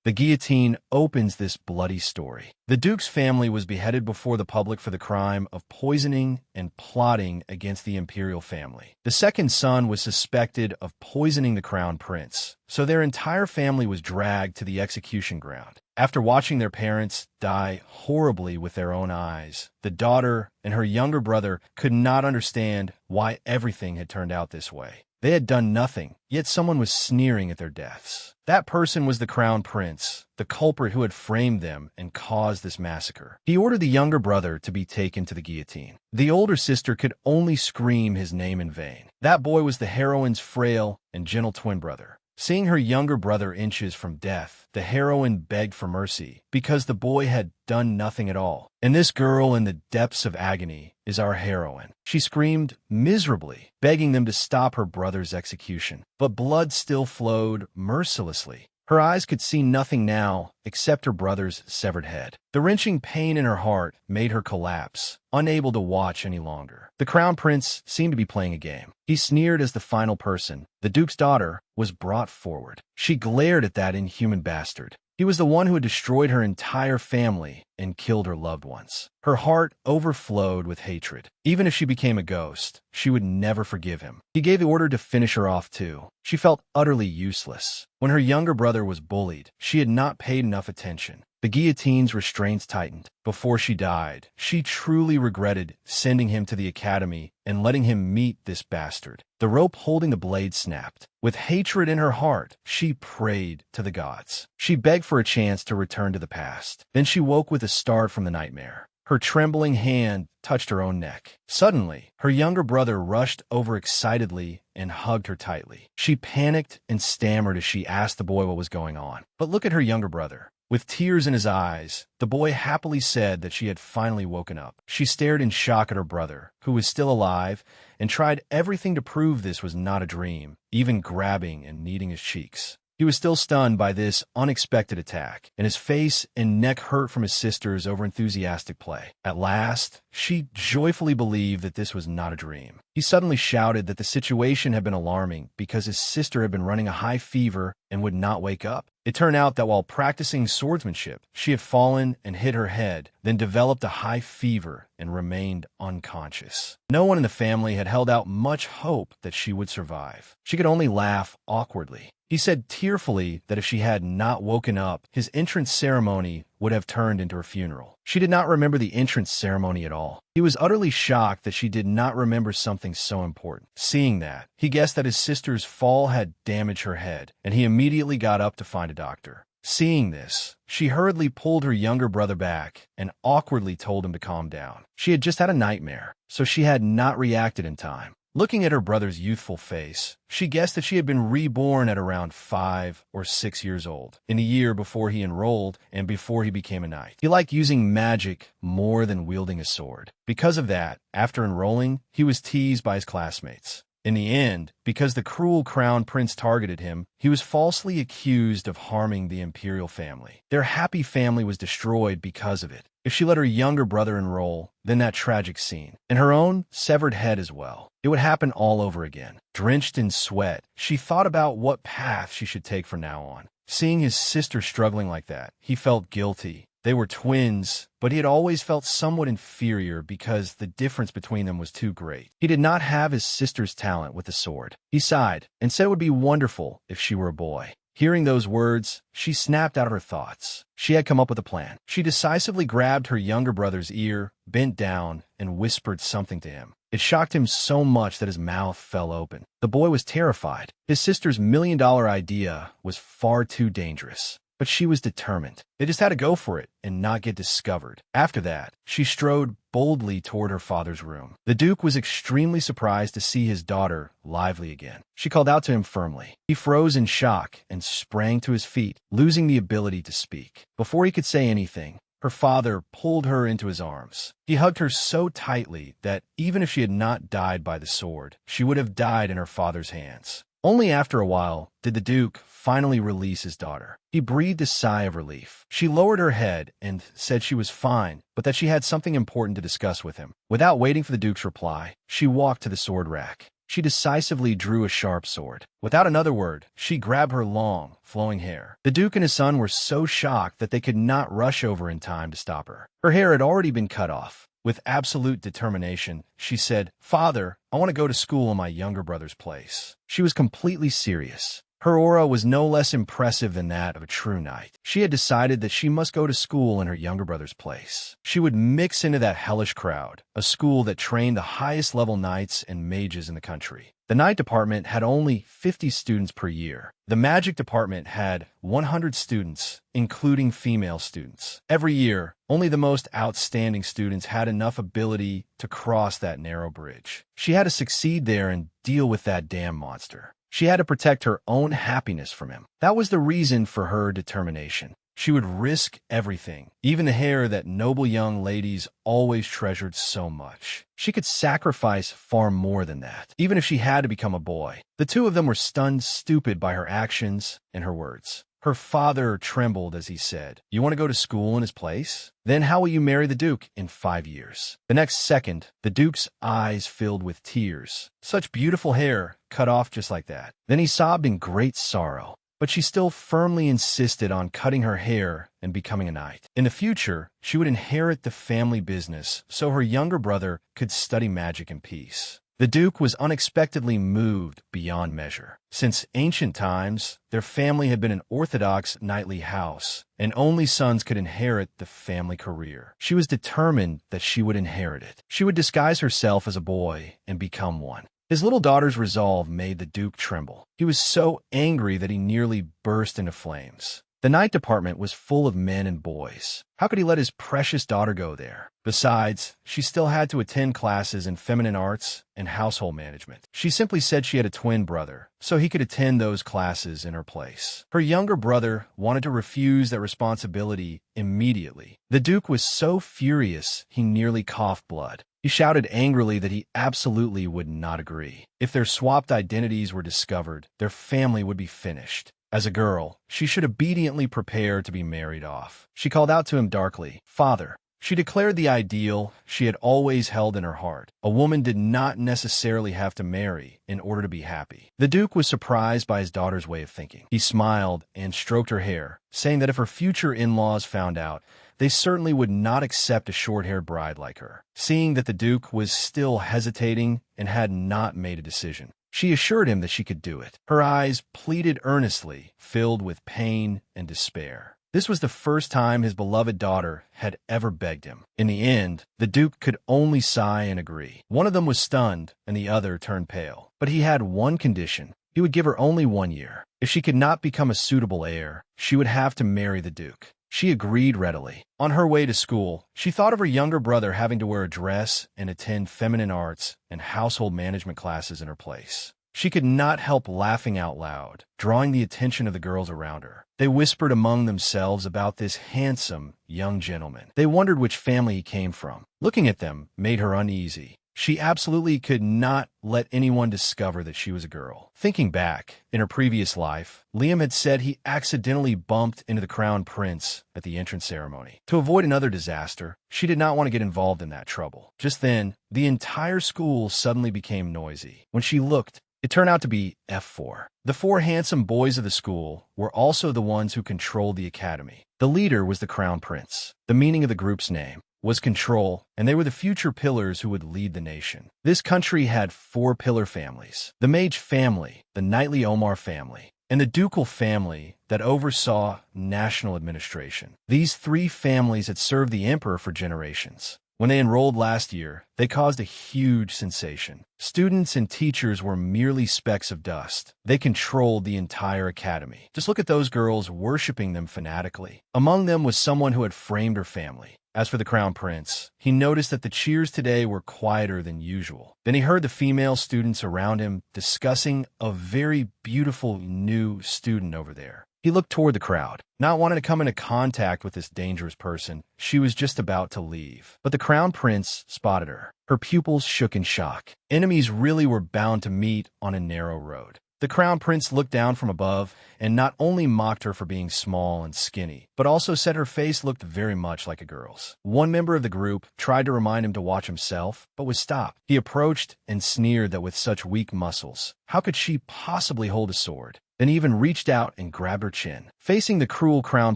The guillotine opens this bloody story. The Duke's family was beheaded before the public for the crime of poisoning and plotting against the imperial family. The second son was suspected of poisoning the crown prince, so their entire family was dragged to the execution ground. After watching their parents die horribly with their own eyes, the daughter and her younger brother could not understand why everything had turned out this way. They had done nothing, yet someone was sneering at their deaths. That person was the crown prince, the culprit who had framed them and caused this massacre. He ordered the younger brother to be taken to the guillotine. The older sister could only scream his name in vain. That boy was the heroine's frail and gentle twin brother. Seeing her younger brother inches from death, the heroine begged for mercy because the boy had done nothing at all. And this girl in the depths of agony is our heroine. She screamed miserably, begging them to stop her brother's execution. But blood still flowed mercilessly. Her eyes could see nothing now except her brother's severed head. The wrenching pain in her heart made her collapse, unable to watch any longer. The crown prince seemed to be playing a game. He sneered as the final person, the Duke's daughter, was brought forward. She glared at that inhuman bastard. He was the one who had destroyed her entire family and killed her loved ones. Her heart overflowed with hatred. Even if she became a ghost, she would never forgive him. He gave the order to finish her off too. She felt utterly useless. When her younger brother was bullied, she had not paid enough attention. The guillotine's restraints tightened. Before she died, she truly regretted sending him to the academy and letting him meet this bastard. The rope holding the blade snapped. With hatred in her heart, she prayed to the gods. She begged for a chance to return to the past. Then she woke with a start from the nightmare. Her trembling hand touched her own neck. Suddenly, her younger brother rushed over excitedly and hugged her tightly. She panicked and stammered as she asked the boy what was going on. But look at her younger brother. With tears in his eyes, the boy happily said that she had finally woken up. She stared in shock at her brother, who was still alive, and tried everything to prove this was not a dream, even grabbing and kneading his cheeks. He was still stunned by this unexpected attack, and his face and neck hurt from his sister's overenthusiastic play. At last, she joyfully believed that this was not a dream. He suddenly shouted that the situation had been alarming because his sister had been running a high fever and would not wake up. It turned out that while practicing swordsmanship, she had fallen and hit her head, then developed a high fever and remained unconscious. No one in the family had held out much hope that she would survive. She could only laugh awkwardly. He said tearfully that if she had not woken up, his entrance ceremony would have turned into a funeral. She did not remember the entrance ceremony at all. He was utterly shocked that she did not remember something so important. Seeing that, he guessed that his sister's fall had damaged her head, and he immediately got up to find a doctor. Seeing this, she hurriedly pulled her younger brother back and awkwardly told him to calm down. She had just had a nightmare, so she had not reacted in time. Looking at her brother's youthful face, she guessed that she had been reborn at around 5 or 6 years old, in a year before he enrolled and before he became a knight. He liked using magic more than wielding a sword. Because of that, after enrolling, he was teased by his classmates. In the end, because the cruel crown prince targeted him, he was falsely accused of harming the imperial family. Their happy family was destroyed because of it. If she let her younger brother enroll, then that tragic scene, and her own severed head as well, it would happen all over again. Drenched in sweat, she thought about what path she should take from now on. Seeing his sister struggling like that, he felt guilty. They were twins, but he had always felt somewhat inferior because the difference between them was too great. He did not have his sister's talent with the sword. He sighed and said it would be wonderful if she were a boy. Hearing those words, she snapped out of her thoughts. She had come up with a plan. She decisively grabbed her younger brother's ear, bent down, and whispered something to him. It shocked him so much that his mouth fell open. The boy was terrified. His sister's million-dollar idea was far too dangerous. But she was determined. They just had to go for it and not get discovered. After that, she strode boldly toward her father's room. The Duke was extremely surprised to see his daughter lively again. She called out to him firmly. He froze in shock and sprang to his feet, losing the ability to speak. Before he could say anything, her father pulled her into his arms. He hugged her so tightly that even if she had not died by the sword, she would have died in her father's hands. Only after a while did the Duke finally release his daughter. He breathed a sigh of relief. She lowered her head and said she was fine, but that she had something important to discuss with him. Without waiting for the Duke's reply, she walked to the sword rack. she decisively drew a sharp sword. Without another word, she grabbed her long, flowing hair. The Duke and his son were so shocked that they could not rush over in time to stop her. Her hair had already been cut off. With absolute determination, she said, "Father, I want to go to school in my younger brother's place." She was completely serious. Her aura was no less impressive than that of a true knight. She had decided that she must go to school in her younger brother's place. She would mix into that hellish crowd, a school that trained the highest level knights and mages in the country. The knight department had only 50 students per year. The magic department had 100 students, including female students. Every year, only the most outstanding students had enough ability to cross that narrow bridge. She had to succeed there and deal with that damn monster. She had to protect her own happiness from him. That was the reason for her determination. She would risk everything, even the hair that noble young ladies always treasured so much. She could sacrifice far more than that, even if she had to become a boy. The two of them were stunned stupid by her actions and her words. Her father trembled as he said, "You want to go to school in his place? Then how will you marry the Duke in 5 years?" The next second, the Duke's eyes filled with tears. Such beautiful hair, cut off just like that. Then he sobbed in great sorrow. But she still firmly insisted on cutting her hair and becoming a knight. In the future, she would inherit the family business so her younger brother could study magic in peace. The Duke was unexpectedly moved beyond measure. Since ancient times, their family had been an orthodox knightly house, and only sons could inherit the family career. She was determined that she would inherit it. She would disguise herself as a boy and become one. His little daughter's resolve made the Duke tremble. He was so angry that he nearly burst into flames. The knight department was full of men and boys. How could he let his precious daughter go there? Besides, she still had to attend classes in feminine arts and household management. She simply said she had a twin brother, so he could attend those classes in her place. Her younger brother wanted to refuse that responsibility immediately. The Duke was so furious he nearly coughed blood. He shouted angrily that he absolutely would not agree. If their swapped identities were discovered, their family would be finished. As a girl, she should obediently prepare to be married off. She called out to him darkly, "Father." She declared the ideal she had always held in her heart. A woman did not necessarily have to marry in order to be happy. The Duke was surprised by his daughter's way of thinking. He smiled and stroked her hair, saying that if her future in-laws found out, they certainly would not accept a short-haired bride like her. Seeing that the Duke was still hesitating and had not made a decision, she assured him that she could do it. Her eyes pleaded earnestly, filled with pain and despair. This was the first time his beloved daughter had ever begged him. In the end, the Duke could only sigh and agree. One of them was stunned, and the other turned pale. But he had one condition. He would give her only 1 year. If she could not become a suitable heir, she would have to marry the Duke. She agreed readily. On her way to school, she thought of her younger brother having to wear a dress and attend feminine arts and household management classes in her place. She could not help laughing out loud, drawing the attention of the girls around her. They whispered among themselves about this handsome young gentleman. They wondered which family he came from. Looking at them made her uneasy. She absolutely could not let anyone discover that she was a girl. Thinking back, in her previous life, Liam had said he accidentally bumped into the crown prince at the entrance ceremony. To avoid another disaster, she did not want to get involved in that trouble. Just then, the entire school suddenly became noisy. When she looked, it turned out to be F4. The 4 handsome boys of the school were also the ones who controlled the academy. The leader was the crown prince. The meaning of the group's name was control, and they were the future pillars who would lead the nation. This country had 4 pillar families: the mage family, the knightly Omar family, and the ducal family that oversaw national administration. These 3 families had served the emperor for generations. When they enrolled last year, they caused a huge sensation. Students and teachers were merely specks of dust. They controlled the entire academy. Just look at those girls worshiping them fanatically. Among them was someone who had framed her family. As for the crown prince, he noticed that the cheers today were quieter than usual. Then he heard the female students around him discussing a very beautiful new student over there. He looked toward the crowd. Not wanting to come into contact with this dangerous person, she was just about to leave. But the crown prince spotted her. Her pupils shook in shock. Enemies really were bound to meet on a narrow road. The crown prince looked down from above and not only mocked her for being small and skinny, but also said her face looked very much like a girl's. One member of the group tried to remind him to watch himself, but was stopped. He approached and sneered that with such weak muscles, how could she possibly hold a sword? Then he even reached out and grabbed her chin. Facing the cruel crown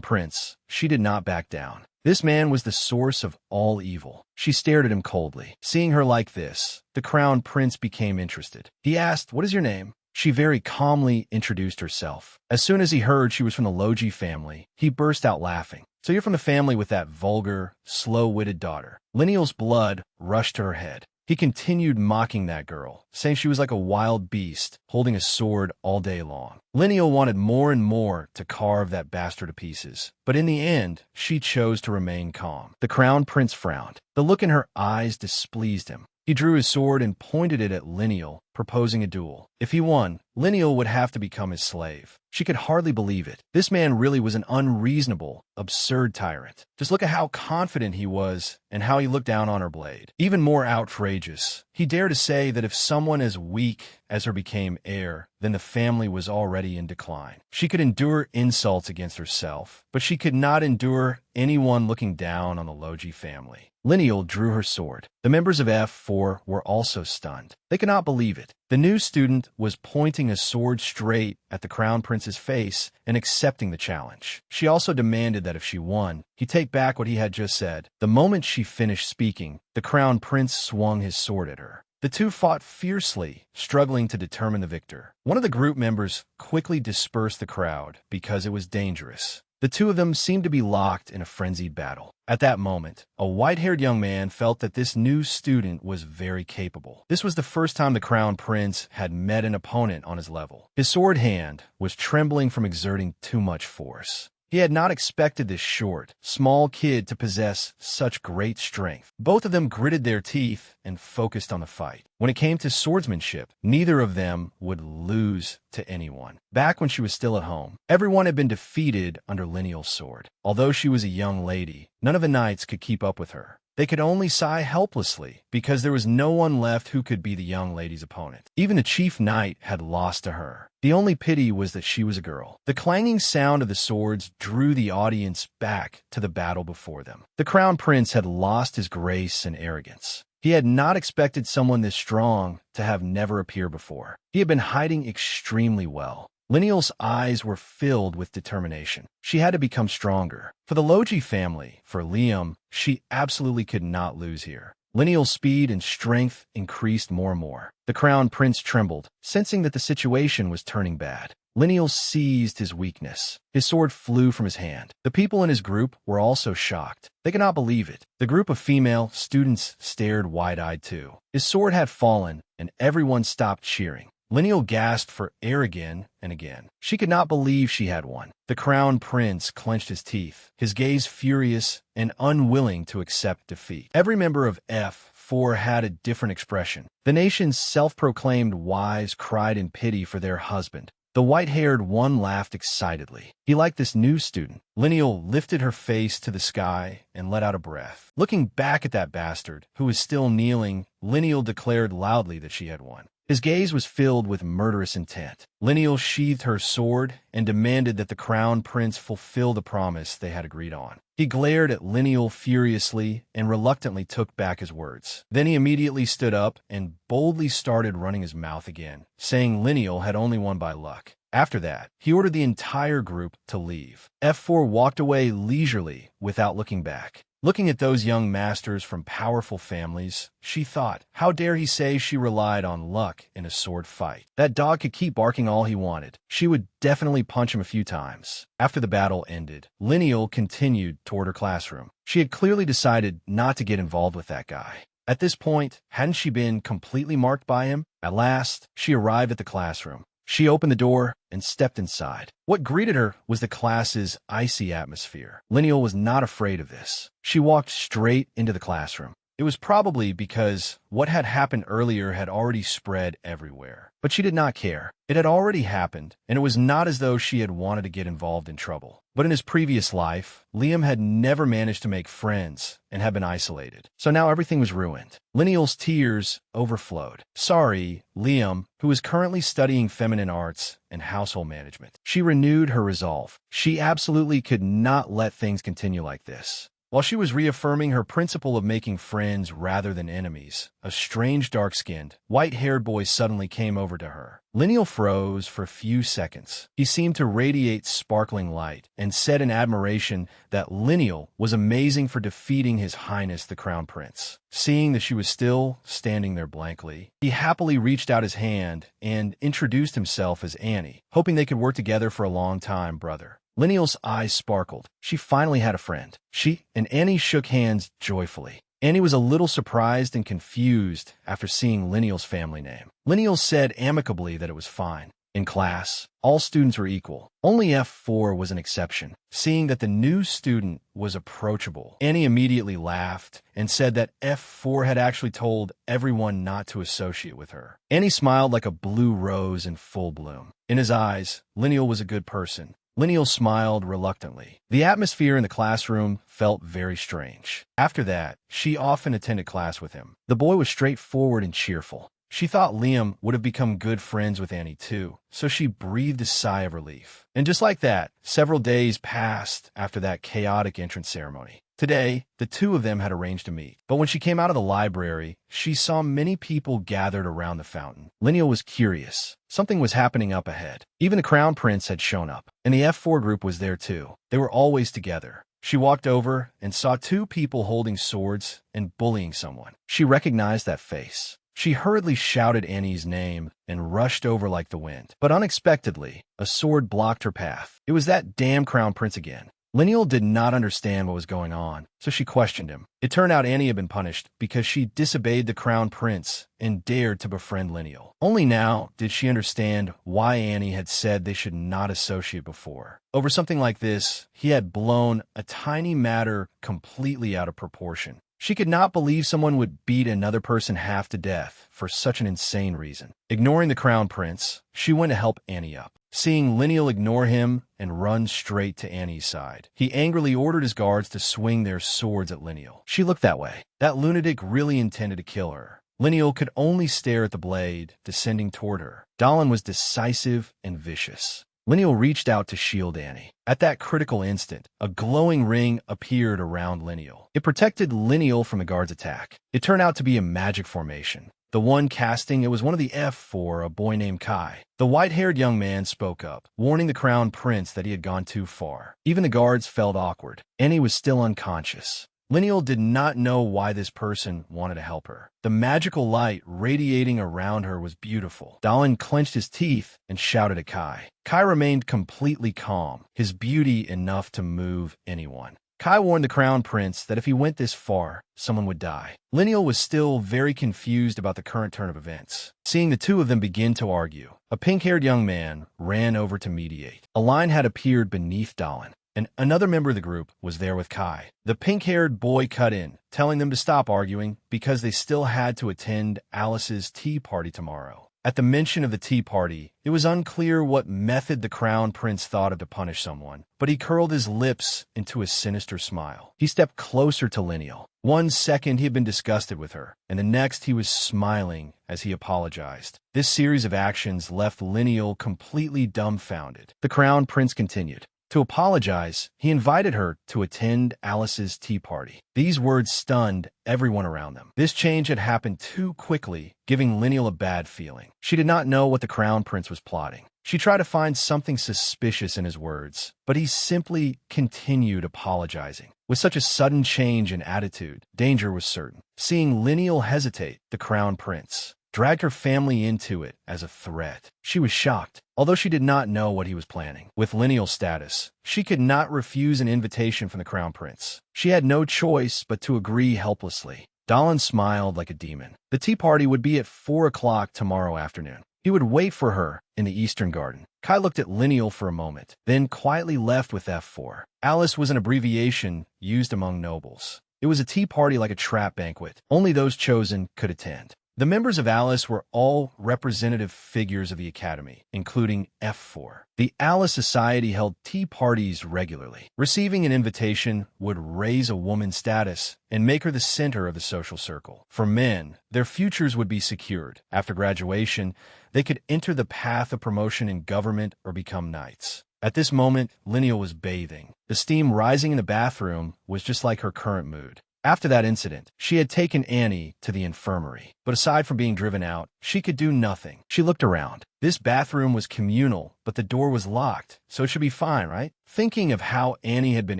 prince, she did not back down. This man was the source of all evil. She stared at him coldly. Seeing her like this, the crown prince became interested. He asked, "What is your name?" She very calmly introduced herself. As soon as he heard she was from the Loji family, he burst out laughing. "So you're from the family with that vulgar, slow-witted daughter." Lineal's blood rushed to her head. He continued mocking that girl, saying she was like a wild beast, holding a sword all day long. Lineal wanted more and more to carve that bastard to pieces, but in the end, she chose to remain calm. The crown prince frowned. The look in her eyes displeased him. He drew his sword and pointed it at Lineal, proposing a duel. If he won, Lineal would have to become his slave. She could hardly believe it. This man really was an unreasonable, absurd tyrant. Just look at how confident he was and how he looked down on her blade. Even more outrageous, he dared to say that if someone as weak as her became heir, then the family was already in decline. She could endure insults against herself, but she could not endure anyone looking down on the Loji family. Lineal drew her sword. The members of F4 were also stunned. They could not believe it. The new student was pointing a sword straight at the crown prince's face and accepting the challenge. She also demanded that if she won, he take back what he had just said. The moment she finished speaking, the crown prince swung his sword at her. The two fought fiercely, struggling to determine the victor. One of the group members quickly dispersed the crowd because it was dangerous. The two of them seemed to be locked in a frenzied battle. At that moment, a white-haired young man felt that this new student was very capable. This was the first time the crown prince had met an opponent on his level. His sword hand was trembling from exerting too much force. He had not expected this short, small kid to possess such great strength. Both of them gritted their teeth and focused on the fight. When it came to swordsmanship, neither of them would lose to anyone. Back when she was still at home, everyone had been defeated under Lineal's sword. Although she was a young lady, none of the knights could keep up with her. They could only sigh helplessly because there was no one left who could be the young lady's opponent. Even the chief knight had lost to her. The only pity was that she was a girl. The clanging sound of the swords drew the audience back to the battle before them. The crown prince had lost his grace and arrogance. He had not expected someone this strong to have never appeared before. He had been hiding extremely well. Lineal's eyes were filled with determination. She had to become stronger. For the Loji family, for Liam, she absolutely could not lose here. Lineal's speed and strength increased more and more. The crown prince trembled, sensing that the situation was turning bad. Lineal seized his weakness. His sword flew from his hand. The people in his group were also shocked. They could not believe it. The group of female students stared wide-eyed too. His sword had fallen, and everyone stopped cheering. Lineal gasped for air again and again. She could not believe she had won. The crown prince clenched his teeth, his gaze furious and unwilling to accept defeat. Every member of F4 had a different expression. The nation's self-proclaimed wives cried in pity for their husband. The white-haired one laughed excitedly. He liked this new student. Lineal lifted her face to the sky and let out a breath. Looking back at that bastard, who was still kneeling, Lineal declared loudly that she had won. His gaze was filled with murderous intent. Lineal sheathed her sword and demanded that the crown prince fulfill the promise they had agreed on. He glared at Lineal furiously and reluctantly took back his words. Then he immediately stood up and boldly started running his mouth again, saying Lineal had only won by luck. After that, he ordered the entire group to leave. F4 walked away leisurely without looking back. Looking at those young masters from powerful families, she thought, how dare he say she relied on luck in a sword fight? That dog could keep barking all he wanted. She would definitely punch him a few times. After the battle ended, Lineal continued toward her classroom. She had clearly decided not to get involved with that guy. At this point, hadn't she been completely marked by him? At last, she arrived at the classroom. She opened the door and stepped inside. What greeted her was the class's icy atmosphere. Lineal was not afraid of this. She walked straight into the classroom. It was probably because what had happened earlier had already spread everywhere. But she did not care. It had already happened, and it was not as though she had wanted to get involved in trouble. But in his previous life, Liam had never managed to make friends and had been isolated. So now everything was ruined. Lineal's tears overflowed. Sorry, Liam, who is currently studying feminine arts and household management. She renewed her resolve. She absolutely could not let things continue like this. While she was reaffirming her principle of making friends rather than enemies, a strange dark-skinned, white-haired boy suddenly came over to her. Lineal froze for a few seconds. He seemed to radiate sparkling light and said in admiration that Lineal was amazing for defeating His Highness the Crown Prince. Seeing that she was still standing there blankly, he happily reached out his hand and introduced himself as Annie, hoping they could work together for a long time, brother. Lineal's eyes sparkled. She finally had a friend. She and Annie shook hands joyfully. Annie was a little surprised and confused after seeing Lineal's family name. Lineal said amicably that it was fine. In class, all students were equal. Only F4 was an exception. Seeing that the new student was approachable, Annie immediately laughed and said that F4 had actually told everyone not to associate with her. Annie smiled like a blue rose in full bloom. In his eyes, Lineal was a good person. Lineal smiled reluctantly. The atmosphere in the classroom felt very strange. After that, she often attended class with him. The boy was straightforward and cheerful. She thought Liam would have become good friends with Annie too, so she breathed a sigh of relief. And just like that, several days passed after that chaotic entrance ceremony. Today, the two of them had arranged to meet. But when she came out of the library, she saw many people gathered around the fountain. Lineal was curious. Something was happening up ahead. Even the Crown Prince had shown up, and the F4 group was there too. They were always together. She walked over and saw two people holding swords and bullying someone. She recognized that face. She hurriedly shouted Annie's name and rushed over like the wind. But unexpectedly, a sword blocked her path. It was that damn Crown Prince again. Lineal did not understand what was going on, so she questioned him. It turned out Annie had been punished because she disobeyed the Crown Prince and dared to befriend Lineal. Only now did she understand why Annie had said they should not associate before. Over something like this, he had blown a tiny matter completely out of proportion. She could not believe someone would beat another person half to death for such an insane reason. Ignoring the Crown Prince, she went to help Annie up. Seeing Lineal ignore him and run straight to Annie's side, he angrily ordered his guards to swing their swords at Lineal. She looked that way. That lunatic really intended to kill her. Lineal could only stare at the blade descending toward her. Dallin was decisive and vicious. Lineal reached out to shield Annie. At that critical instant, a glowing ring appeared around Lineal. It protected Lineal from the guard's attack. It turned out to be a magic formation. The one casting it was one of the F4, a boy named Kai. The white-haired young man spoke up, warning the Crown Prince that he had gone too far. Even the guards felt awkward. Annie was still unconscious. Lineal did not know why this person wanted to help her. The magical light radiating around her was beautiful. Dallin clenched his teeth and shouted at Kai. Kai remained completely calm, his beauty enough to move anyone. Kai warned the Crown Prince that if he went this far, someone would die. Lineal was still very confused about the current turn of events. Seeing the two of them begin to argue, a pink-haired young man ran over to mediate. A line had appeared beneath Dallin, and another member of the group was there with Kai. The pink-haired boy cut in, telling them to stop arguing because they still had to attend Alice's tea party tomorrow. At the mention of the tea party, it was unclear what method the Crown Prince thought of to punish someone, but he curled his lips into a sinister smile. He stepped closer to Lineal. 1 second he had been disgusted with her, and the next he was smiling as he apologized. This series of actions left Lineal completely dumbfounded. The Crown Prince continued. To apologize, he invited her to attend Alice's tea party. These words stunned everyone around them. This change had happened too quickly, giving Lineal a bad feeling. She did not know what the Crown Prince was plotting. She tried to find something suspicious in his words, but he simply continued apologizing. With such a sudden change in attitude, danger was certain. Seeing Lineal hesitate, the Crown Prince dragged her family into it as a threat. She was shocked, although she did not know what he was planning. With Lineal's status, she could not refuse an invitation from the Crown Prince. She had no choice but to agree helplessly. Dallin smiled like a demon. The tea party would be at 4 o'clock tomorrow afternoon. He would wait for her in the Eastern Garden. Kai looked at Lineal for a moment, then quietly left with F4. Alice was an abbreviation used among nobles. It was a tea party like a trap banquet. Only those chosen could attend. The members of Alice were all representative figures of the Academy, including F4. The Alice Society held tea parties regularly. Receiving an invitation would raise a woman's status and make her the center of the social circle. For men, their futures would be secured. After graduation, they could enter the path of promotion in government or become knights. At this moment, Lineal was bathing. The steam rising in the bathroom was just like her current mood. After that incident, she had taken Annie to the infirmary. But aside from being driven out, she could do nothing. She looked around. This bathroom was communal, but the door was locked, so it should be fine, right? Thinking of how Annie had been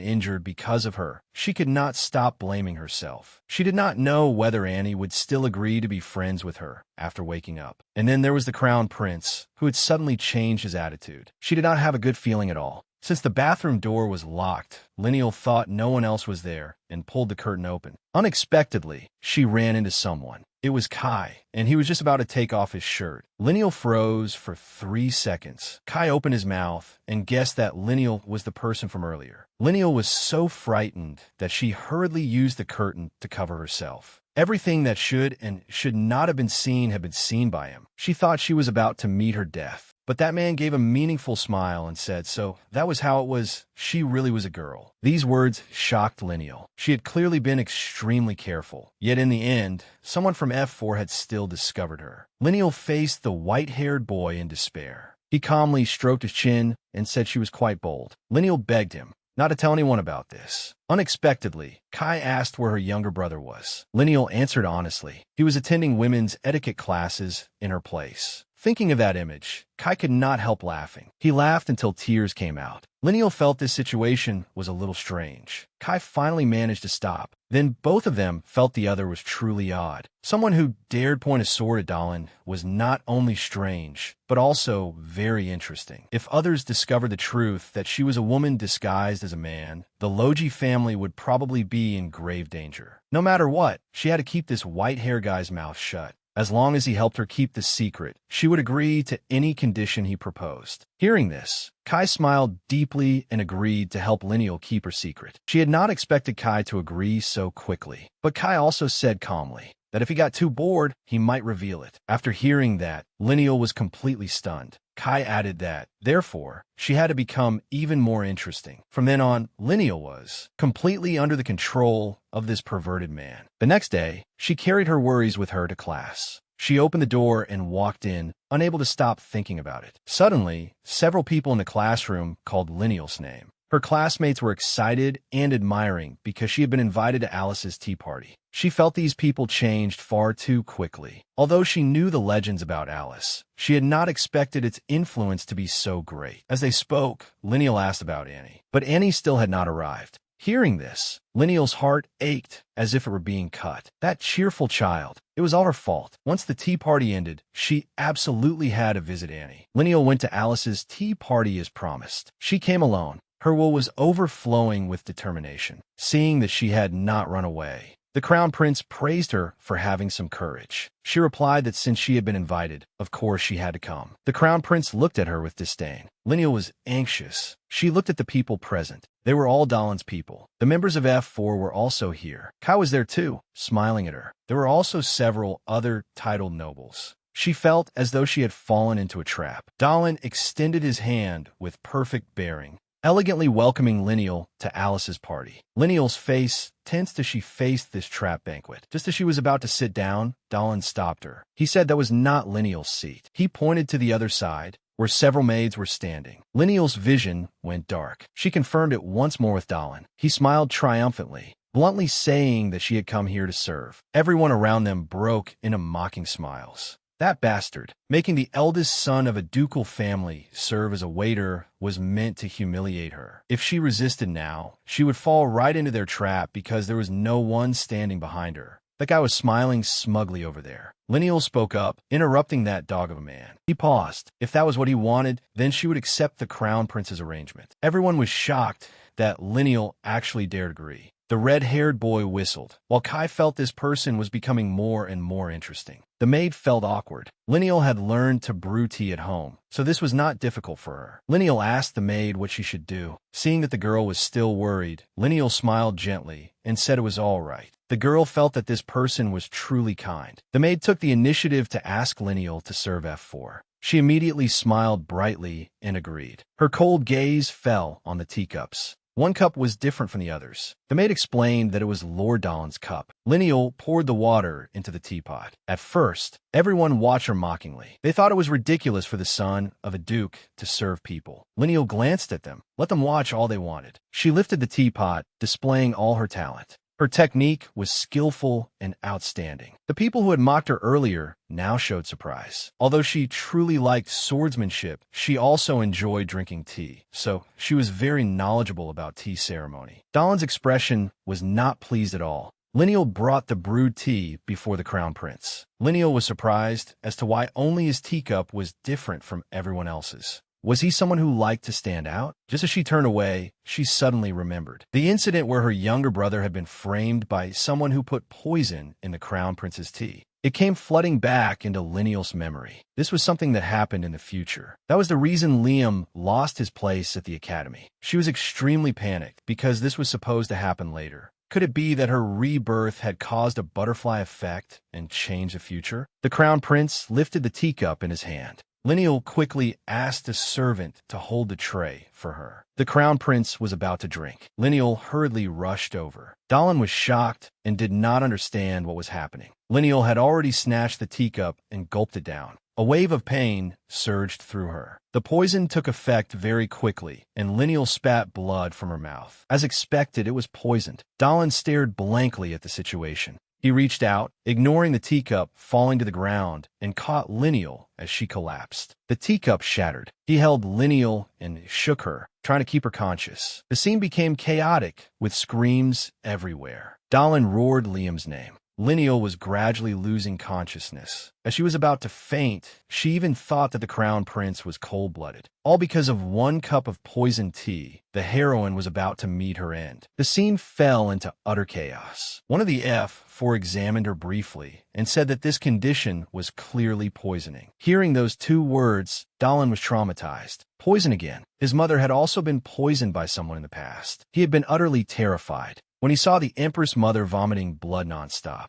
injured because of her, she could not stop blaming herself. She did not know whether Annie would still agree to be friends with her after waking up. And then there was the Crown Prince, who had suddenly changed his attitude. She did not have a good feeling at all. Since the bathroom door was locked, Lineal thought no one else was there and pulled the curtain open. Unexpectedly, she ran into someone. It was Kai, and he was just about to take off his shirt. Lineal froze for 3 seconds. Kai opened his mouth and guessed that Lineal was the person from earlier. Lineal was so frightened that she hurriedly used the curtain to cover herself. Everything that should and should not have been seen by him. She thought she was about to meet her death. But that man gave a meaningful smile and said, "So that was how it was. She really was a girl." These words shocked Lineal. She had clearly been extremely careful. Yet in the end, someone from F4 had still discovered her. Lineal faced the white-haired boy in despair. He calmly stroked his chin and said she was quite bold. Lineal begged him not to tell anyone about this. Unexpectedly, Kai asked where her younger brother was. Lineal answered honestly. He was attending women's etiquette classes in her place. Thinking of that image, Kai could not help laughing. He laughed until tears came out. Lineal felt this situation was a little strange. Kai finally managed to stop. Then both of them felt the other was truly odd. Someone who dared point a sword at Dallin was not only strange, but also very interesting. If others discovered the truth that she was a woman disguised as a man, the Logi family would probably be in grave danger. No matter what, she had to keep this white-haired guy's mouth shut. As long as he helped her keep the secret, she would agree to any condition he proposed. Hearing this, Kai smiled deeply and agreed to help Lineal keep her secret. She had not expected Kai to agree so quickly, but Kai also said calmly that if he got too bored, he might reveal it. After hearing that, Lineal was completely stunned. Kai added that, therefore, she had to become even more interesting. From then on, Lineal was completely under the control of this perverted man. The next day, she carried her worries with her to class. She opened the door and walked in, unable to stop thinking about it. Suddenly, several people in the classroom called Lineal's name. Her classmates were excited and admiring because she had been invited to Alice's tea party. She felt these people changed far too quickly. Although she knew the legends about Alice, she had not expected its influence to be so great. As they spoke, Lineal asked about Annie, but Annie still had not arrived. Hearing this, Lineal's heart ached as if it were being cut. That cheerful child. It was all her fault. Once the tea party ended, she absolutely had to visit Annie. Lineal went to Alice's tea party as promised. She came alone. Her will was overflowing with determination, seeing that she had not run away. The Crown Prince praised her for having some courage. She replied that since she had been invited, of course she had to come. The Crown Prince looked at her with disdain. Lineal was anxious. She looked at the people present. They were all Dallin's people. The members of F4 were also here. Kai was there too, smiling at her. There were also several other titled nobles. She felt as though she had fallen into a trap. Dallin extended his hand with perfect bearing, elegantly welcoming Lineal to Alice's party. Lineal's face tensed as she faced this trap banquet. Just as she was about to sit down, Dallin stopped her. He said that was not Lineal's seat. He pointed to the other side, where several maids were standing. Lineal's vision went dark. She confirmed it once more with Dallin. He smiled triumphantly, bluntly saying that she had come here to serve. Everyone around them broke into mocking smiles. That bastard, making the eldest son of a ducal family serve as a waiter, was meant to humiliate her. If she resisted now, she would fall right into their trap because there was no one standing behind her. That guy was smiling smugly over there. Lineal spoke up, interrupting that dog of a man. He paused. If that was what he wanted, then she would accept the Crown Prince's arrangement. Everyone was shocked that Lineal actually dared agree. The red-haired boy whistled, while Kai felt this person was becoming more and more interesting. The maid felt awkward. Lineal had learned to brew tea at home, so this was not difficult for her. Lineal asked the maid what she should do. Seeing that the girl was still worried, Lineal smiled gently and said it was all right. The girl felt that this person was truly kind. The maid took the initiative to ask Lineal to serve F4. She immediately smiled brightly and agreed. Her cold gaze fell on the teacups. One cup was different from the others. The maid explained that it was Lord Dalin's cup. Lineal poured the water into the teapot. At first, everyone watched her mockingly. They thought it was ridiculous for the son of a duke to serve people. Lineal glanced at them, let them watch all they wanted. She lifted the teapot, displaying all her talent. Her technique was skillful and outstanding. The people who had mocked her earlier now showed surprise. Although she truly liked swordsmanship, she also enjoyed drinking tea, so she was very knowledgeable about tea ceremony. Dalin's expression was not pleased at all. Lineal brought the brewed tea before the crown prince. Lineal was surprised as to why only his teacup was different from everyone else's. Was he someone who liked to stand out? Just as she turned away, she suddenly remembered the incident where her younger brother had been framed by someone who put poison in the crown prince's tea. It came flooding back into Lineal's memory. This was something that happened in the future. That was the reason Liam lost his place at the academy. She was extremely panicked because this was supposed to happen later. Could it be that her rebirth had caused a butterfly effect and changed the future? The crown prince lifted the teacup in his hand. Lineal quickly asked a servant to hold the tray for her. The crown prince was about to drink. Lineal hurriedly rushed over. Dalin was shocked and did not understand what was happening. Lineal had already snatched the teacup and gulped it down. A wave of pain surged through her. The poison took effect very quickly, and Lineal spat blood from her mouth. As expected, it was poisoned. Dalin stared blankly at the situation. He reached out, ignoring the teacup falling to the ground, and caught Lineal as she collapsed. The teacup shattered. He held Lineal and shook her, trying to keep her conscious. The scene became chaotic, with screams everywhere. Dalin roared Liam's name. Lineal was gradually losing consciousness. As she was about to faint, she even thought that the crown prince was cold-blooded. All because of one cup of poisoned tea, the heroine was about to meet her end. The scene fell into utter chaos. One of the F4 examined her briefly and said that this condition was clearly poisoning. Hearing those two words, Dalin was traumatized. Poison again. His mother had also been poisoned by someone in the past. He had been utterly terrified when he saw the Empress Mother vomiting blood nonstop.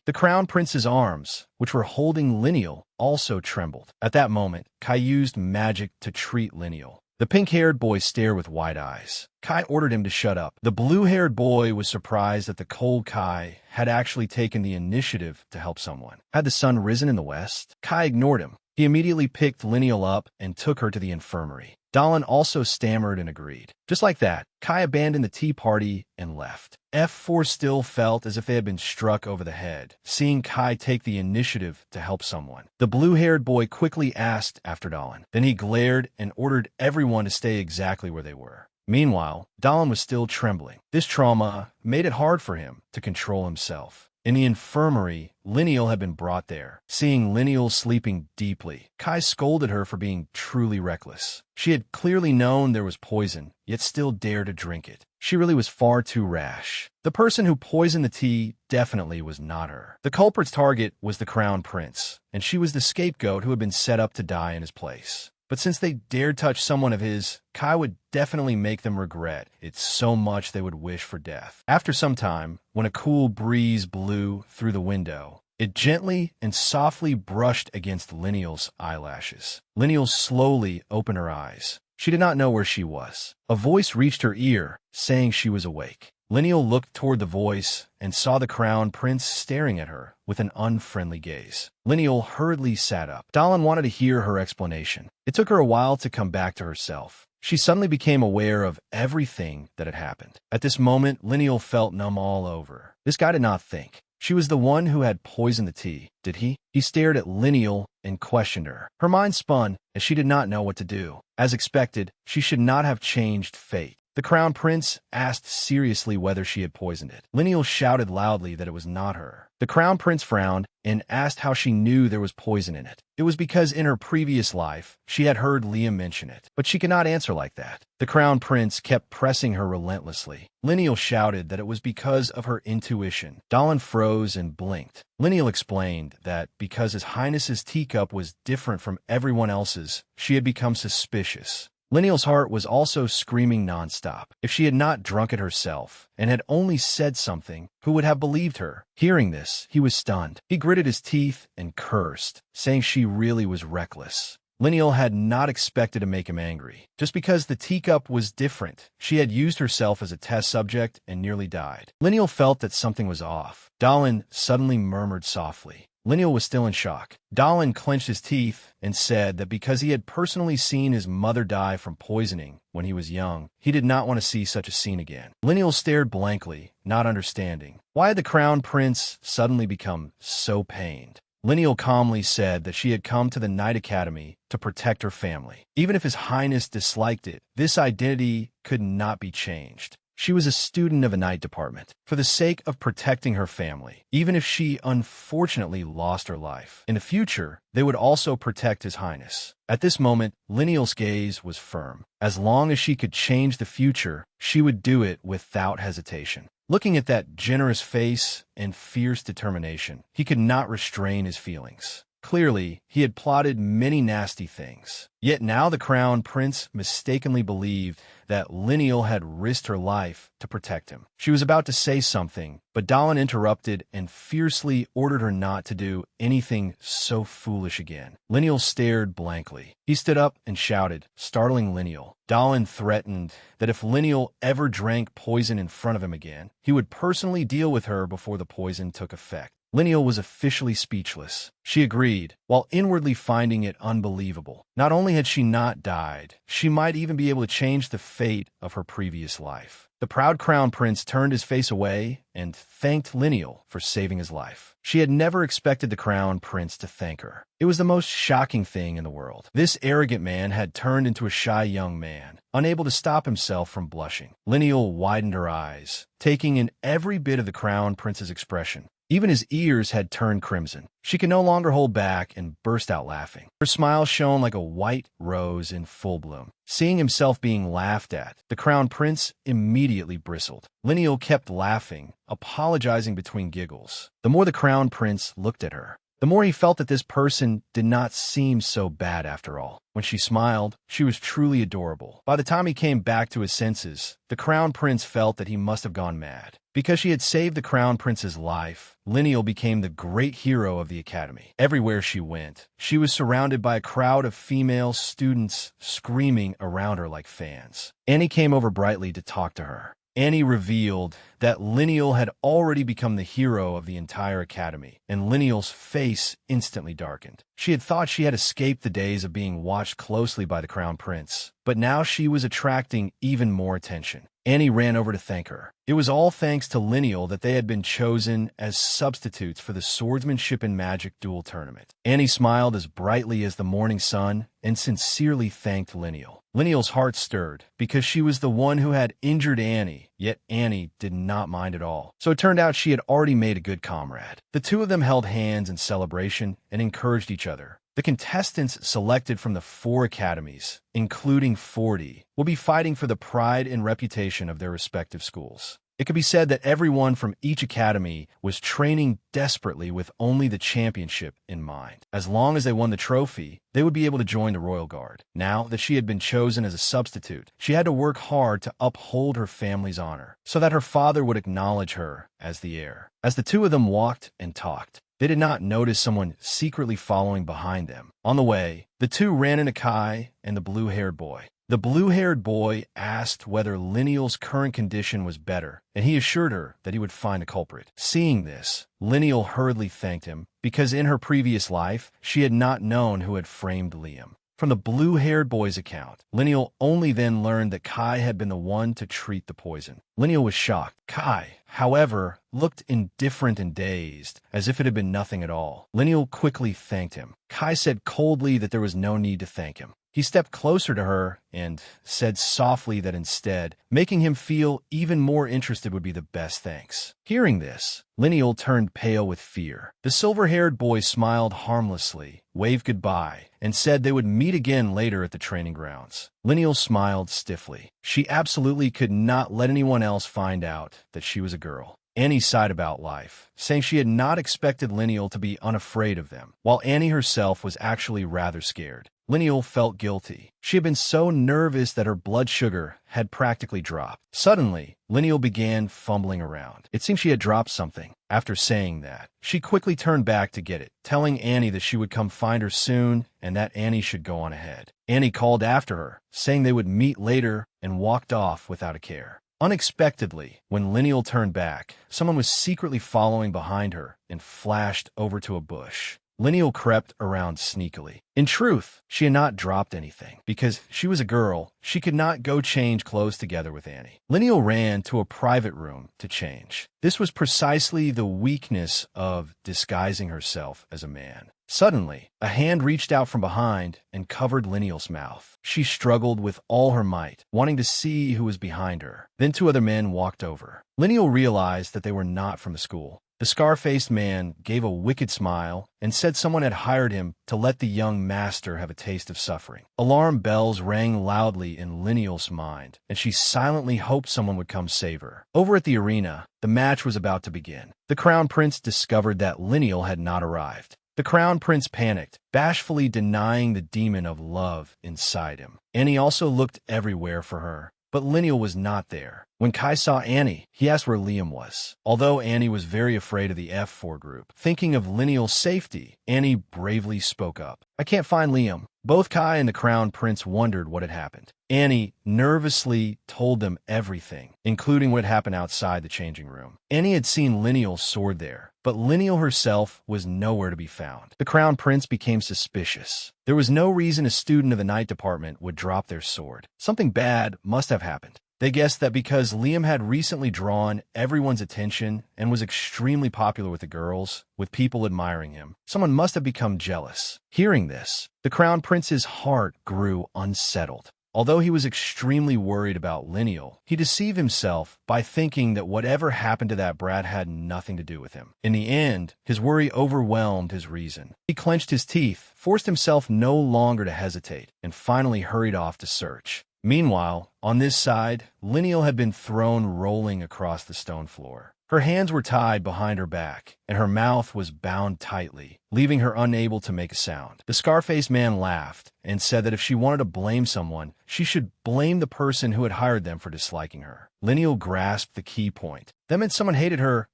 The crown prince's arms, which were holding Lineal, also trembled. At that moment, Kai used magic to treat Lineal. The pink-haired boy stared with wide eyes. Kai ordered him to shut up. The blue-haired boy was surprised that the cold Kai had actually taken the initiative to help someone. Had the sun risen in the west? Kai ignored him. He immediately picked Lineal up and took her to the infirmary. Dalin also stammered and agreed. Just like that, Kai abandoned the tea party and left. F4 still felt as if they had been struck over the head, seeing Kai take the initiative to help someone. The blue-haired boy quickly asked after Dalin. Then he glared and ordered everyone to stay exactly where they were. Meanwhile, Dalin was still trembling. This trauma made it hard for him to control himself. In the infirmary, Lineal had been brought there. Seeing Lineal sleeping deeply, Kai scolded her for being truly reckless. She had clearly known there was poison, yet still dared to drink it. She really was far too rash. The person who poisoned the tea definitely was not her. The culprit's target was the crown prince, and she was the scapegoat who had been set up to die in his place. But since they dared touch someone of his, Kai would definitely make them regret it so much they would wish for death. After some time, when a cool breeze blew through the window, it gently and softly brushed against Lineal's eyelashes. Lineal slowly opened her eyes. She did not know where she was. A voice reached her ear, saying she was awake. Lineal looked toward the voice and saw the crown prince staring at her with an unfriendly gaze. Lineal hurriedly sat up. Dalin wanted to hear her explanation. It took her a while to come back to herself. She suddenly became aware of everything that had happened. At this moment, Lineal felt numb all over. This guy did not think. She was the one who had poisoned the tea, did he? He stared at Lineal and questioned her. Her mind spun as she did not know what to do. As expected, she should not have changed fate. The Crown Prince asked seriously whether she had poisoned it. Lineal shouted loudly that it was not her. The Crown Prince frowned and asked how she knew there was poison in it. It was because in her previous life, she had heard Liam mention it, but she could not answer like that. The Crown Prince kept pressing her relentlessly. Lineal shouted that it was because of her intuition. Dalin froze and blinked. Lineal explained that because His Highness's teacup was different from everyone else's, she had become suspicious. Lineal's heart was also screaming nonstop. If she had not drunk it herself and had only said something, who would have believed her? Hearing this, he was stunned. He gritted his teeth and cursed, saying she really was reckless. Lineal had not expected to make him angry. Just because the teacup was different, she had used herself as a test subject and nearly died. Lineal felt that something was off. Dalin suddenly murmured softly. Lineal was still in shock. Dalin clenched his teeth and said that because he had personally seen his mother die from poisoning when he was young, he did not want to see such a scene again. Lineal stared blankly, not understanding. Why had the Crown Prince suddenly become so pained? Lineal calmly said that she had come to the Night Academy to protect her family. Even if His Highness disliked it, this identity could not be changed. She was a student of a night department, for the sake of protecting her family. Even if she unfortunately lost her life, in the future, they would also protect His Highness. At this moment, Lineal's gaze was firm. As long as she could change the future, she would do it without hesitation. Looking at that generous face and fierce determination, he could not restrain his feelings. Clearly, he had plotted many nasty things. Yet now the Crown Prince mistakenly believed that Lineal had risked her life to protect him. She was about to say something, but Dalin interrupted and fiercely ordered her not to do anything so foolish again. Lineal stared blankly. He stood up and shouted, startling Lineal. Dalin threatened that if Lineal ever drank poison in front of him again, he would personally deal with her before the poison took effect. Lineal was officially speechless. She agreed, while inwardly finding it unbelievable. Not only had she not died, she might even be able to change the fate of her previous life. The proud Crown Prince turned his face away and thanked Lineal for saving his life. She had never expected the Crown Prince to thank her. It was the most shocking thing in the world. This arrogant man had turned into a shy young man, unable to stop himself from blushing. Lineal widened her eyes, taking in every bit of the Crown Prince's expression. Even his ears had turned crimson. She could no longer hold back and burst out laughing. Her smile shone like a white rose in full bloom. Seeing himself being laughed at, the Crown Prince immediately bristled. Lineal kept laughing, apologizing between giggles. The more the Crown Prince looked at her, the more he felt that this person did not seem so bad after all. When she smiled, she was truly adorable. By the time he came back to his senses, the Crown Prince felt that he must have gone mad. Because she had saved the Crown Prince's life, Lineal became the great hero of the academy. Everywhere she went, she was surrounded by a crowd of female students screaming around her like fans. Annie came over brightly to talk to her. Annie revealed that Lineal had already become the hero of the entire academy, and Lineal's face instantly darkened. She had thought she had escaped the days of being watched closely by the Crown Prince, but now she was attracting even more attention. Annie ran over to thank her. It was all thanks to Lineal that they had been chosen as substitutes for the Swordsmanship and Magic duel tournament. Annie smiled as brightly as the morning sun and sincerely thanked Lineal. Lineal's heart stirred because she was the one who had injured Annie, yet Annie did not mind at all. So it turned out she had already made a good comrade. The two of them held hands in celebration and encouraged each other. The contestants selected from the 4 academies, including 40, will be fighting for the pride and reputation of their respective schools. It could be said that everyone from each academy was training desperately with only the championship in mind. As long as they won the trophy, they would be able to join the Royal Guard. Now that she had been chosen as a substitute, she had to work hard to uphold her family's honor, so that her father would acknowledge her as the heir. As the two of them walked and talked, they did not notice someone secretly following behind them. On the way, the two ran into Kai and the blue-haired boy. The blue-haired boy asked whether Lineal's current condition was better, and he assured her that he would find a culprit. Seeing this, Lineal hurriedly thanked him, because in her previous life, she had not known who had framed Liam. From the blue-haired boy's account, Lineal only then learned that Kai had been the one to treat the poison. Lineal was shocked. Kai, however, looked indifferent and dazed, as if it had been nothing at all. Lineal quickly thanked him. Kai said coldly that there was no need to thank him. He stepped closer to her and said softly that instead, making him feel even more interested would be the best thanks. Hearing this, Lineal turned pale with fear. The silver-haired boy smiled harmlessly, waved goodbye, and said they would meet again later at the training grounds. Lineal smiled stiffly. She absolutely could not let anyone else find out that she was a girl. Annie sighed about life, saying she had not expected Lineal to be unafraid of them, while Annie herself was actually rather scared. Lineal felt guilty. She had been so nervous that her blood sugar had practically dropped. Suddenly, Lineal began fumbling around. It seemed she had dropped something. After saying that, she quickly turned back to get it, telling Annie that she would come find her soon and that Annie should go on ahead. Annie called after her, saying they would meet later, and walked off without a care. Unexpectedly, when Lineal turned back, someone was secretly following behind her and flashed over to a bush. Lineal crept around sneakily. In truth, she had not dropped anything. Because she was a girl, she could not go change clothes together with Annie. Lineal ran to a private room to change. This was precisely the weakness of disguising herself as a man. Suddenly, a hand reached out from behind and covered Lineal's mouth. She struggled with all her might, wanting to see who was behind her. Then two other men walked over. Lineal realized that they were not from the school. The scar-faced man gave a wicked smile and said someone had hired him to let the young master have a taste of suffering. Alarm bells rang loudly in Lineal's mind, and she silently hoped someone would come save her. Over at the arena, the match was about to begin. The Crown Prince discovered that Lineal had not arrived. The Crown Prince panicked, bashfully denying the demon of love inside him. Annie also looked everywhere for her, but Lineal was not there. When Kai saw Annie, he asked where Liam was. Although Annie was very afraid of the F4 group, thinking of Lineal's safety, Annie bravely spoke up. "I can't find Liam." Both Kai and the Crown Prince wondered what had happened. Annie nervously told them everything, including what had happened outside the changing room. Annie had seen Lineal's sword there, but Lineal herself was nowhere to be found. The Crown Prince became suspicious. There was no reason a student of the Night Department would drop their sword. Something bad must have happened. They guessed that because Liam had recently drawn everyone's attention and was extremely popular with the girls, with people admiring him, someone must have become jealous. Hearing this, the Crown Prince's heart grew unsettled. Although he was extremely worried about Lineal, he deceived himself by thinking that whatever happened to that brat had nothing to do with him. In the end, his worry overwhelmed his reason. He clenched his teeth, forced himself no longer to hesitate, and finally hurried off to search. Meanwhile, on this side, Lineal had been thrown rolling across the stone floor. Her hands were tied behind her back, and her mouth was bound tightly, leaving her unable to make a sound. The scar-faced man laughed and said that if she wanted to blame someone, she should blame the person who had hired them for disliking her. Lineal grasped the key point. That meant someone hated her,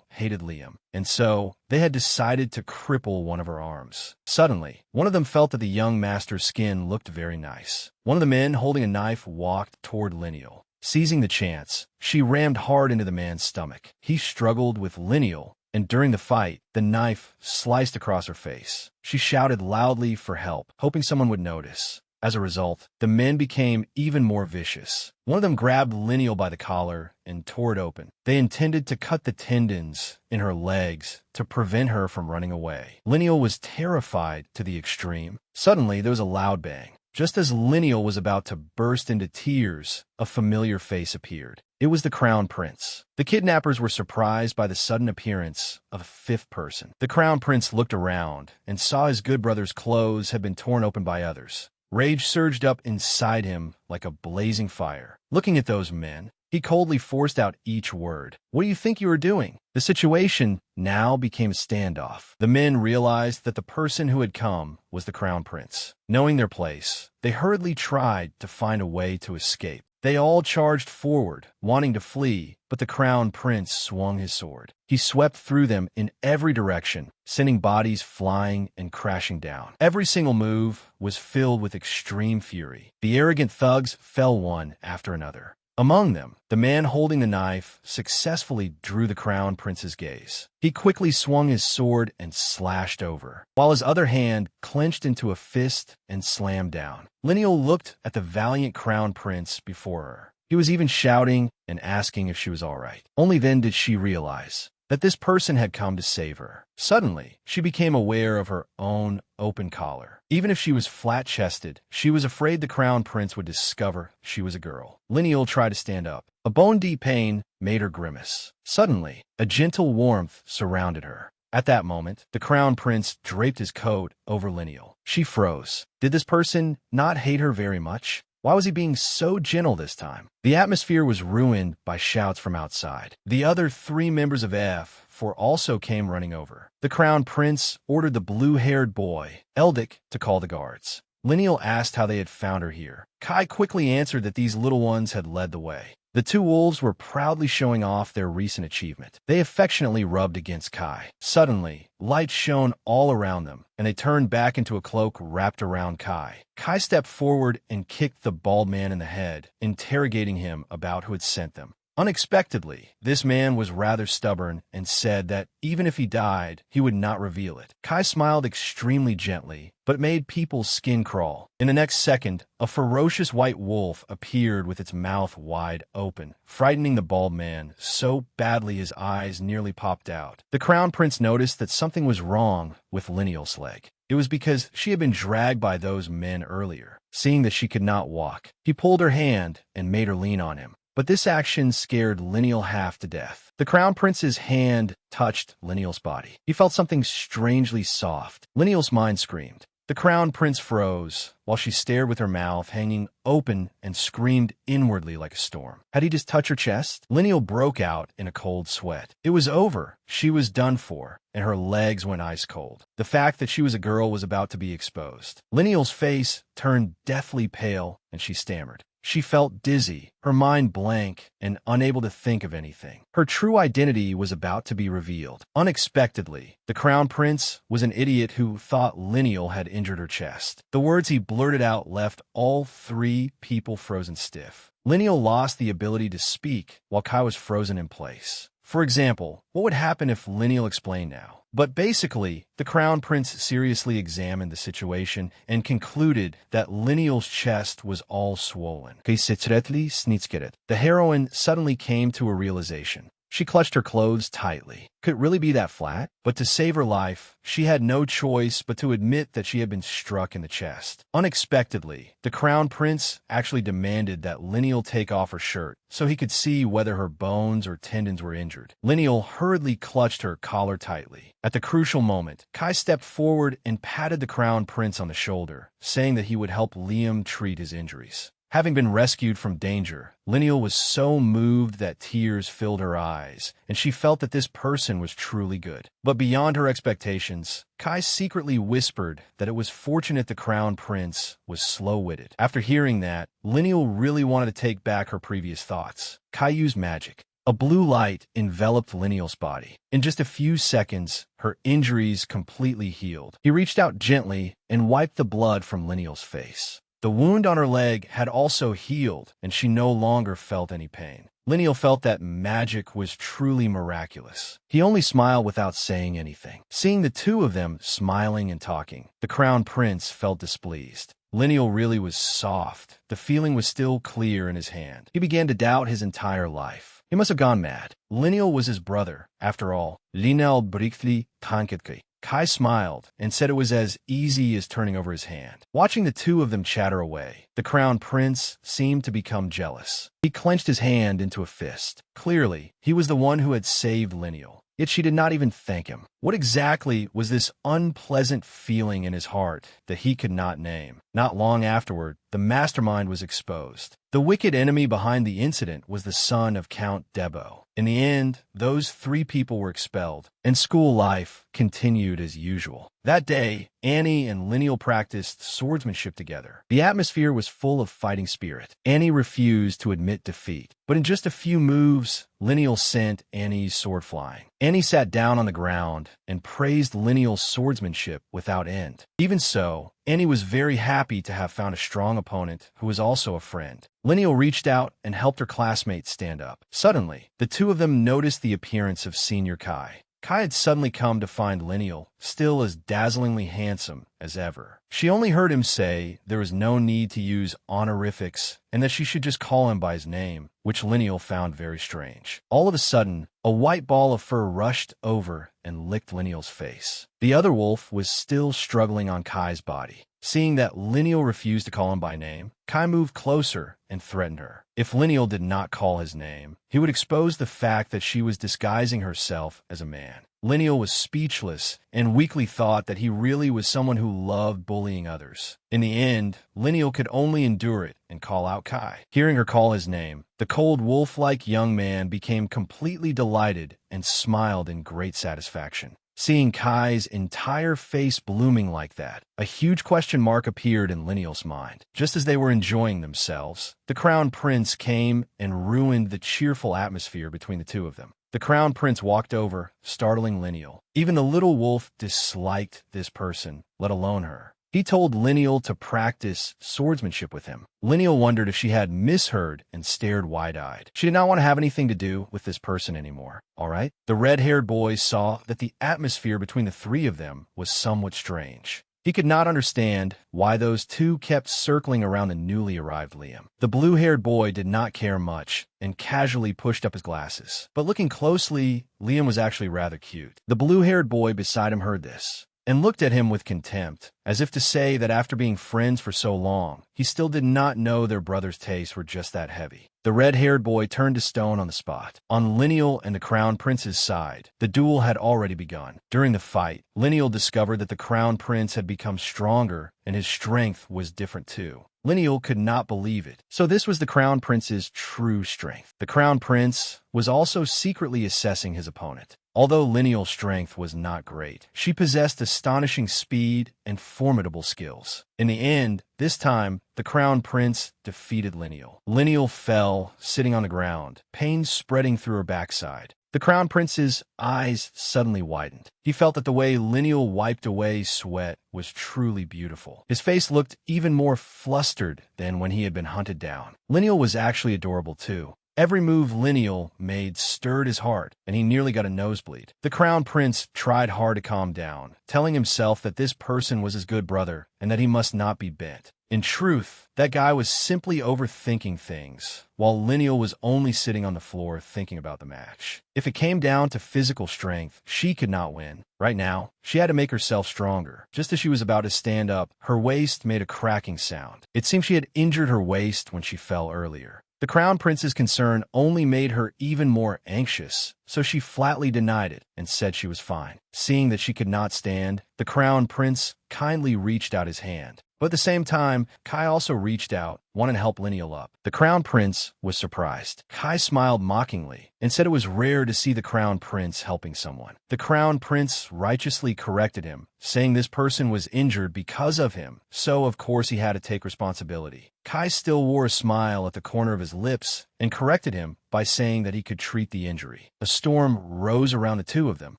hated Liam. And so, they had decided to cripple one of her arms. Suddenly, one of them felt that the young master's skin looked very nice. One of the men holding a knife walked toward Lineal. Seizing the chance, she rammed hard into the man's stomach. He struggled with Lineal, and during the fight, the knife sliced across her face. She shouted loudly for help, hoping someone would notice. As a result, the men became even more vicious. One of them grabbed Lineal by the collar and tore it open. They intended to cut the tendons in her legs to prevent her from running away. Lineal was terrified to the extreme. Suddenly, there was a loud bang. Just as Lineal was about to burst into tears, a familiar face appeared. It was the Crown Prince. The kidnappers were surprised by the sudden appearance of a fifth person. The Crown Prince looked around and saw his good brother's clothes had been torn open by others. Rage surged up inside him like a blazing fire. Looking at those men, he coldly forced out each word. "What do you think you are doing?" The situation now became a standoff. The men realized that the person who had come was the Crown Prince. Knowing their place, they hurriedly tried to find a way to escape. They all charged forward, wanting to flee, but the Crown Prince swung his sword. He swept through them in every direction, sending bodies flying and crashing down. Every single move was filled with extreme fury. The arrogant thugs fell one after another. Among them, the man holding the knife successfully drew the Crown Prince's gaze. He quickly swung his sword and slashed over, while his other hand clenched into a fist and slammed down. Lineal looked at the valiant Crown Prince before her. He was even shouting and asking if she was all right. Only then did she realize that this person had come to save her. Suddenly, she became aware of her own open collar. Even if she was flat-chested, she was afraid the crown prince would discover she was a girl. Lineal tried to stand up. A bone-deep pain made her grimace. Suddenly, a gentle warmth surrounded her. At that moment, the crown prince draped his coat over Lineal. She froze. Did this person not hate her very much? Why was he being so gentle this time? The atmosphere was ruined by shouts from outside. The other 3 members of F4 also came running over. The crown prince ordered the blue-haired boy, Eldic, to call the guards. Lineal asked how they had found her here. Kai quickly answered that these little ones had led the way. The 2 wolves were proudly showing off their recent achievement. They affectionately rubbed against Kai. Suddenly, light shone all around them, and they turned back into a cloak wrapped around Kai. Kai stepped forward and kicked the bald man in the head, interrogating him about who had sent them. Unexpectedly, this man was rather stubborn and said that even if he died, he would not reveal it. Kai smiled extremely gently, but made people's skin crawl. In the next second, a ferocious white wolf appeared with its mouth wide open, frightening the bald man so badly his eyes nearly popped out. The crown prince noticed that something was wrong with Lineal's leg. It was because she had been dragged by those men earlier. Seeing that she could not walk, he pulled her hand and made her lean on him. But this action scared Lineal half to death. The crown prince's hand touched Lineal's body. He felt something strangely soft. Lineal's mind screamed. The crown prince froze, while she stared with her mouth hanging open and screamed inwardly like a storm. Had he just touched her chest? Lineal broke out in a cold sweat. It was over. She was done for, and her legs went ice cold. The fact that she was a girl was about to be exposed. Lineal's face turned deathly pale, and she stammered. She felt dizzy, her mind blank, and unable to think of anything. Her true identity was about to be revealed. Unexpectedly, the crown prince was an idiot who thought Lineal had injured her chest. The words he blurted out left all 3 people frozen stiff. Lineal lost the ability to speak while Kai was frozen in place. For example, what would happen if Lineal explained now? But basically, the crown prince seriously examined the situation and concluded that Lineal's chest was all swollen. The heroine suddenly came to a realization. She clutched her clothes tightly. Could it really be that flat? But to save her life, she had no choice but to admit that she had been struck in the chest. Unexpectedly, the crown prince actually demanded that Lineal take off her shirt so he could see whether her bones or tendons were injured. Lineal hurriedly clutched her collar tightly. At the crucial moment, Kai stepped forward and patted the crown prince on the shoulder, saying that he would help Liam treat his injuries. Having been rescued from danger, Lineal was so moved that tears filled her eyes, and she felt that this person was truly good. But beyond her expectations, Kai secretly whispered that it was fortunate the crown prince was slow-witted. After hearing that, Lineal really wanted to take back her previous thoughts. Kai used magic. A blue light enveloped Lineal's body. In just a few seconds, her injuries completely healed. He reached out gently and wiped the blood from Lineal's face. The wound on her leg had also healed, and she no longer felt any pain. Lineal felt that magic was truly miraculous. He only smiled without saying anything. Seeing the 2 of them smiling and talking, the crown prince felt displeased. Lineal really was soft. The feeling was still clear in his hand. He began to doubt his entire life. He must have gone mad. Lineal was his brother. After all, Lineal briefly tanketke. Kai smiled and said it was as easy as turning over his hand. Watching the 2 of them chatter away, the crown prince seemed to become jealous. He clenched his hand into a fist. Clearly, he was the one who had saved Lineal. Yet she did not even thank him. What exactly was this unpleasant feeling in his heart that he could not name? Not long afterward, the mastermind was exposed. The wicked enemy behind the incident was the son of Count Debo. In the end, those 3 people were expelled, and school life continued as usual. That day, Annie and Lineal practiced swordsmanship together. The atmosphere was full of fighting spirit. Annie refused to admit defeat, but in just a few moves, Lineal sent Annie's sword flying. Annie sat down on the ground and praised Lineal's swordsmanship without end. Even so, Annie was very happy to have found a strong opponent who was also a friend. Lineal reached out and helped her classmates stand up. Suddenly, the 2 of them noticed the appearance of Senior Kai. Kai had suddenly come to find Lineal still as dazzlingly handsome as ever. She only heard him say there was no need to use honorifics and that she should just call him by his name, which Lineal found very strange. All of a sudden, a white ball of fur rushed over and licked Lineal's face. The other wolf was still struggling on Kai's body. Seeing that Lineal refused to call him by name, Kai moved closer and threatened her. If Lineal did not call his name, he would expose the fact that she was disguising herself as a man. Lineal was speechless and weakly thought that he really was someone who loved bullying others. In the end, Lineal could only endure it and call out Kai. Hearing her call his name, the cold wolf-like young man became completely delighted and smiled in great satisfaction. Seeing Kai's entire face blooming like that, a huge question mark appeared in Lineal's mind. Just as they were enjoying themselves, the Crown Prince came and ruined the cheerful atmosphere between the two of them. The Crown Prince walked over, startling Lineal. Even the little wolf disliked this person, let alone her. He told Lineal to practice swordsmanship with him. Lineal wondered if she had misheard and stared wide-eyed. She did not want to have anything to do with this person anymore. All right? The red-haired boy saw that the atmosphere between the three of them was somewhat strange. He could not understand why those two kept circling around the newly arrived Liam. The blue-haired boy did not care much and casually pushed up his glasses. But looking closely, Liam was actually rather cute. The blue-haired boy beside him heard this and looked at him with contempt, as if to say that after being friends for so long, he still did not know their brother's tastes were just that heavy. The red-haired boy turned to stone on the spot. On Lineal and the Crown Prince's side, the duel had already begun. During the fight, Lineal discovered that the Crown Prince had become stronger, and his strength was different too. Lineal could not believe it. So this was the Crown Prince's true strength. The Crown Prince was also secretly assessing his opponent. Although Lineal's strength was not great, she possessed astonishing speed and formidable skills. In the end, this time, the Crown Prince defeated Lineal. Lineal fell, sitting on the ground, pain spreading through her backside. The Crown Prince's eyes suddenly widened. He felt that the way Lineal wiped away sweat was truly beautiful. His face looked even more flustered than when he had been hunted down. Lineal was actually adorable too. Every move Lineal made stirred his heart, and he nearly got a nosebleed. The Crown Prince tried hard to calm down, telling himself that this person was his good brother and that he must not be bent. In truth, that guy was simply overthinking things, while Lineal was only sitting on the floor thinking about the match. If it came down to physical strength, she could not win. Right now, she had to make herself stronger. Just as she was about to stand up, her waist made a cracking sound. It seemed she had injured her waist when she fell earlier. The Crown Prince's concern only made her even more anxious, so she flatly denied it and said she was fine. Seeing that she could not stand, the Crown Prince kindly reached out his hand. But at the same time, Kai also reached out, wanting to help Lineal up. The Crown Prince was surprised. Kai smiled mockingly and said it was rare to see the Crown Prince helping someone. The Crown Prince righteously corrected him, saying this person was injured because of him, so of course he had to take responsibility. Kai still wore a smile at the corner of his lips and corrected him by saying that he could treat the injury. A storm rose around the two of them.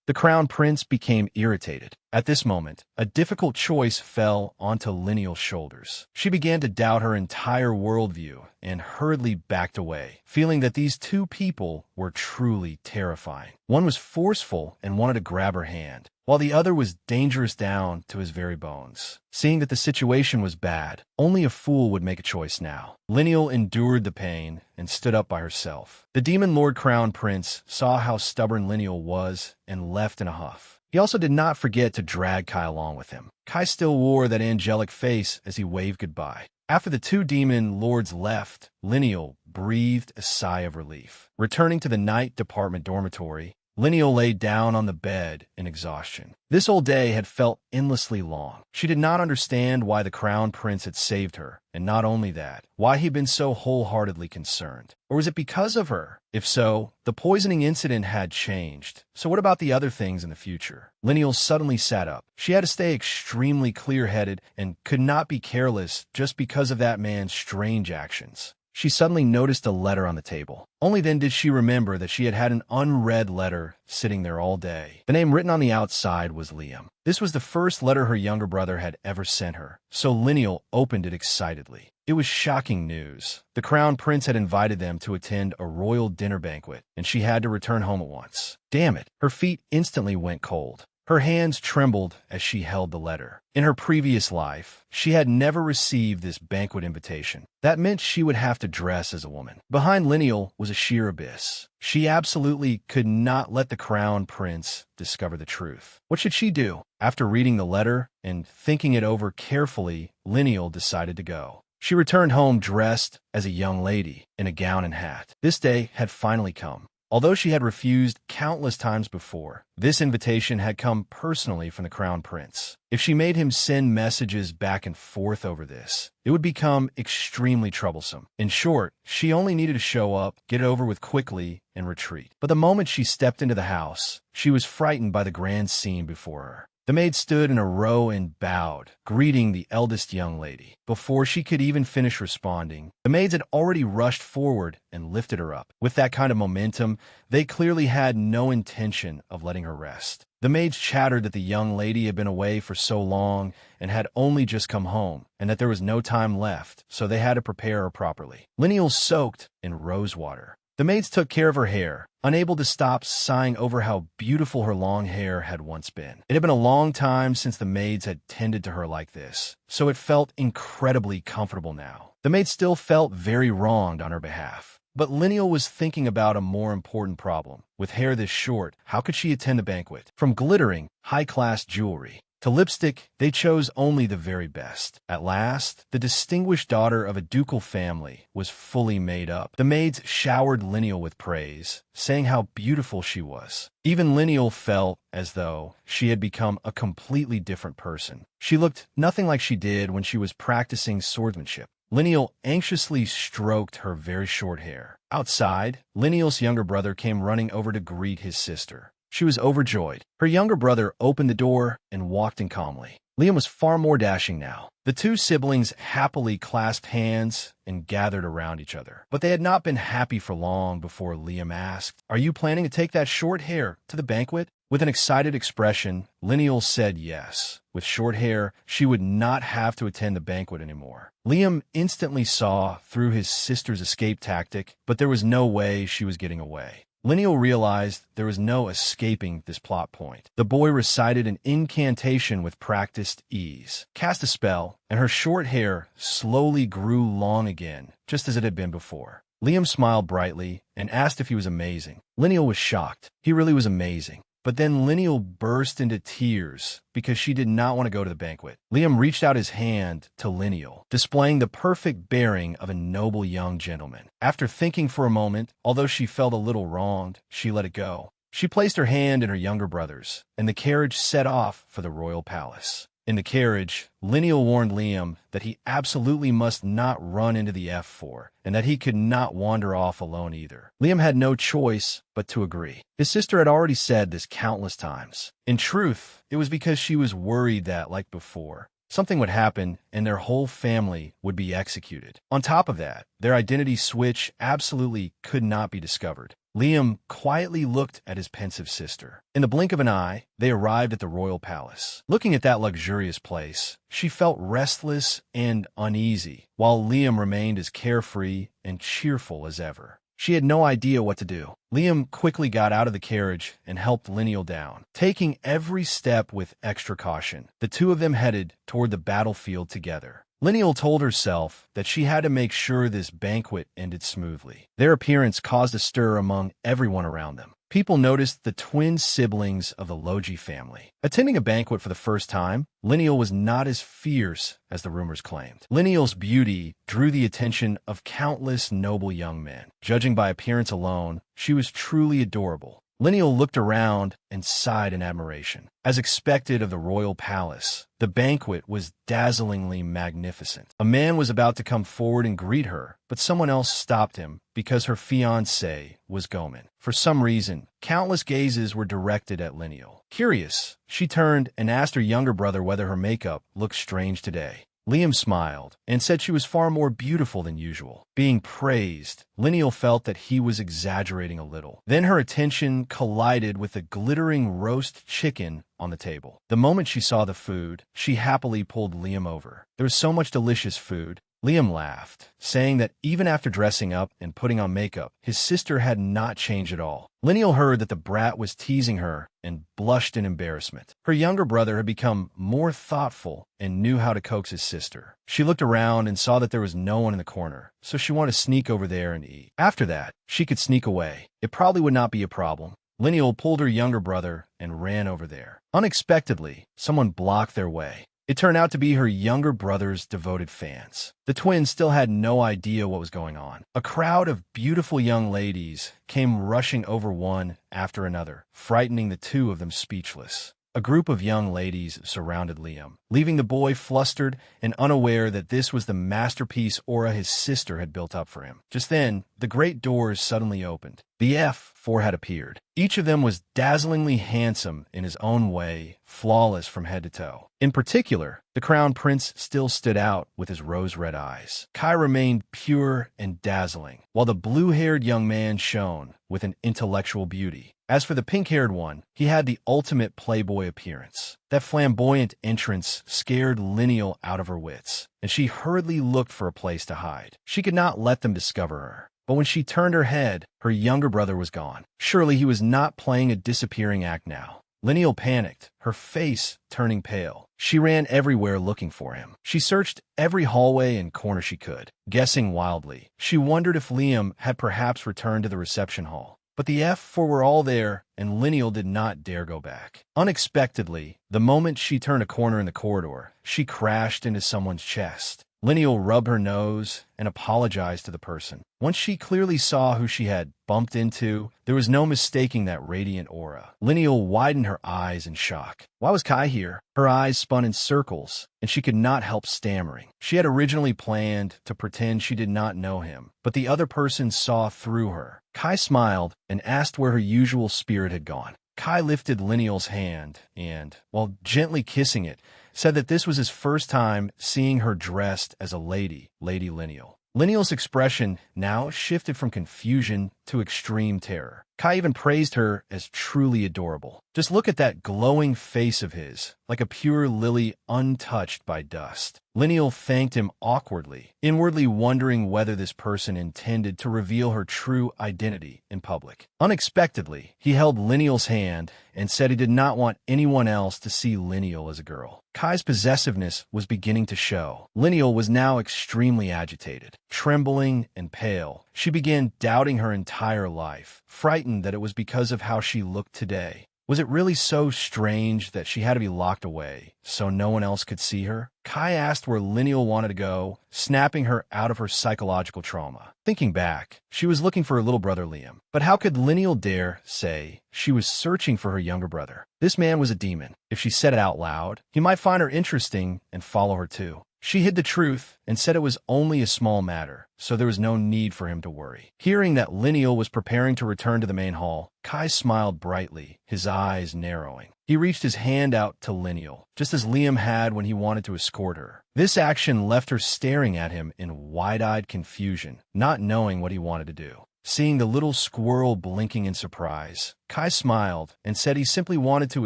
The Crown Prince became irritated. At this moment, a difficult choice fell onto Lineal's shoulders. She began to doubt her entire worldview and hurriedly backed away, feeling that these two people were truly terrifying. One was forceful and wanted to grab her hand, while the other was dangerous down to his very bones. Seeing that the situation was bad, only a fool would make a choice now. Lineal endured the pain and stood up by herself. The Demon Lord Crown Prince saw how stubborn Lineal was and left in a huff. He also did not forget to drag Kai along with him. Kai still wore that angelic face as he waved goodbye. After the two demon lords left, Lineal breathed a sigh of relief. Returning to the night department dormitory, Lineal lay down on the bed in exhaustion. This whole day had felt endlessly long. She did not understand why the Crown Prince had saved her, and not only that, why he'd been so wholeheartedly concerned. Or was it because of her? If so, the poisoning incident had changed. So what about the other things in the future? Lineal suddenly sat up. She had to stay extremely clear-headed and could not be careless just because of that man's strange actions. She suddenly noticed a letter on the table. Only then did she remember that she had had an unread letter sitting there all day. The name written on the outside was Liam. This was the first letter her younger brother had ever sent her, so Lineal opened it excitedly. It was shocking news. The Crown Prince had invited them to attend a royal dinner banquet, and she had to return home at once. Damn it! Her feet instantly went cold. Her hands trembled as she held the letter. In her previous life, she had never received this banquet invitation. That meant she would have to dress as a woman. Behind Lineal was a sheer abyss. She absolutely could not let the crown prince discover the truth. What should she do? After reading the letter and thinking it over carefully, Lineal decided to go. She returned home dressed as a young lady in a gown and hat. This day had finally come. Although she had refused countless times before, this invitation had come personally from the crown prince. If she made him send messages back and forth over this, it would become extremely troublesome. In short, she only needed to show up, get it over with quickly, and retreat. But the moment she stepped into the house, she was frightened by the grand scene before her. The maid stood in a row and bowed, greeting the eldest young lady. Before she could even finish responding, the maids had already rushed forward and lifted her up. With that kind of momentum, they clearly had no intention of letting her rest. The maids chattered that the young lady had been away for so long and had only just come home, and that there was no time left, so they had to prepare her properly. Lineal soaked in rose water. The maids took care of her hair, unable to stop sighing over how beautiful her long hair had once been. It had been a long time since the maids had tended to her like this, so it felt incredibly comfortable now. The maids still felt very wronged on her behalf. But Lineal was thinking about a more important problem. With hair this short, how could she attend the banquet? From glittering, high-class jewelry to lipstick, they chose only the very best. At last, the distinguished daughter of a ducal family was fully made up. The maids showered Lineal with praise, saying how beautiful she was. Even Lineal felt as though she had become a completely different person. She looked nothing like she did when she was practicing swordsmanship. Lineal anxiously stroked her very short hair. Outside, Lineal's younger brother came running over to greet his sister. She was overjoyed. Her younger brother opened the door and walked in calmly. Liam was far more dashing now. The two siblings happily clasped hands and gathered around each other. But they had not been happy for long before Liam asked, "Are you planning to take that short hair to the banquet?" With an excited expression, Lineal said yes. With short hair, she would not have to attend the banquet anymore. Liam instantly saw through his sister's escape tactic, but there was no way she was getting away. Lineal realized there was no escaping this plot point. The boy recited an incantation with practiced ease, cast a spell, and her short hair slowly grew long again, just as it had been before. Liam smiled brightly and asked if he was amazing. Lineal was shocked. He really was amazing. But then Lineal burst into tears because she did not want to go to the banquet. Liam reached out his hand to Lineal, displaying the perfect bearing of a noble young gentleman. After thinking for a moment, although she felt a little wronged, she let it go. She placed her hand in her younger brother's, and the carriage set off for the royal palace. In the carriage, Lineal warned Liam that he absolutely must not run into the F4, and that he could not wander off alone either. Liam had no choice but to agree. His sister had already said this countless times. In truth, it was because she was worried that, like before, something would happen and their whole family would be executed. On top of that, their identity switch absolutely could not be discovered. Liam quietly looked at his pensive sister. In the blink of an eye, they arrived at the royal palace. Looking at that luxurious place, she felt restless and uneasy, while Liam remained as carefree and cheerful as ever. She had no idea what to do. Liam quickly got out of the carriage and helped Lineal down, taking every step with extra caution. The two of them headed toward the battlefield together. Lineal told herself that she had to make sure this banquet ended smoothly. Their appearance caused a stir among everyone around them. People noticed the twin siblings of the Logi family. Attending a banquet for the first time, Lineal was not as fierce as the rumors claimed. Lineal's beauty drew the attention of countless noble young men. Judging by appearance alone, she was truly adorable. Lineal looked around and sighed in admiration. As expected of the royal palace, the banquet was dazzlingly magnificent. A man was about to come forward and greet her, but someone else stopped him because her fiancé was Goman. For some reason, countless gazes were directed at Lineal. Curious, she turned and asked her younger brother whether her makeup looked strange today. Liam smiled and said she was far more beautiful than usual. Being praised, Lineal felt that he was exaggerating a little. Then her attention collided with the glittering roast chicken on the table. The moment she saw the food, she happily pulled Liam over. There was so much delicious food, Liam laughed, saying that even after dressing up and putting on makeup, his sister had not changed at all. Lineal heard that the brat was teasing her and blushed in embarrassment. Her younger brother had become more thoughtful and knew how to coax his sister. She looked around and saw that there was no one in the corner, so she wanted to sneak over there and eat. After that, she could sneak away. It probably would not be a problem. Lineal pulled her younger brother and ran over there. Unexpectedly, someone blocked their way. It turned out to be her younger brother's devoted fans. The twins still had no idea what was going on. A crowd of beautiful young ladies came rushing over one after another, frightening the two of them speechless. A group of young ladies surrounded Liam, leaving the boy flustered and unaware that this was the masterpiece aura his sister had built up for him. Just then, the great doors suddenly opened. The F4 had appeared. Each of them was dazzlingly handsome in his own way, flawless from head to toe. In particular, the crown prince still stood out with his rose-red eyes. Kai remained pure and dazzling, while the blue-haired young man shone with an intellectual beauty. As for the pink-haired one, he had the ultimate playboy appearance. That flamboyant entrance scared Lineal out of her wits, and she hurriedly looked for a place to hide. She could not let them discover her. But when she turned her head, her younger brother was gone. Surely he was not playing a disappearing act now. Lineal panicked, her face turning pale. She ran everywhere looking for him. She searched every hallway and corner she could, guessing wildly. She wondered if Liam had perhaps returned to the reception hall. But the F4 were all there, and Lineal did not dare go back. Unexpectedly, the moment she turned a corner in the corridor, she crashed into someone's chest. Lineal rubbed her nose and apologized to the person. Once she clearly saw who she had bumped into, there was no mistaking that radiant aura. Lineal widened her eyes in shock. Why was Kai here? Her eyes spun in circles, and she could not help stammering. She had originally planned to pretend she did not know him, but the other person saw through her. Kai smiled and asked where her usual spirit had gone. Kai lifted Lineal's hand and, while gently kissing it, said that this was his first time seeing her dressed as a lady, Lady Lineal. Lineal's expression now shifted from confusion to extreme terror. Kai even praised her as truly adorable. Just look at that glowing face of his, like a pure lily untouched by dust. Lineal thanked him awkwardly, inwardly wondering whether this person intended to reveal her true identity in public. Unexpectedly, he held Lineal's hand and said he did not want anyone else to see Lineal as a girl. Kai's possessiveness was beginning to show. Lineal was now extremely agitated. Trembling and pale, she began doubting her entire life, frightened that it was because of how she looked today. Was it really so strange that she had to be locked away so no one else could see her? Kai asked where Lineal wanted to go, snapping her out of her psychological trauma. Thinking back, she was looking for her little brother Liam. But how could Lineal dare say she was searching for her younger brother? This man was a demon. If she said it out loud, he might find her interesting and follow her too. She hid the truth and said it was only a small matter, so there was no need for him to worry. Hearing that Lineal was preparing to return to the main hall, Kai smiled brightly, his eyes narrowing. He reached his hand out to Lineal, just as Liam had when he wanted to escort her. This action left her staring at him in wide-eyed confusion, not knowing what he wanted to do. Seeing the little squirrel blinking in surprise, Kai smiled and said he simply wanted to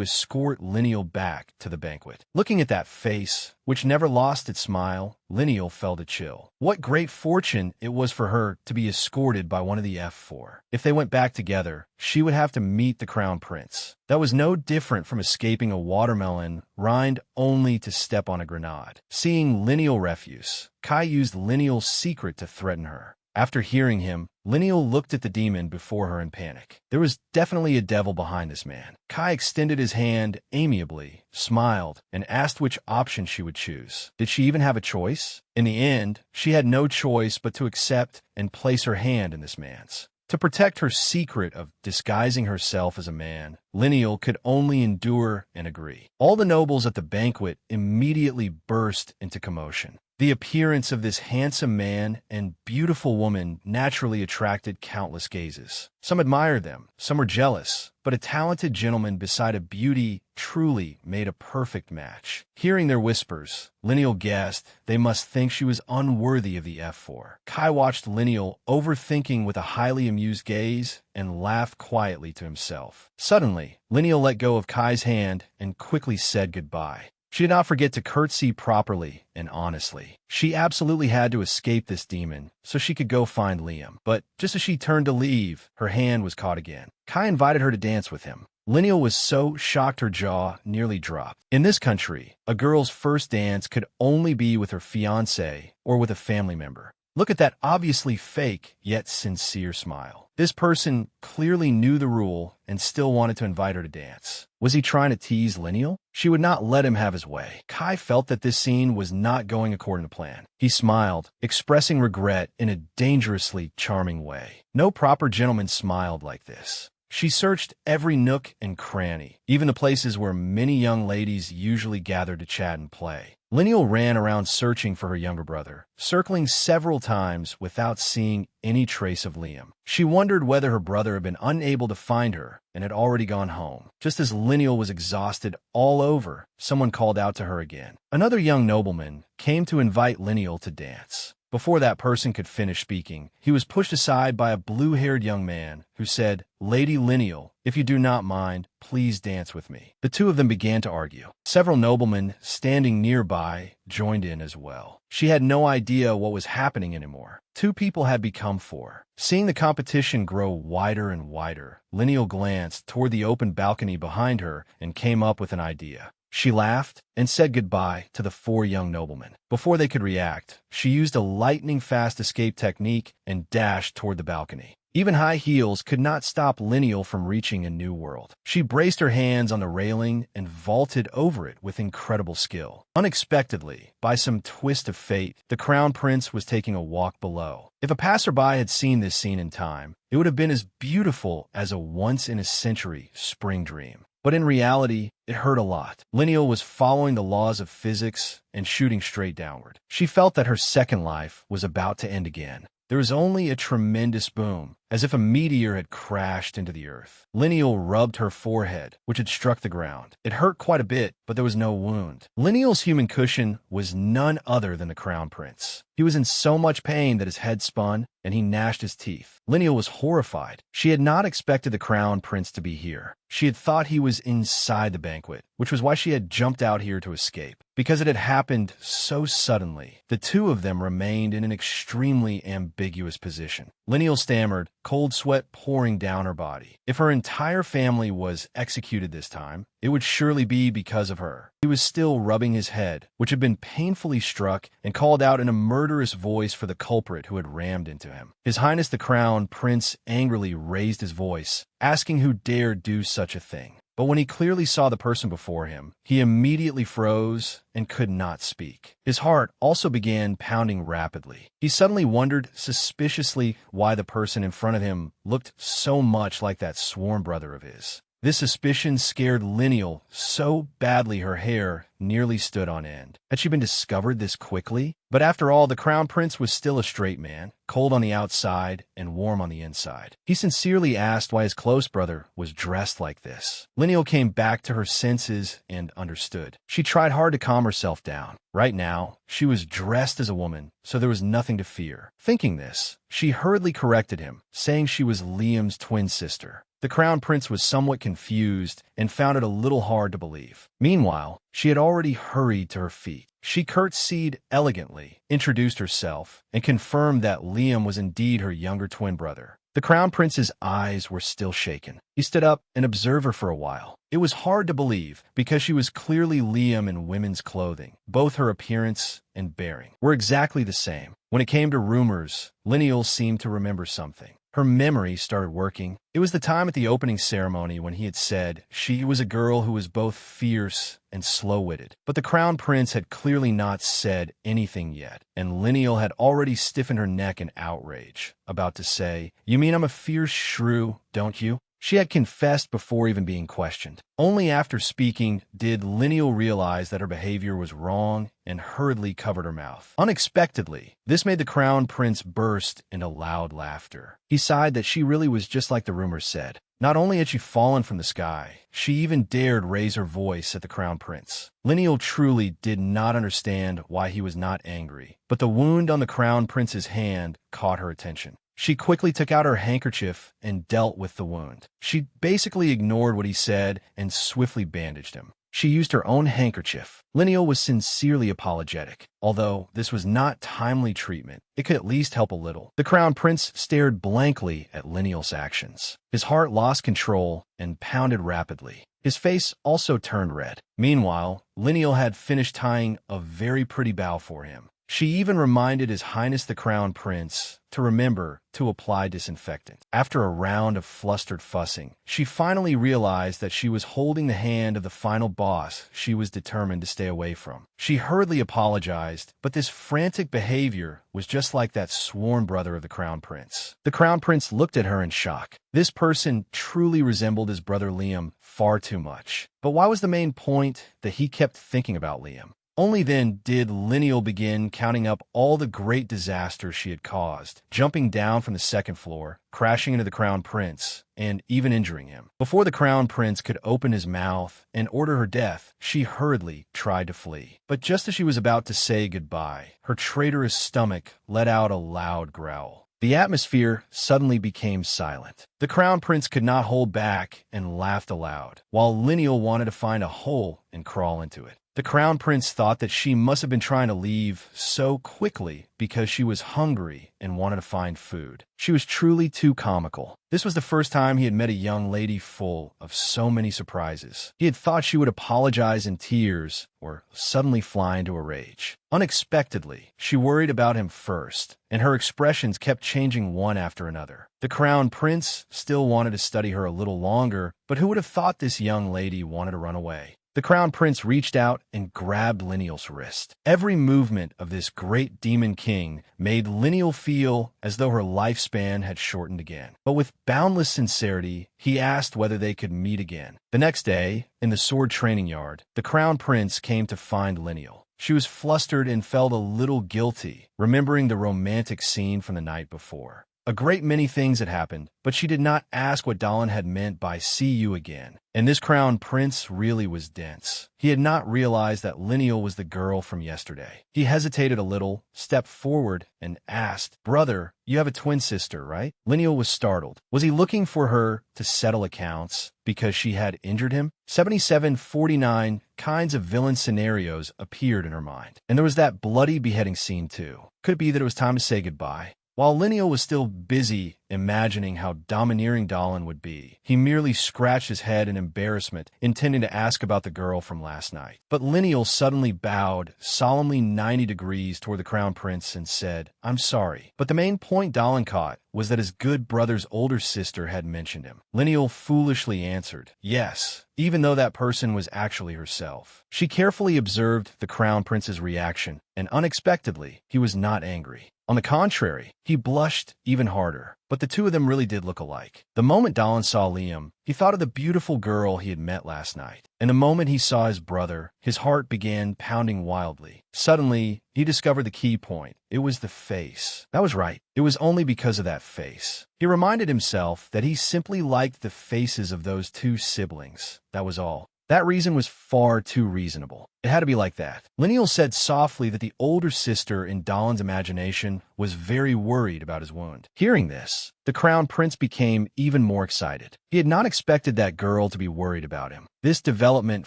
escort Lineal back to the banquet. Looking at that face, which never lost its smile, Lineal felt a chill. What great fortune it was for her to be escorted by one of the F4. If they went back together, she would have to meet the crown prince. That was no different from escaping a watermelon rind only to step on a grenade. Seeing Lineal refuse, Kai used Lineal's secret to threaten her. After hearing him, Lineal looked at the demon before her in panic. There was definitely a devil behind this man. Kai extended his hand amiably, smiled, and asked which option she would choose. Did she even have a choice? In the end, she had no choice but to accept and place her hand in this man's. To protect her secret of disguising herself as a man, Lineal could only endure and agree. All the nobles at the banquet immediately burst into commotion. The appearance of this handsome man and beautiful woman naturally attracted countless gazes. Some admired them, some were jealous, but a talented gentleman beside a beauty truly made a perfect match. Hearing their whispers, Lineal guessed they must think she was unworthy of the F4. Kai watched Lineal, overthinking with a highly amused gaze, and laughed quietly to himself. Suddenly, Lineal let go of Kai's hand and quickly said goodbye. She did not forget to curtsy properly and honestly. She absolutely had to escape this demon so she could go find Liam. But just as she turned to leave, her hand was caught again. Kai invited her to dance with him. Lineal was so shocked her jaw nearly dropped. In this country, a girl's first dance could only be with her fiancé or with a family member. Look at that obviously fake yet sincere smile. This person clearly knew the rule and still wanted to invite her to dance. Was he trying to tease Lineal? She would not let him have his way. Kai felt that this scene was not going according to plan. He smiled, expressing regret in a dangerously charming way. No proper gentleman smiled like this. She searched every nook and cranny, even the places where many young ladies usually gathered to chat and play. Lineal ran around searching for her younger brother, circling several times without seeing any trace of Liam. She wondered whether her brother had been unable to find her and had already gone home. Just as Lineal was exhausted all over, someone called out to her again. Another young nobleman came to invite Lineal to dance. Before that person could finish speaking, he was pushed aside by a blue-haired young man who said, "Lady Lineal, if you do not mind, please dance with me." The two of them began to argue. Several noblemen standing nearby joined in as well. She had no idea what was happening anymore. Two people had become four. Seeing the competition grow wider and wider, Lineal glanced toward the open balcony behind her and came up with an idea. She laughed and said goodbye to the four young noblemen. Before they could react, she used a lightning-fast escape technique and dashed toward the balcony. Even high heels could not stop Lineal from reaching a new world. She braced her hands on the railing and vaulted over it with incredible skill. Unexpectedly, by some twist of fate, the Crown Prince was taking a walk below. If a passerby had seen this scene in time, it would have been as beautiful as a once-in-a-century spring dream. But in reality, it hurt a lot. Lineal was following the laws of physics and shooting straight downward. She felt that her second life was about to end again. There was only a tremendous boom, as if a meteor had crashed into the earth. Lineal rubbed her forehead, which had struck the ground. It hurt quite a bit, but there was no wound. Lineal's human cushion was none other than the Crown Prince. He was in so much pain that his head spun, and he gnashed his teeth. Lineal was horrified. She had not expected the Crown Prince to be here. She had thought he was inside the banquet, which was why she had jumped out here to escape. Because it had happened so suddenly, the two of them remained in an extremely ambiguous position. Lineal stammered, cold sweat pouring down her body. If her entire family was executed this time, it would surely be because of her. He was still rubbing his head, which had been painfully struck, and called out in a murderous voice for the culprit who had rammed into him. His Highness the Crown Prince angrily raised his voice, asking who dared do such a thing. But when he clearly saw the person before him, he immediately froze and could not speak. His heart also began pounding rapidly. He suddenly wondered suspiciously why the person in front of him looked so much like that sworn brother of his. This suspicion scared Lineal so badly her hair nearly stood on end. Had she been discovered this quickly? But after all, the Crown Prince was still a straight man, cold on the outside and warm on the inside. He sincerely asked why his close brother was dressed like this. Lineal came back to her senses and understood. She tried hard to calm herself down. Right now, she was dressed as a woman, so there was nothing to fear. Thinking this, she hurriedly corrected him, saying she was Liam's twin sister. The Crown Prince was somewhat confused and found it a little hard to believe. Meanwhile, she had already hurried to her feet. She curtsied elegantly, introduced herself, and confirmed that Liam was indeed her younger twin brother. The Crown Prince's eyes were still shaken. He stood up and observed her for a while. It was hard to believe, because she was clearly Liam in women's clothing. Both her appearance and bearing were exactly the same. When it came to rumors, Lineal seemed to remember something. Her memory started working. It was the time at the opening ceremony when he had said she was a girl who was both fierce and slow-witted. But the Crown Prince had clearly not said anything yet, and Lineal had already stiffened her neck in outrage, about to say, "You mean I'm a fierce shrew, don't you?" She had confessed before even being questioned. Only after speaking did Lineal realize that her behavior was wrong and hurriedly covered her mouth. Unexpectedly, this made the Crown Prince burst into loud laughter. He sighed that she really was just like the rumors said. Not only had she fallen from the sky, she even dared raise her voice at the Crown Prince. Lineal truly did not understand why he was not angry, but the wound on the Crown Prince's hand caught her attention. She quickly took out her handkerchief and dealt with the wound. She basically ignored what he said and swiftly bandaged him. She used her own handkerchief. Lineal was sincerely apologetic. Although this was not timely treatment, it could at least help a little. The crown prince stared blankly at Lineal's actions. His heart lost control and pounded rapidly. His face also turned red. Meanwhile, Lineal had finished tying a very pretty bow for him. She even reminded His Highness the Crown Prince to remember to apply disinfectant. After a round of flustered fussing, she finally realized that she was holding the hand of the final boss she was determined to stay away from. She hurriedly apologized, but this frantic behavior was just like that sworn brother of the Crown Prince. The Crown Prince looked at her in shock. This person truly resembled his brother Liam far too much. But why was the main point that he kept thinking about Liam? Only then did Lineal begin counting up all the great disasters she had caused, jumping down from the second floor, crashing into the Crown Prince, and even injuring him. Before the Crown Prince could open his mouth and order her death, she hurriedly tried to flee. But just as she was about to say goodbye, her traitorous stomach let out a loud growl. The atmosphere suddenly became silent. The Crown Prince could not hold back and laughed aloud, while Lineal wanted to find a hole and crawl into it. The Crown Prince thought that she must have been trying to leave so quickly because she was hungry and wanted to find food. She was truly too comical. This was the first time he had met a young lady full of so many surprises. He had thought she would apologize in tears or suddenly fly into a rage. Unexpectedly, she worried about him first, and her expressions kept changing one after another. The Crown Prince still wanted to study her a little longer, but who would have thought this young lady wanted to run away? The Crown Prince reached out and grabbed Lineal's wrist. Every movement of this great demon king made Lineal feel as though her lifespan had shortened again. But with boundless sincerity, he asked whether they could meet again. The next day, in the sword training yard, the Crown Prince came to find Lineal. She was flustered and felt a little guilty, remembering the romantic scene from the night before. A great many things had happened, but she did not ask what Dallin had meant by "see you again." And this Crown Prince really was dense. He had not realized that Lineal was the girl from yesterday. He hesitated a little, stepped forward, and asked, "Brother, you have a twin sister, right?" Lineal was startled. Was he looking for her to settle accounts because she had injured him? 7749 kinds of villain scenarios appeared in her mind. And there was that bloody beheading scene too. Could it be that it was time to say goodbye? While Lineal was still busy imagining how domineering Dallin would be, he merely scratched his head in embarrassment, intending to ask about the girl from last night. But Lineal suddenly bowed solemnly 90 degrees toward the Crown Prince and said, "I'm sorry." But the main point Dallin caught was that his good brother's older sister had mentioned him. Lineal foolishly answered, "Yes," even though that person was actually herself. She carefully observed the Crown Prince's reaction, and unexpectedly, he was not angry. On the contrary, he blushed even harder. But the two of them really did look alike. The moment Dallin saw Liam, he thought of the beautiful girl he had met last night. And the moment he saw his brother, his heart began pounding wildly. Suddenly, he discovered the key point. It was the face. That was right. It was only because of that face. He reminded himself that he simply liked the faces of those two siblings. That was all. That reason was far too reasonable. It had to be like that. Lineal said softly that the older sister in Dallin's imagination was very worried about his wound. Hearing this, the Crown Prince became even more excited. He had not expected that girl to be worried about him. This development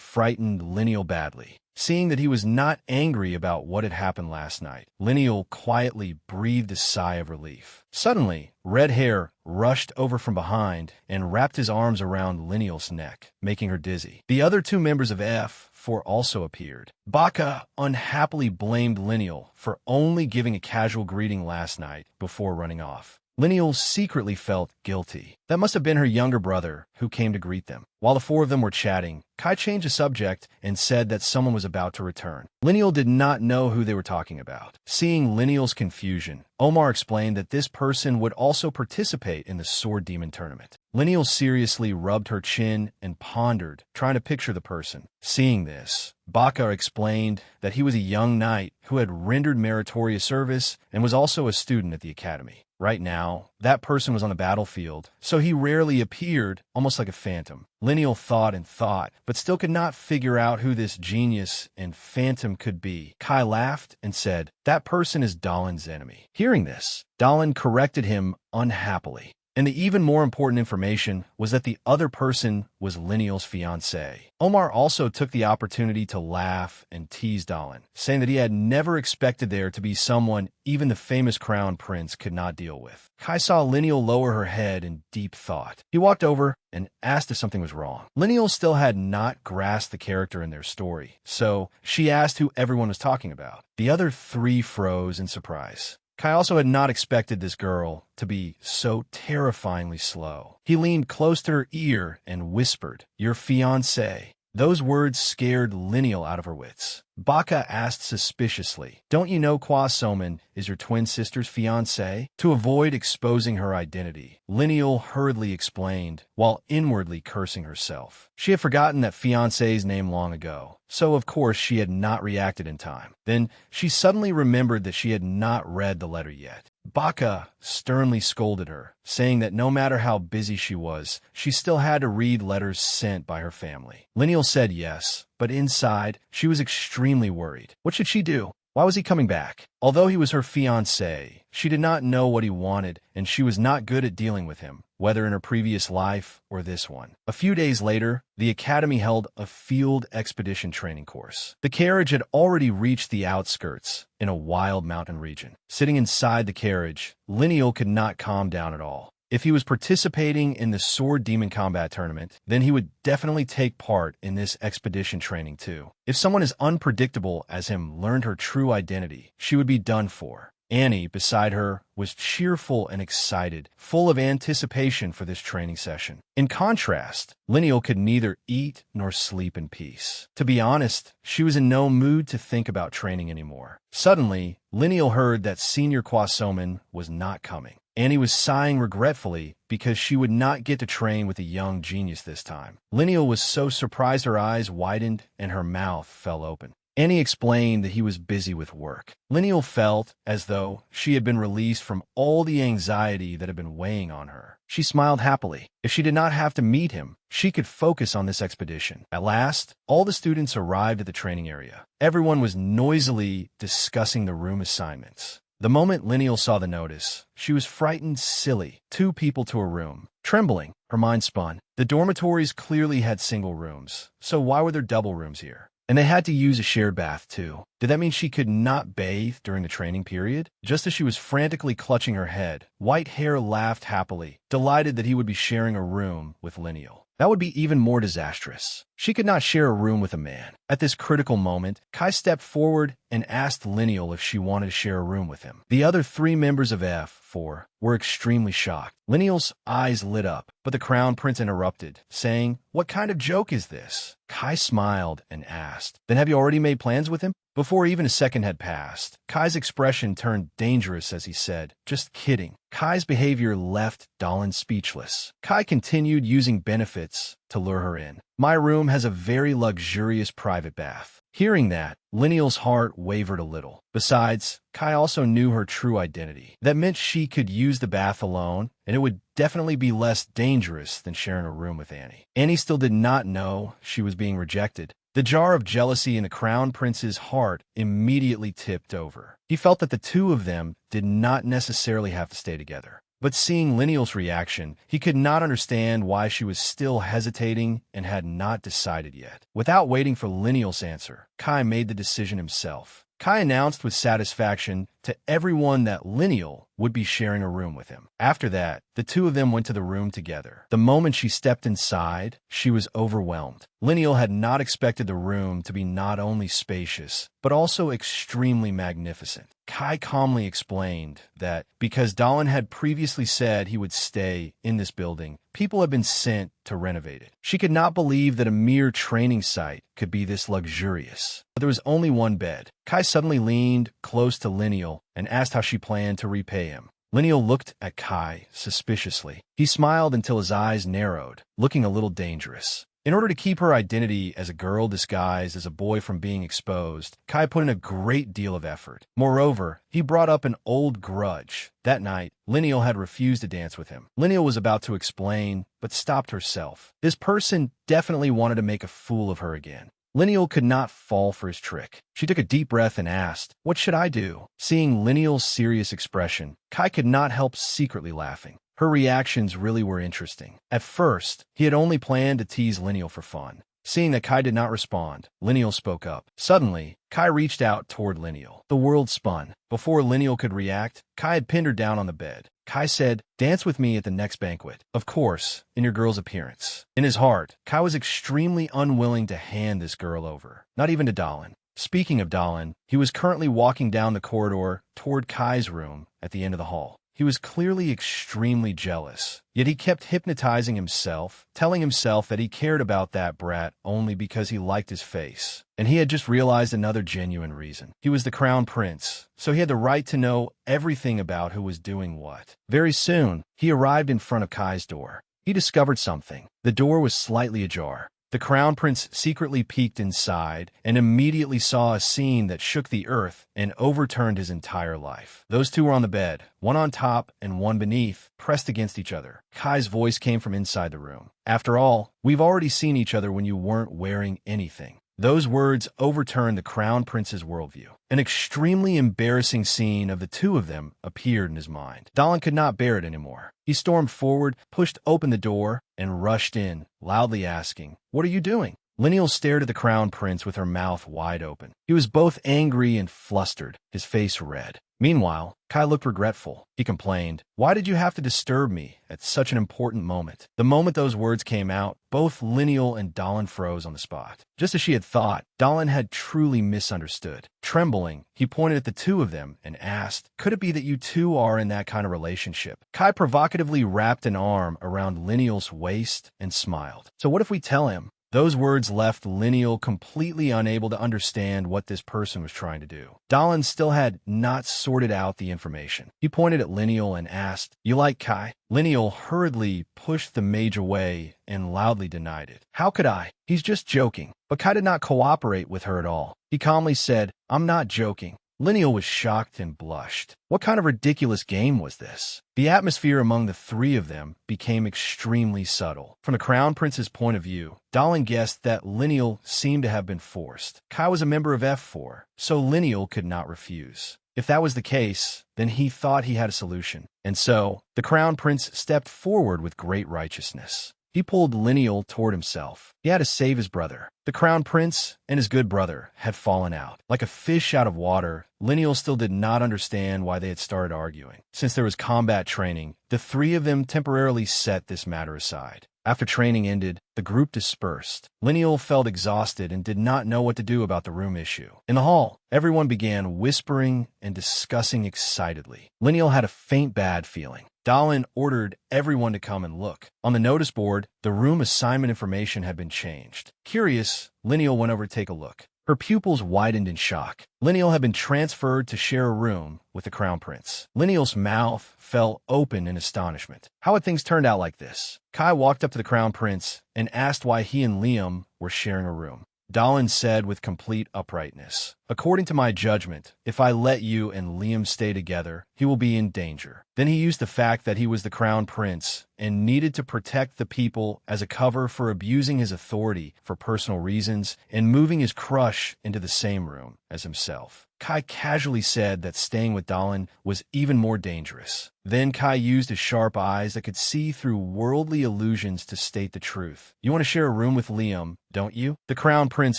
frightened Lineal badly. Seeing that he was not angry about what had happened last night, Lineal quietly breathed a sigh of relief. Suddenly, Red Hair rushed over from behind and wrapped his arms around Lineal's neck, making her dizzy. The other two members of F4 also appeared. Baka unhappily blamed Lineal for only giving a casual greeting last night before running off. Lineal secretly felt guilty. That must have been her younger brother who came to greet them. While the four of them were chatting, Kai changed the subject and said that someone was about to return. Lineal did not know who they were talking about. Seeing Lineal's confusion, Omar explained that this person would also participate in the Sword Demon tournament. Lineal seriously rubbed her chin and pondered, trying to picture the person. Seeing this, Baka explained that he was a young knight who had rendered meritorious service and was also a student at the academy. Right now, that person was on the battlefield, so he rarely appeared, almost like a phantom. Lineal thought and thought, but still could not figure out who this genius and phantom could be. Kai laughed and said, "That person is Dallin's enemy." Hearing this, Dallin corrected him unhappily. And the even more important information was that the other person was Lineal's fiancé. Omar also took the opportunity to laugh and tease Dahlin, saying that he had never expected there to be someone even the famous crown prince could not deal with. Kai saw Lineal lower her head in deep thought. He walked over and asked if something was wrong. Lineal still had not grasped the character in their story, so she asked who everyone was talking about. The other three froze in surprise. Kai also had not expected this girl to be so terrifyingly slow. He leaned close to her ear and whispered, "Your fiancé." Those words scared Lineal out of her wits. Baka asked suspiciously, "Don't you know Kwa Soman is your twin sister's fiancé?" To avoid exposing her identity, Lineal hurriedly explained, while inwardly cursing herself. She had forgotten that fiancé's name long ago, so of course she had not reacted in time. Then she suddenly remembered that she had not read the letter yet. Baka sternly scolded her, saying that no matter how busy she was, she still had to read letters sent by her family. Lineal said yes, but inside, she was extremely worried. What should she do? Why was he coming back? Although he was her fiancé, she did not know what he wanted, and she was not good at dealing with him, whether in her previous life or this one. A few days later, the academy held a field expedition training course. The carriage had already reached the outskirts in a wild mountain region. Sitting inside the carriage, Lineal could not calm down at all. If he was participating in the Sword Demon Combat Tournament, then he would definitely take part in this expedition training too. If someone as unpredictable as him learned her true identity, she would be done for. Annie, beside her, was cheerful and excited, full of anticipation for this training session. In contrast, Lineal could neither eat nor sleep in peace. To be honest, she was in no mood to think about training anymore. Suddenly, Lineal heard that Senior Kwasoman was not coming. Annie was sighing regretfully because she would not get to train with a young genius this time. Lineal was so surprised her eyes widened and her mouth fell open. Annie explained that he was busy with work. Lineal felt as though she had been released from all the anxiety that had been weighing on her. She smiled happily. If she did not have to meet him, she could focus on this expedition. At last, all the students arrived at the training area. Everyone was noisily discussing the room assignments. The moment Lineal saw the notice, she was frightened silly. 2 people to a room. Trembling, her mind spun. The dormitories clearly had single rooms, so why were there double rooms here? And they had to use a shared bath, too. Did that mean she could not bathe during the training period? Just as she was frantically clutching her head, White Hair laughed happily, delighted that he would be sharing a room with Lineal. That would be even more disastrous. She could not share a room with a man. At this critical moment, Kai stepped forward and asked Lineal if she wanted to share a room with him. The other 3 members of F4 were extremely shocked. Lineal's eyes lit up, but the Crown Prince interrupted, saying, "What kind of joke is this?" Kai smiled and asked, "Then have you already made plans with him?" Before even a second had passed, Kai's expression turned dangerous as he said, "Just kidding." Kai's behavior left Dahlin speechless. Kai continued using benefits to lure her in. "My room has a very luxurious private bath." Hearing that, Lineal's heart wavered a little. Besides, Kai also knew her true identity. That meant she could use the bath alone, and it would definitely be less dangerous than sharing a room with Annie. Annie still did not know she was being rejected. The jar of jealousy in the Crown Prince's heart immediately tipped over. He felt that the 2 of them did not necessarily have to stay together. But seeing Lineal's reaction, he could not understand why she was still hesitating and had not decided yet. Without waiting for Lineal's answer, Kai made the decision himself. Kai announced with satisfaction to everyone that Lineal would be sharing a room with him. After that, the 2 of them went to the room together. The moment she stepped inside, she was overwhelmed. Lineal had not expected the room to be not only spacious, but also extremely magnificent. Kai calmly explained that because Dahlin had previously said he would stay in this building, people had been sent to renovate it. She could not believe that a mere training site could be this luxurious. But there was only one bed. Kai suddenly leaned close to Lineal and asked how she planned to repay him. Lineal looked at Kai suspiciously. He smiled until his eyes narrowed, looking a little dangerous. In order to keep her identity as a girl disguised as a boy from being exposed, Kai put in a great deal of effort. Moreover, he brought up an old grudge. That night, Lineal had refused to dance with him. Lineal was about to explain, but stopped herself. This person definitely wanted to make a fool of her again. Lineal could not fall for his trick. She took a deep breath and asked, "What should I do?" Seeing Lineal's serious expression, Kai could not help secretly laughing. Her reactions really were interesting. At first, he had only planned to tease Lineal for fun. Seeing that Kai did not respond, Lineal spoke up. Suddenly, Kai reached out toward Lineal. The world spun. Before Lineal could react, Kai had pinned her down on the bed. Kai said, "Dance with me at the next banquet. Of course, in your girl's appearance." In his heart, Kai was extremely unwilling to hand this girl over, not even to Dalin. Speaking of Dalin, he was currently walking down the corridor toward Kai's room at the end of the hall. He was clearly extremely jealous, yet he kept hypnotizing himself, telling himself that he cared about that brat only because he liked his face. And he had just realized another genuine reason. He was the crown prince, so he had the right to know everything about who was doing what. Very soon, he arrived in front of Kai's door. He discovered something. The door was slightly ajar. The crown prince secretly peeked inside and immediately saw a scene that shook the earth and overturned his entire life. Those two were on the bed, one on top and one beneath, pressed against each other. Kai's voice came from inside the room. "After all, we've already seen each other when you weren't wearing anything." Those words overturned the crown prince's worldview. An extremely embarrassing scene of the two of them appeared in his mind. Dalin could not bear it anymore. He stormed forward, pushed open the door, and rushed in, loudly asking, "What are you doing?" Lineal stared at the crown prince with her mouth wide open. He was both angry and flustered, his face red. Meanwhile, Kai looked regretful. He complained, "Why did you have to disturb me at such an important moment?" The moment those words came out, both Lineal and Dalin froze on the spot. Just as she had thought, Dalin had truly misunderstood. Trembling, he pointed at the two of them and asked, "Could it be that you two are in that kind of relationship?" Kai provocatively wrapped an arm around Lineal's waist and smiled. "So what if we tell him?" Those words left Lineal completely unable to understand what this person was trying to do. Dalin still had not sorted out the information. He pointed at Lineal and asked, "You like Kai?" Lineal hurriedly pushed the mage away and loudly denied it. "How could I? He's just joking." But Kai did not cooperate with her at all. He calmly said, "I'm not joking." Lineal was shocked and blushed. What kind of ridiculous game was this? The atmosphere among the three of them became extremely subtle. From the crown prince's point of view, Dalin guessed that Lineal seemed to have been forced. Kai was a member of F4, so Lineal could not refuse. If that was the case, then he thought he had a solution. And so, the crown prince stepped forward with great righteousness. He pulled Lineal toward himself. He had to save his brother. The crown prince and his good brother had fallen out. Like a fish out of water, Lineal still did not understand why they had started arguing. Since there was combat training, the three of them temporarily set this matter aside. After training ended, the group dispersed. Lineal felt exhausted and did not know what to do about the room issue. In the hall, everyone began whispering and discussing excitedly. Lineal had a faint bad feeling. Dalin ordered everyone to come and look. On the notice board, the room assignment information had been changed. Curious, Lineal went over to take a look. Her pupils widened in shock. Lineal had been transferred to share a room with the crown prince. Lineal's mouth fell open in astonishment. How had things turned out like this? Kai walked up to the crown prince and asked why he and Liam were sharing a room. Dalin said with complete uprightness, "According to my judgment, if I let you and Liam stay together, he will be in danger." Then he used the fact that he was the crown prince and needed to protect the people as a cover for abusing his authority for personal reasons and moving his crush into the same room as himself. Kai casually said that staying with Dalin was even more dangerous. Then Kai used his sharp eyes that could see through worldly illusions to state the truth. "You want to share a room with Liam, don't you?" The crown prince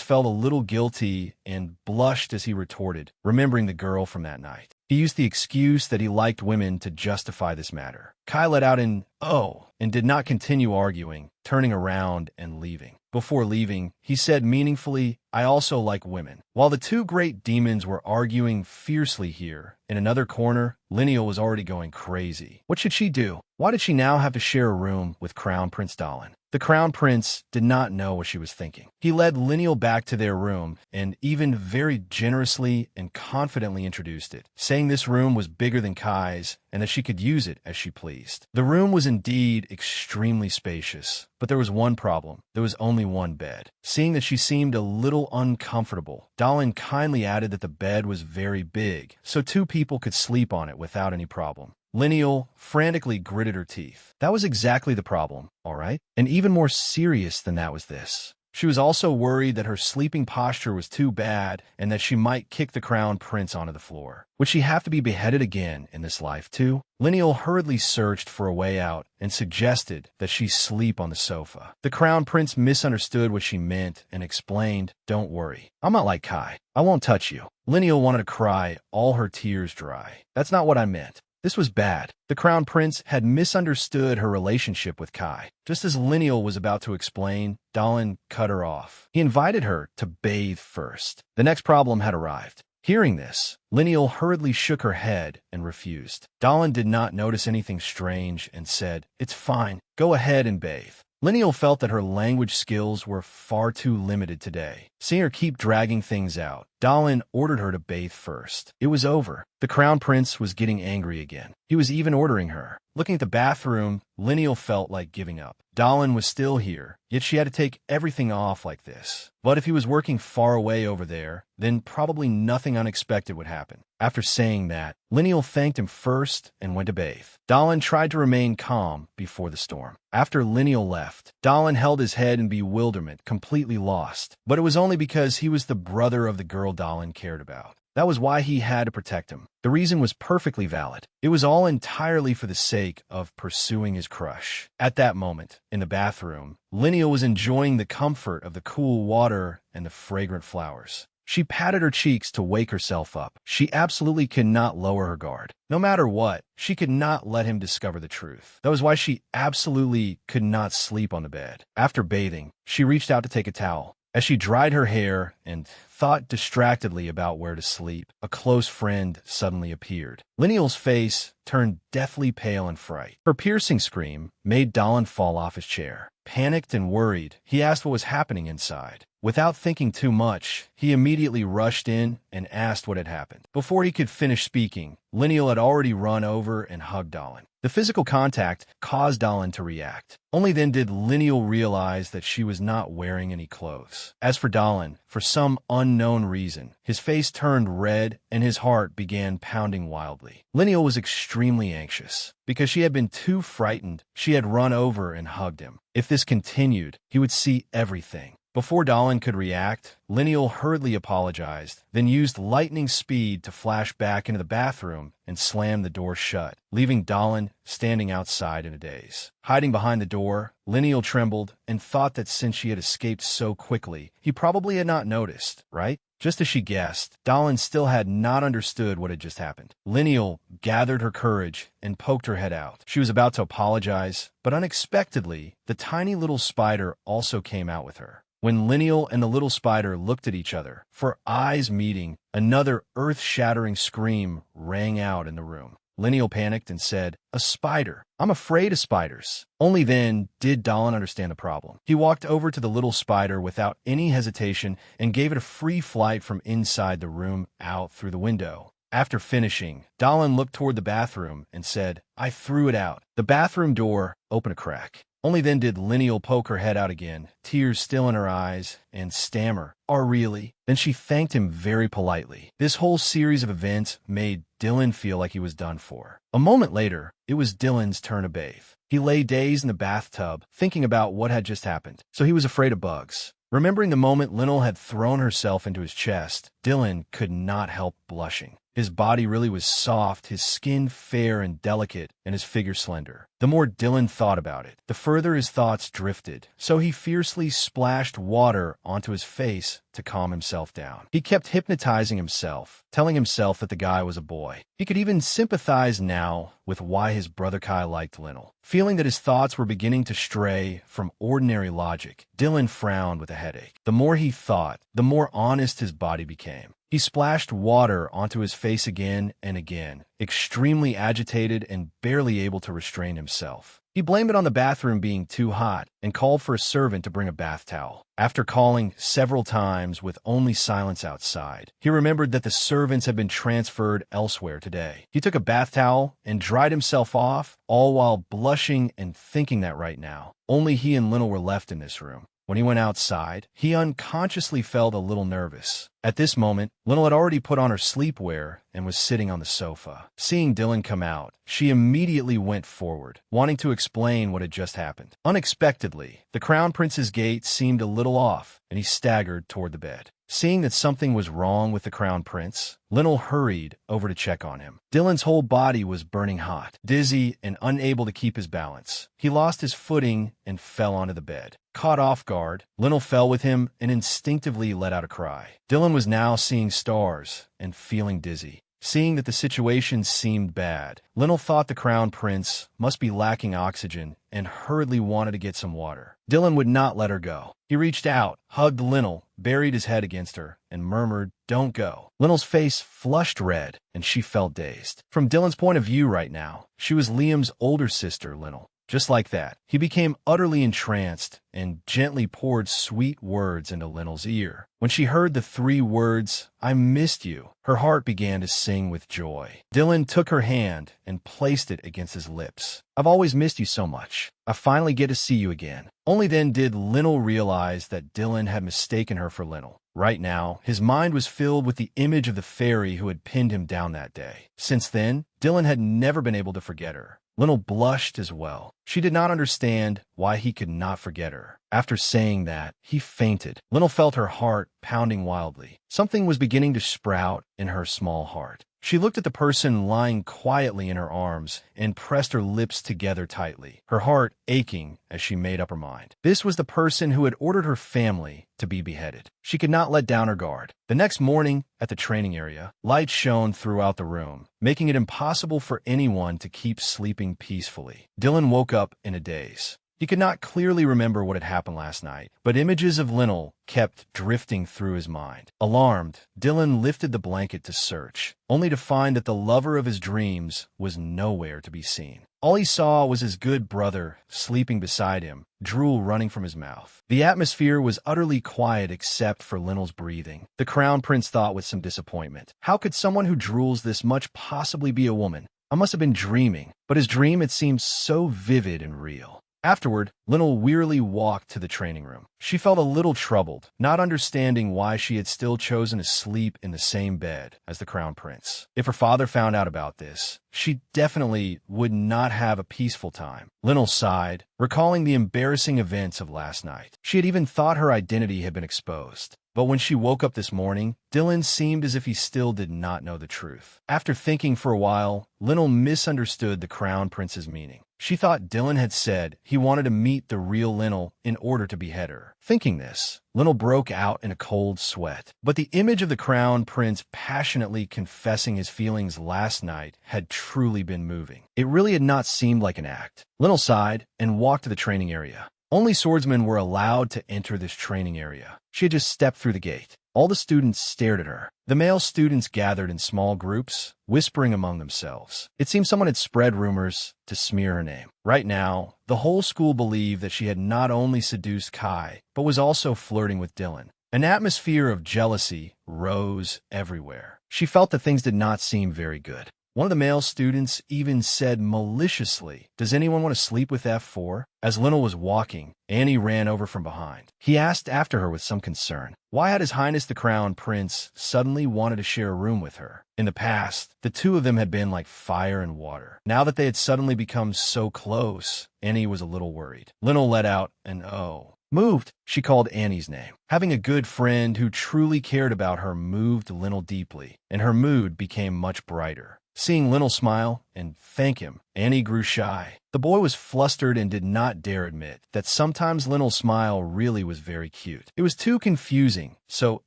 felt a little guilty and blushed as he retorted, remembering the girl from that night. He used the excuse that he liked women to justify this matter. Kai let out an "oh" and did not continue arguing, turning around and leaving. Before leaving, he said meaningfully, "I also like women." While the two great demons were arguing fiercely here, in another corner, Lineal was already going crazy. What should she do? Why did she now have to share a room with Crown Prince Dalin? The Crown Prince did not know what she was thinking. He led Lineal back to their room and even very generously and confidently introduced it, saying this room was bigger than Kai's and that she could use it as she pleased. The room was indeed extremely spacious, but there was one problem. There was only one bed. Seeing that she seemed a little uncomfortable, Dalin kindly added that the bed was very big, so two people could sleep on it without any problem. Lineal frantically gritted her teeth. That was exactly the problem, all right? And even more serious than that was this. She was also worried that her sleeping posture was too bad and that she might kick the crown prince onto the floor. Would she have to be beheaded again in this life too? Lineal hurriedly searched for a way out and suggested that she sleep on the sofa. The crown prince misunderstood what she meant and explained, "Don't worry, I'm not like Kai. I won't touch you." Lineal wanted to cry, all her tears dry. "That's not what I meant. This was bad." The crown prince had misunderstood her relationship with Kai. Just as Lineal was about to explain, Dalin cut her off. He invited her to bathe first. The next problem had arrived. Hearing this, Lineal hurriedly shook her head and refused. Dalin did not notice anything strange and said, "It's fine. Go ahead and bathe." Lineal felt that her language skills were far too limited today. Seeing her keep dragging things out, Dalin ordered her to bathe first. It was over. The crown prince was getting angry again. He was even ordering her. Looking at the bathroom, Lineal felt like giving up. Dalin was still here, yet she had to take everything off like this. But if he was working far away over there, then probably nothing unexpected would happen. After saying that, Lineal thanked him first and went to bathe. Dalin tried to remain calm before the storm. After Lineal left, Dalin held his head in bewilderment, completely lost. But it was only because he was the brother of the girl Dalin cared about. That was why he had to protect him. The reason was perfectly valid. It was all entirely for the sake of pursuing his crush. At that moment, in the bathroom, Lineal was enjoying the comfort of the cool water and the fragrant flowers. She patted her cheeks to wake herself up. She absolutely could not lower her guard. No matter what, she could not let him discover the truth. That was why she absolutely could not sleep on the bed. After bathing, she reached out to take a towel. As she dried her hair and thought distractedly about where to sleep, a close friend suddenly appeared. Lineal's face turned deathly pale in fright. Her piercing scream made Dalin fall off his chair. Panicked and worried, he asked what was happening inside. Without thinking too much, he immediately rushed in and asked what had happened. Before he could finish speaking, Lineal had already run over and hugged Dalin. The physical contact caused Dalin to react. Only then did Lineal realize that she was not wearing any clothes. As for Dalin, for some unknown reason, his face turned red and his heart began pounding wildly. Lineal was extremely anxious. Because she had been too frightened, she had run over and hugged him. If this continued, he would see everything. Before Dalin could react, Lineal hurriedly apologized, then used lightning speed to flash back into the bathroom and slam the door shut, leaving Dalin standing outside in a daze. Hiding behind the door, Lineal trembled and thought that since she had escaped so quickly, he probably had not noticed, right? Just as she guessed, Dalin still had not understood what had just happened. Lineal gathered her courage and poked her head out. She was about to apologize, but unexpectedly, the tiny little spider also came out with her. When Lineal and the little spider looked at each other, for eyes meeting, another earth-shattering scream rang out in the room. Lineal panicked and said, "A spider. I'm afraid of spiders." Only then did Dalin understand the problem. He walked over to the little spider without any hesitation and gave it a free flight from inside the room out through the window. After finishing, Dalin looked toward the bathroom and said, "I threw it out." The bathroom door opened a crack. Only then did Lineal poke her head out again, tears still in her eyes, and stammer, "Oh, really?" Then she thanked him very politely. This whole series of events made Dylan feel like he was done for. A moment later, it was Dylan's turn to bathe. He lay dazed in the bathtub, thinking about what had just happened, so he was afraid of bugs. Remembering the moment Lineal had thrown herself into his chest, Dylan could not help blushing. His body really was soft, his skin fair and delicate, and his figure slender. The more Dylan thought about it, the further his thoughts drifted, so he fiercely splashed water onto his face to calm himself down. He kept hypnotizing himself, telling himself that the guy was a boy. He could even sympathize now with why his brother Kai liked Lineal. Feeling that his thoughts were beginning to stray from ordinary logic, Dylan frowned with a headache. The more he thought, the more honest his body became. He splashed water onto his face again and again, extremely agitated and barely able to restrain himself. He blamed it on the bathroom being too hot and called for a servant to bring a bath towel. After calling several times with only silence outside, he remembered that the servants had been transferred elsewhere today. He took a bath towel and dried himself off, all while blushing and thinking that right now, only he and Lineal were left in this room. When he went outside, he unconsciously felt a little nervous. At this moment, Lynel had already put on her sleepwear and was sitting on the sofa. Seeing Dylan come out, she immediately went forward, wanting to explain what had just happened. Unexpectedly, the Crown Prince's gait seemed a little off, and he staggered toward the bed. Seeing that something was wrong with the Crown Prince, Lynel hurried over to check on him. Dylan's whole body was burning hot, dizzy, and unable to keep his balance. He lost his footing and fell onto the bed. Caught off guard, Lynel fell with him and instinctively let out a cry. Dylan was now seeing stars and feeling dizzy. Seeing that the situation seemed bad, Lynel thought the Crown Prince must be lacking oxygen and hurriedly wanted to get some water. Dylan would not let her go. He reached out, hugged Lynel, buried his head against her, and murmured, "Don't go." Lynel's face flushed red, and she felt dazed. From Dylan's point of view right now, she was Liam's older sister, Lynel. Just like that, he became utterly entranced and gently poured sweet words into Lynel's ear. When she heard the 3 words, "I missed you," her heart began to sing with joy. Dylan took her hand and placed it against his lips. "I've always missed you so much. I finally get to see you again." Only then did Lynel realize that Dylan had mistaken her for Lynel. Right now, his mind was filled with the image of the fairy who had pinned him down that day. Since then, Dylan had never been able to forget her. Lynel blushed as well. She did not understand why he could not forget her. After saying that, he fainted. Lynel felt her heart pounding wildly. Something was beginning to sprout in her small heart. She looked at the person lying quietly in her arms and pressed her lips together tightly, her heart aching as she made up her mind. This was the person who had ordered her family to be beheaded. She could not let down her guard. The next morning, at the training area, light shone throughout the room, making it impossible for anyone to keep sleeping peacefully. Dylan woke up in a daze. He could not clearly remember what had happened last night, but images of Lynel kept drifting through his mind. Alarmed, Dylan lifted the blanket to search, only to find that the lover of his dreams was nowhere to be seen. All he saw was his good brother sleeping beside him, drool running from his mouth. The atmosphere was utterly quiet except for Lynel's breathing. The Crown Prince thought with some disappointment. How could someone who drools this much possibly be a woman? I must have been dreaming, but his dream had seemed so vivid and real. Afterward, Lynel wearily walked to the training room. She felt a little troubled, not understanding why she had still chosen to sleep in the same bed as the Crown Prince. If her father found out about this, she definitely would not have a peaceful time. Lynel sighed, recalling the embarrassing events of last night. She had even thought her identity had been exposed. But when she woke up this morning, Dylan seemed as if he still did not know the truth. After thinking for a while, Lynel misunderstood the Crown Prince's meaning. She thought Dylan had said he wanted to meet the real Lynel in order to behead her. Thinking this, Lynel broke out in a cold sweat. But the image of the Crown Prince passionately confessing his feelings last night had truly been moving. It really had not seemed like an act. Lynel sighed and walked to the training area. Only swordsmen were allowed to enter this training area. She had just stepped through the gate. All the students stared at her. The male students gathered in small groups, whispering among themselves. It seemed someone had spread rumors to smear her name. Right now, the whole school believed that she had not only seduced Kai, but was also flirting with Dylan. An atmosphere of jealousy rose everywhere. She felt that things did not seem very good. One of the male students even said maliciously, "Does anyone want to sleep with F4? As Lynel was walking, Annie ran over from behind. He asked after her with some concern. Why had His Highness the Crown Prince suddenly wanted to share a room with her? In the past, the two of them had been like fire and water. Now that they had suddenly become so close, Annie was a little worried. Lynel let out an "oh." Moved, she called Annie's name. Having a good friend who truly cared about her moved Lynel deeply, and her mood became much brighter. Seeing Lynel smile and thank him, Annie grew shy. The boy was flustered and did not dare admit that sometimes Lynel's smile really was very cute. It was too confusing, so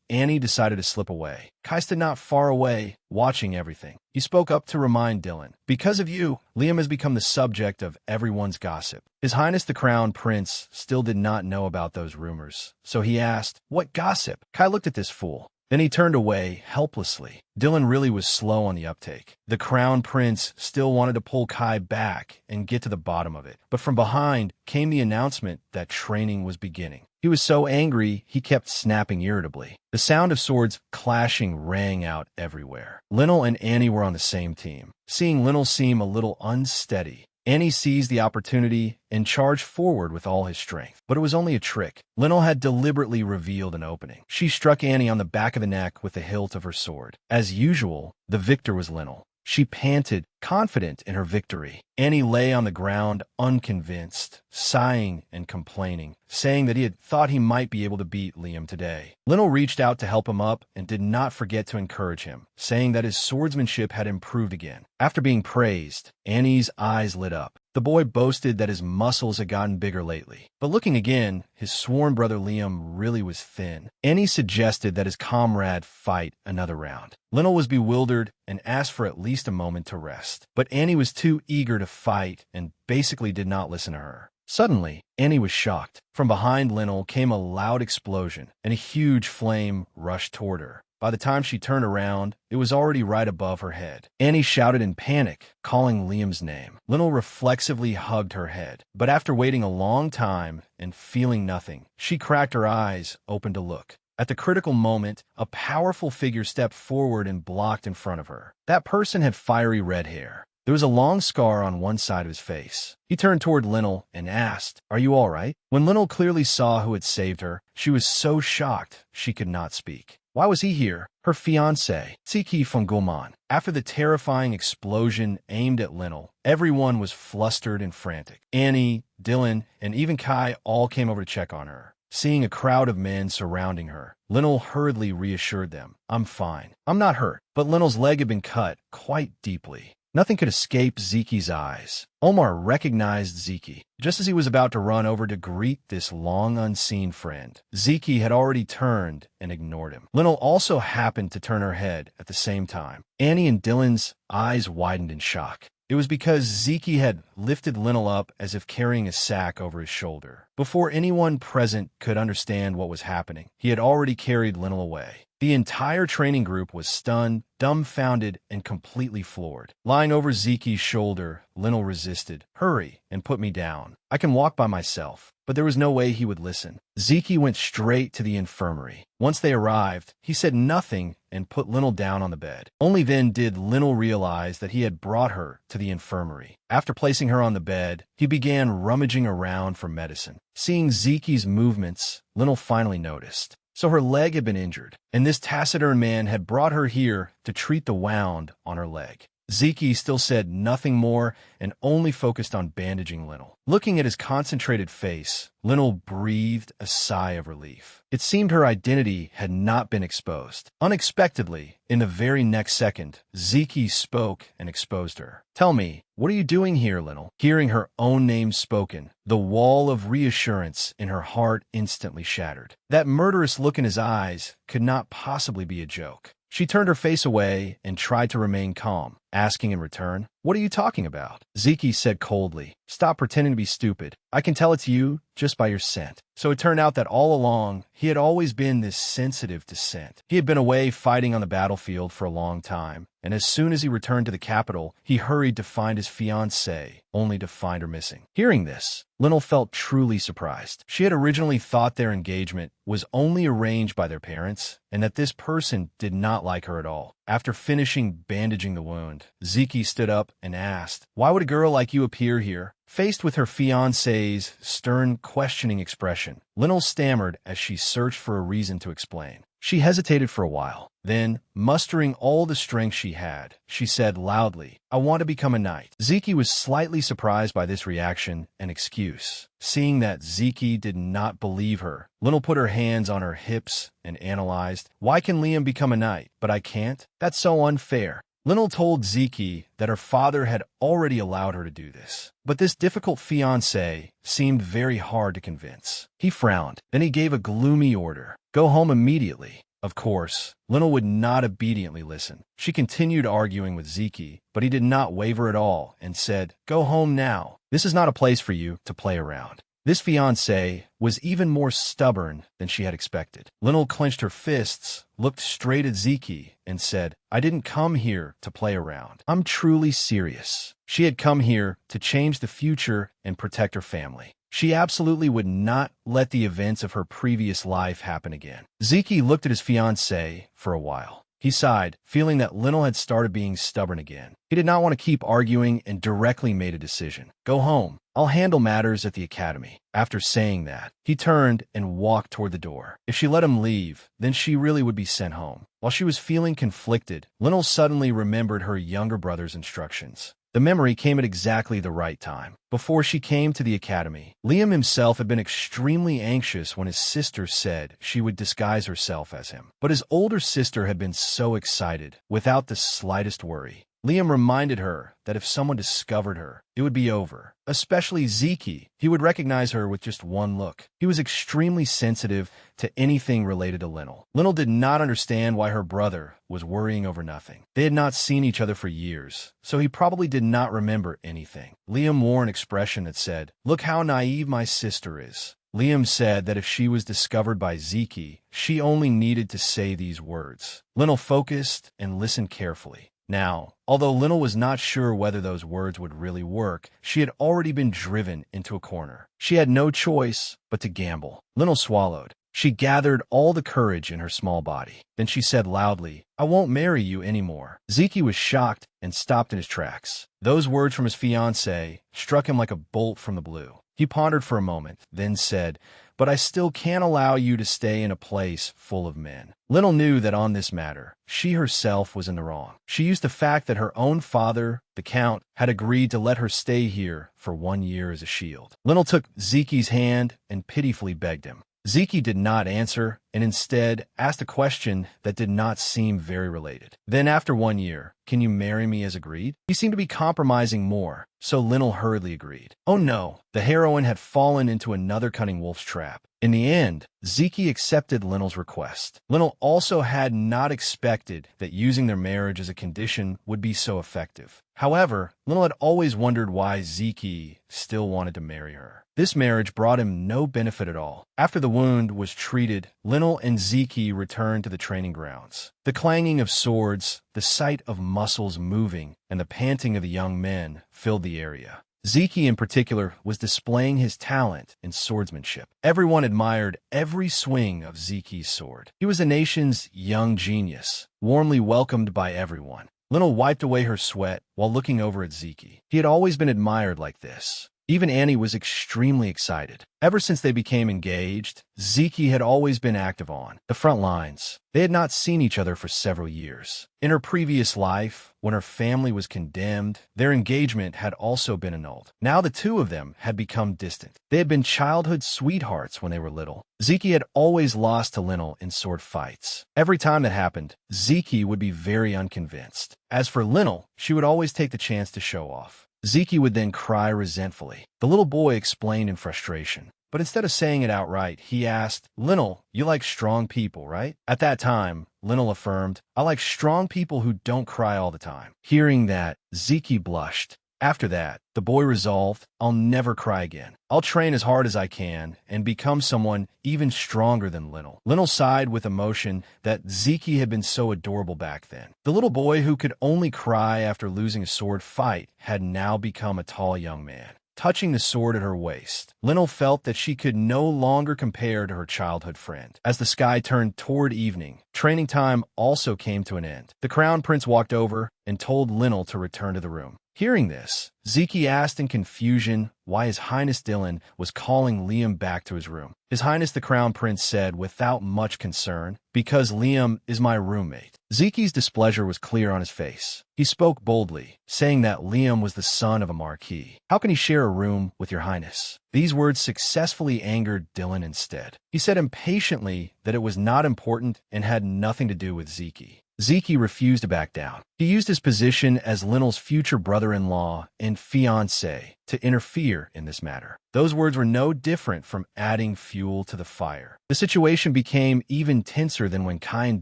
Annie decided to slip away. Kai stood not far away, watching everything. He spoke up to remind Dylan, "Because of you, Liam has become the subject of everyone's gossip." His Highness the Crown Prince still did not know about those rumors, so he asked, "What gossip?" Kai looked at this fool. Then he turned away, helplessly. Dylan really was slow on the uptake. The Crown Prince still wanted to pull Kai back and get to the bottom of it, but from behind came the announcement that training was beginning. He was so angry, he kept snapping irritably. The sound of swords clashing rang out everywhere. Lynel and Annie were on the same team. Seeing Lynel seem a little unsteady, Annie seized the opportunity and charged forward with all his strength. But it was only a trick. Lionel had deliberately revealed an opening. She struck Annie on the back of the neck with the hilt of her sword. As usual, the victor was Lionel. She panted, confident in her victory. Annie lay on the ground, unconvinced, sighing and complaining, saying that he had thought he might be able to beat Liam today. Lionel reached out to help him up and did not forget to encourage him, saying that his swordsmanship had improved again. After being praised, Annie's eyes lit up. The boy boasted that his muscles had gotten bigger lately. But looking again, his sworn brother Liam really was thin. Annie suggested that his comrade fight another round. Lionel was bewildered and asked for at least a moment to rest. But Annie was too eager to fight and basically did not listen to her. Suddenly, Annie was shocked. From behind Lionel came a loud explosion, and a huge flame rushed toward her. By the time she turned around, it was already right above her head. Annie shouted in panic, calling Liam's name. Lionel reflexively hugged her head, but after waiting a long time and feeling nothing, she cracked her eyes open to look. At the critical moment, a powerful figure stepped forward and blocked in front of her. That person had fiery red hair. There was a long scar on one side of his face. He turned toward Lionel and asked, "Are you all right?" When Lionel clearly saw who had saved her, she was so shocked she could not speak. Why was he here? Her fiancé, Tsiki from Gulman. After the terrifying explosion aimed at Lionel, everyone was flustered and frantic. Annie, Dylan, and even Kai all came over to check on her. Seeing a crowd of men surrounding her, Lionel hurriedly reassured them, "I'm fine. I'm not hurt." But Lionel's leg had been cut quite deeply. Nothing could escape Zeki's eyes. Omar recognized Zeki. Just as he was about to run over to greet this long-unseen friend, Zeki had already turned and ignored him. Lionel also happened to turn her head at the same time. Annie and Dylan's eyes widened in shock. It was because Zeki had lifted Lionel up as if carrying a sack over his shoulder. Before anyone present could understand what was happening, he had already carried Lionel away. The entire training group was stunned, dumbfounded, and completely floored. Lying over Zeki's shoulder, Lionel resisted. "Hurry and put me down. I can walk by myself." But there was no way he would listen. Zeki went straight to the infirmary. Once they arrived, he said nothing and put Lionel down on the bed. Only then did Lionel realize that he had brought her to the infirmary. After placing her on the bed, he began rummaging around for medicine. Seeing Zeki's movements, Lionel finally noticed. So her leg had been injured, and this taciturn man had brought her here to treat the wound on her leg. Zeki still said nothing more and only focused on bandaging Lionel. Looking at his concentrated face, Lionel breathed a sigh of relief. It seemed her identity had not been exposed. Unexpectedly, in the very next second, Zeki spoke and exposed her. "Tell me, what are you doing here, Lionel?" Hearing her own name spoken, the wall of reassurance in her heart instantly shattered. That murderous look in his eyes could not possibly be a joke. She turned her face away and tried to remain calm, asking in return, "What are you talking about?" Zeki said coldly, "Stop pretending to be stupid. I can tell it's you just by your scent." So it turned out that all along, he had always been this sensitive to scent. He had been away fighting on the battlefield for a long time, and as soon as he returned to the capital, he hurried to find his fiancée, only to find her missing. Hearing this, Lionel felt truly surprised. She had originally thought their engagement was only arranged by their parents, and that this person did not like her at all. After finishing bandaging the wound, Zeki stood up and asked, "Why would a girl like you appear here?" Faced with her fiancé's stern, questioning expression, Lionel stammered as she searched for a reason to explain. She hesitated for a while. Then, mustering all the strength she had, she said loudly, "I want to become a knight." Zeki was slightly surprised by this reaction and excuse. Seeing that Zeki did not believe her, Lionel put her hands on her hips and analyzed, "Why can Liam become a knight, but I can't? That's so unfair." Lionel told Zeki that her father had already allowed her to do this. But this difficult fiancé seemed very hard to convince. He frowned. Then he gave a gloomy order. "Go home immediately." Of course, Lionel would not obediently listen. She continued arguing with Zeki, but he did not waver at all and said, "Go home now. This is not a place for you to play around." This fiancé was even more stubborn than she had expected. Lionel clenched her fists, looked straight at Zeki, and said, "I didn't come here to play around. I'm truly serious." She had come here to change the future and protect her family. She absolutely would not let the events of her previous life happen again. Zeki looked at his fiancée for a while. He sighed, feeling that Lionel had started being stubborn again. He did not want to keep arguing and directly made a decision. Go home. I'll handle matters at the academy. After saying that, he turned and walked toward the door. If she let him leave, then she really would be sent home. While she was feeling conflicted, Lionel suddenly remembered her younger brother's instructions. The memory came at exactly the right time. Before she came to the academy, Liam himself had been extremely anxious when his sister said she would disguise herself as him. But his older sister had been so excited, without the slightest worry. Liam reminded her that if someone discovered her, it would be over. Especially Zeke. He would recognize her with just one look. He was extremely sensitive to anything related to Lionel. Lionel did not understand why her brother was worrying over nothing. They had not seen each other for years, so he probably did not remember anything. Liam wore an expression that said, "Look how naive my sister is." Liam said that if she was discovered by Zeke, she only needed to say these words. Lionel focused and listened carefully. Now, although Lionel was not sure whether those words would really work, she had already been driven into a corner. She had no choice but to gamble. Lionel swallowed. She gathered all the courage in her small body. Then she said loudly, "I won't marry you anymore." Zeke was shocked and stopped in his tracks. Those words from his fiancée struck him like a bolt from the blue. He pondered for a moment, then said, "But I still can't allow you to stay in a place full of men." Lionel knew that on this matter, she herself was in the wrong. She used the fact that her own father, the Count, had agreed to let her stay here for 1 year as a shield. Lionel took Zeke's hand and pitifully begged him. Zeke did not answer, and instead asked a question that did not seem very related. Then after 1 year, "Can you marry me as agreed?" He seemed to be compromising more, so Lionel hurriedly agreed. Oh no, the heroine had fallen into another cunning wolf's trap. In the end, Zeke accepted Lionel's request. Lionel also had not expected that using their marriage as a condition would be so effective. However, Lionel had always wondered why Zeke still wanted to marry her. This marriage brought him no benefit at all. After the wound was treated, Lionel and Zeke returned to the training grounds. The clanging of swords, the sight of muscles moving, and the panting of the young men filled the area. Zeke in particular was displaying his talent in swordsmanship. Everyone admired every swing of Zeke's sword. He was the nation's young genius, warmly welcomed by everyone. Lionel wiped away her sweat while looking over at Zeke. He had always been admired like this. Even Annie was extremely excited. Ever since they became engaged, Zeke had always been active on the front lines. They had not seen each other for several years. In her previous life, when her family was condemned, their engagement had also been annulled. Now the two of them had become distant. They had been childhood sweethearts when they were little. Zeke had always lost to Lionel in sword fights. Every time that happened, Zeke would be very unconvinced. As for Lionel, she would always take the chance to show off. Zeke would then cry resentfully. The little boy explained in frustration. But instead of saying it outright, he asked, "Lionel, you like strong people, right?" At that time, Lionel affirmed, "I like strong people who don't cry all the time." Hearing that, Zeke blushed. After that, the boy resolved, "I'll never cry again. I'll train as hard as I can and become someone even stronger than Lionel." Lionel sighed with emotion that Zeke had been so adorable back then. The little boy who could only cry after losing a sword fight had now become a tall young man. Touching the sword at her waist, Lionel felt that she could no longer compare to her childhood friend. As the sky turned toward evening, training time also came to an end. The Crown Prince walked over and told Lionel to return to the room. Hearing this, Zeke asked in confusion why His Highness Dylan was calling Liam back to his room. His Highness the Crown Prince said without much concern, "Because Liam is my roommate." Zeke's displeasure was clear on his face. He spoke boldly, saying that Liam was the son of a marquis. "How can he share a room with your highness?" These words successfully angered Dylan instead. He said impatiently that it was not important and had nothing to do with Zeke. Zeke refused to back down. He used his position as Lionel's future brother-in-law and fiancé to interfere in this matter. Those words were no different from adding fuel to the fire. The situation became even tenser than when Kai and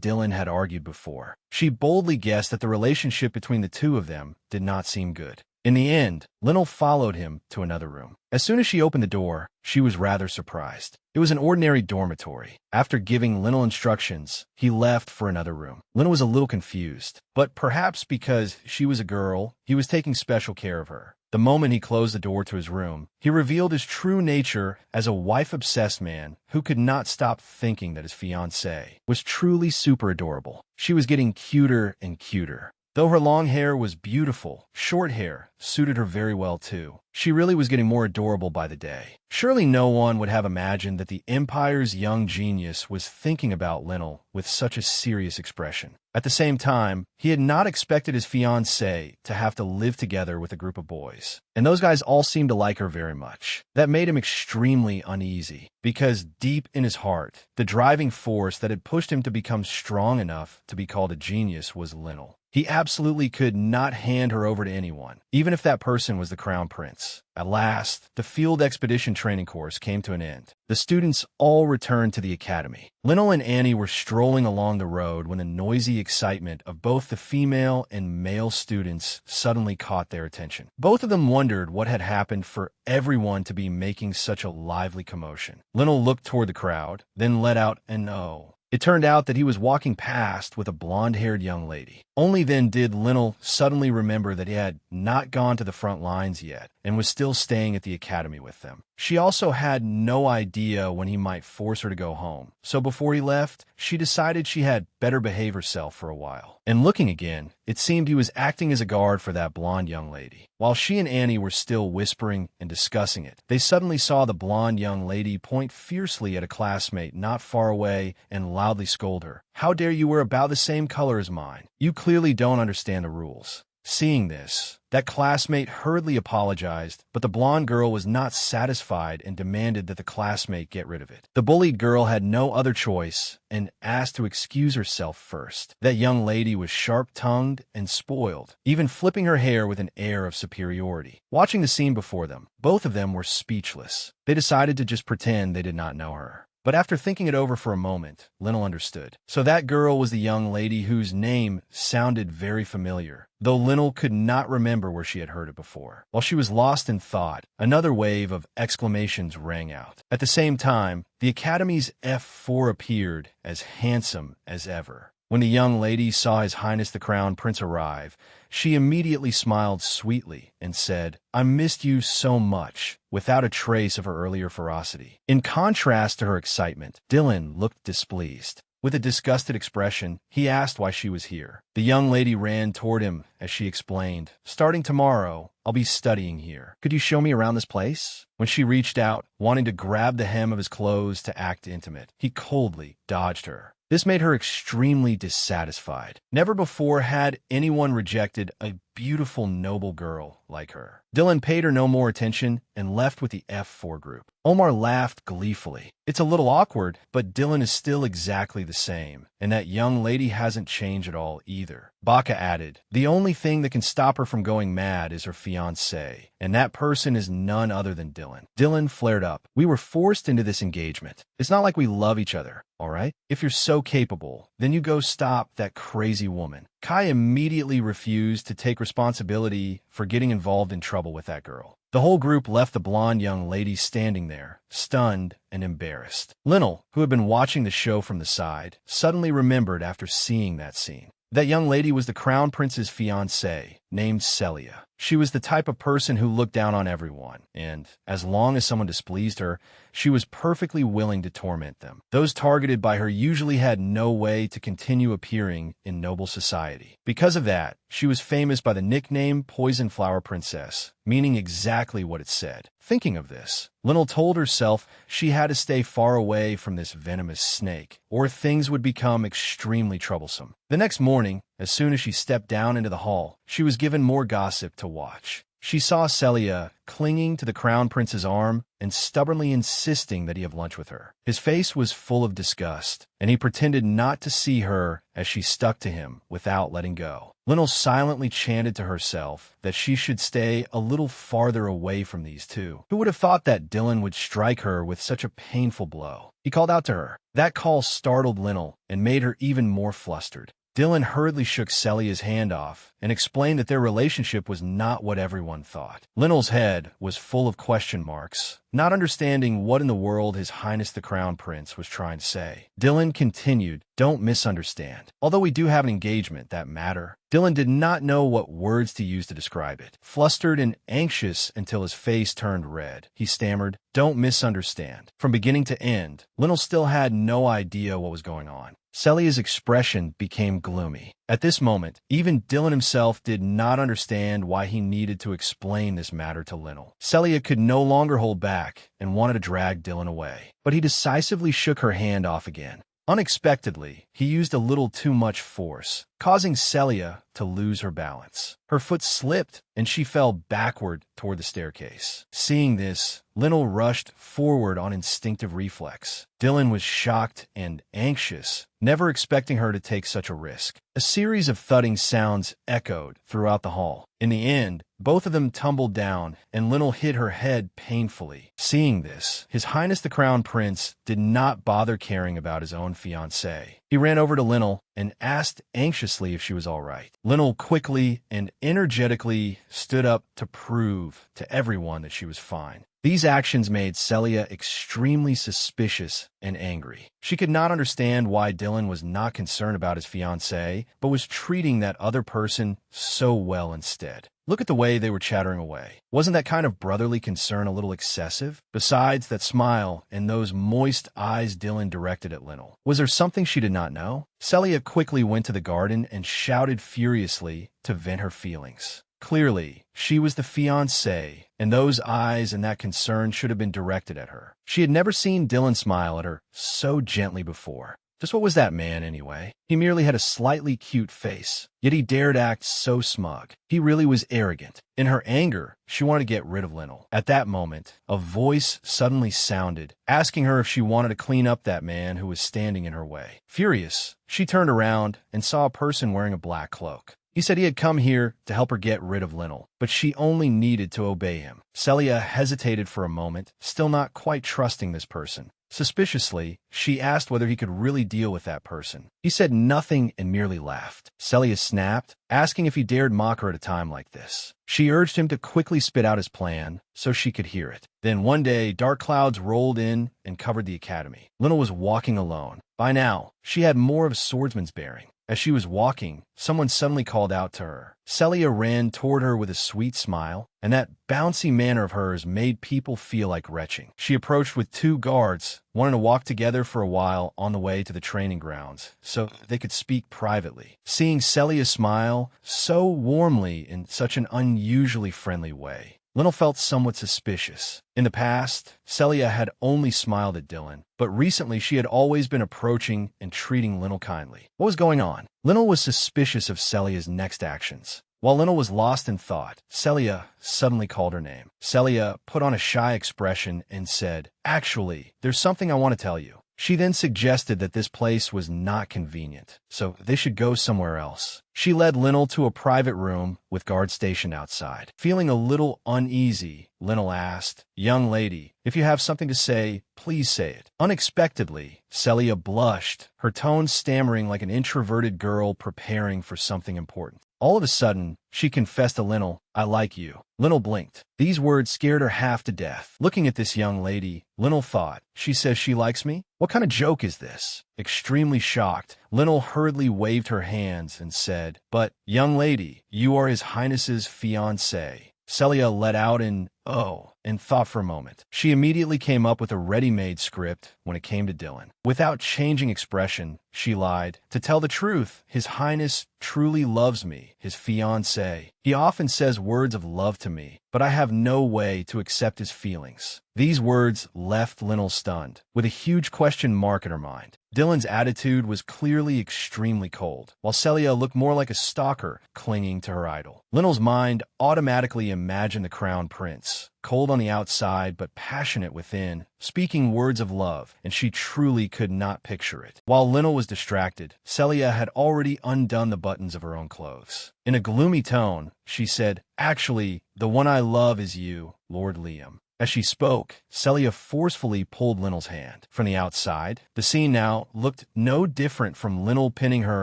Dylan had argued before. She boldly guessed that the relationship between the two of them did not seem good. In the end, Linnell followed him to another room. As soon as she opened the door, she was rather surprised. It was an ordinary dormitory. After giving Linnell instructions, he left for another room. Linnell was a little confused, but perhaps because she was a girl, he was taking special care of her. The moment he closed the door to his room, he revealed his true nature as a wife-obsessed man who could not stop thinking that his fiancée was truly super adorable. She was getting cuter and cuter. Though her long hair was beautiful, short hair suited her very well too. She really was getting more adorable by the day. Surely no one would have imagined that the Empire's young genius was thinking about Linnell with such a serious expression. At the same time, he had not expected his fiancée to have to live together with a group of boys. And those guys all seemed to like her very much. That made him extremely uneasy, because deep in his heart, the driving force that had pushed him to become strong enough to be called a genius was Linnell. He absolutely could not hand her over to anyone, even if that person was the crown prince. At last, the field expedition training course came to an end. The students all returned to the academy. Linnell and Annie were strolling along the road when the noisy excitement of both the female and male students suddenly caught their attention. Both of them wondered what had happened for everyone to be making such a lively commotion. Linnell looked toward the crowd, then let out an "oh." It turned out that he was walking past with a blonde-haired young lady. Only then did Linnell suddenly remember that he had not gone to the front lines yet and was still staying at the academy with them. She also had no idea when he might force her to go home. So before he left, she decided she had better behave herself for a while. And looking again, it seemed he was acting as a guard for that blonde young lady. While she and Annie were still whispering and discussing it, they suddenly saw the blonde young lady point fiercely at a classmate not far away and loudly scold her. "How dare you wear about the same color as mine? You clearly don't understand the rules." Seeing this, that classmate hurriedly apologized, but the blonde girl was not satisfied and demanded that the classmate get rid of it. The bullied girl had no other choice and asked to excuse herself first. That young lady was sharp-tongued and spoiled, even flipping her hair with an air of superiority. Watching the scene before them, both of them were speechless. They decided to just pretend they did not know her. But after thinking it over for a moment, Linnell understood. So that girl was the young lady whose name sounded very familiar, though Linnell could not remember where she had heard it before. While she was lost in thought, another wave of exclamations rang out. At the same time, the Academy's F4 appeared as handsome as ever. When the young lady saw His Highness the Crown Prince arrive, she immediately smiled sweetly and said, "I missed you so much," without a trace of her earlier ferocity. In contrast to her excitement, Dylan looked displeased. With a disgusted expression, he asked why she was here. The young lady ran toward him as she explained, "Starting tomorrow, I'll be studying here. Could you show me around this place?" When she reached out, wanting to grab the hem of his clothes to act intimate, he coldly dodged her. This made her extremely dissatisfied. Never before had anyone rejected a beautiful, noble girl like her. Dylan paid her no more attention and left with the F4 group. Omar laughed gleefully. "It's a little awkward, but Dylan is still exactly the same, and that young lady hasn't changed at all either." Baca added, "The only thing that can stop her from going mad is her fiancé, and that person is none other than Dylan." Dylan flared up. "We were forced into this engagement. It's not like we love each other, all right? If you're so capable, then you go stop that crazy woman." Kai immediately refused to take responsibility for getting involved in trouble with that girl. The whole group left the blonde young lady standing there, stunned and embarrassed. Linnell, who had been watching the show from the side, suddenly remembered after seeing that scene. That young lady was the Crown Prince's fiancée, named Celia. She was the type of person who looked down on everyone, and as long as someone displeased her, she was perfectly willing to torment them. Those targeted by her usually had no way to continue appearing in noble society. Because of that, she was famous by the nickname Poison Flower Princess, meaning exactly what it said. Thinking of this, Linnell told herself she had to stay far away from this venomous snake, or things would become extremely troublesome. The next morning, as soon as she stepped down into the hall, she was given more gossip to watch. She saw Celia clinging to the Crown Prince's arm and stubbornly insisting that he have lunch with her. His face was full of disgust, and he pretended not to see her as she stuck to him without letting go. Linnell silently chanted to herself that she should stay a little farther away from these two. Who would have thought that Dylan would strike her with such a painful blow? He called out to her. That call startled Linnell and made her even more flustered. Dylan hurriedly shook Celia's hand off and explained that their relationship was not what everyone thought. Lionel's head was full of question marks, not understanding what in the world His Highness the Crown Prince was trying to say. Dylan continued, "Don't misunderstand. Although we do have an engagement that matter." Dylan did not know what words to use to describe it. Flustered and anxious until his face turned red, he stammered, "Don't misunderstand." From beginning to end, Lionel still had no idea what was going on. Celia's expression became gloomy. At this moment, even Dylan himself did not understand why he needed to explain this matter to Lionel. Celia could no longer hold back and wanted to drag Dylan away, but he decisively shook her hand off again. Unexpectedly, he used a little too much force, causing Celia to lose her balance. Her foot slipped, and she fell backward toward the staircase. Seeing this, Lionel rushed forward on instinctive reflex. Dylan was shocked and anxious, never expecting her to take such a risk. A series of thudding sounds echoed throughout the hall. In the end, both of them tumbled down, and Lionel hit her head painfully. Seeing this, His Highness the Crown Prince did not bother caring about his own fiancée. He ran over to Lionel and asked anxiously if she was all right. Lionel quickly and energetically stood up to prove to everyone that she was fine. These actions made Celia extremely suspicious and angry. She could not understand why Dylan was not concerned about his fiancée, but was treating that other person so well instead. Look at the way they were chattering away. Wasn't that kind of brotherly concern a little excessive? Besides that smile and those moist eyes Dylan directed at Lionel, was there something she did not know? Celia quickly went to the garden and shouted furiously to vent her feelings. Clearly, she was the fiancée, and those eyes and that concern should have been directed at her. She had never seen Dylan smile at her so gently before. Just what was that man, anyway? He merely had a slightly cute face, yet he dared act so smug. He really was arrogant. In her anger, she wanted to get rid of Lionel. At that moment, a voice suddenly sounded, asking her if she wanted to clean up that man who was standing in her way. Furious, she turned around and saw a person wearing a black cloak. He said he had come here to help her get rid of Lionel, but she only needed to obey him. Celia hesitated for a moment, still not quite trusting this person. Suspiciously, she asked whether he could really deal with that person. He said nothing and merely laughed. Celia snapped, asking if he dared mock her at a time like this. She urged him to quickly spit out his plan so she could hear it. Then one day, dark clouds rolled in and covered the academy. Lionel was walking alone. By now, she had more of a swordsman's bearing. As she was walking, someone suddenly called out to her. Celia ran toward her with a sweet smile, and that bouncy manner of hers made people feel like retching. She approached with 2 guards, wanting to walk together for a while on the way to the training grounds, so they could speak privately. Seeing Celia smile so warmly in such an unusually friendly way, Lionel felt somewhat suspicious. In the past, Celia had only smiled at Dylan, but recently she had always been approaching and treating Lionel kindly. What was going on? Lionel was suspicious of Celia's next actions. While Lionel was lost in thought, Celia suddenly called her name. Celia put on a shy expression and said, "Actually, there's something I want to tell you." She then suggested that this place was not convenient, so they should go somewhere else. She led Lionel to a private room with guards stationed outside. Feeling a little uneasy, Lionel asked, "Young lady, if you have something to say, please say it." Unexpectedly, Celia blushed, her tone stammering like an introverted girl preparing for something important. All of a sudden, she confessed to Lionel, "I like you." Lionel blinked. These words scared her half to death. Looking at this young lady, Lionel thought, "She says she likes me? What kind of joke is this?" Extremely shocked, Lionel hurriedly waved her hands and said, "But, young lady, you are His Highness's fiancée." Celia let out an "oh" and thought for a moment. She immediately came up with a ready-made script when it came to Dylan. Without changing expression, she lied. "To tell the truth, His Highness truly loves me, his fiancée. He often says words of love to me, but I have no way to accept his feelings." These words left Lionel stunned, with a huge question mark in her mind. Dylan's attitude was clearly extremely cold, while Celia looked more like a stalker clinging to her idol. Lionel's mind automatically imagined the crown prince, cold on the outside but passionate within, speaking words of love, and she truly could not picture it. While Lionel was distracted, Celia had already undone the buttons of her own clothes. In a gloomy tone, she said, "Actually, the one I love is you, Lord Liam." As she spoke, Celia forcefully pulled Linnell's hand. From the outside, the scene now looked no different from Linnell pinning her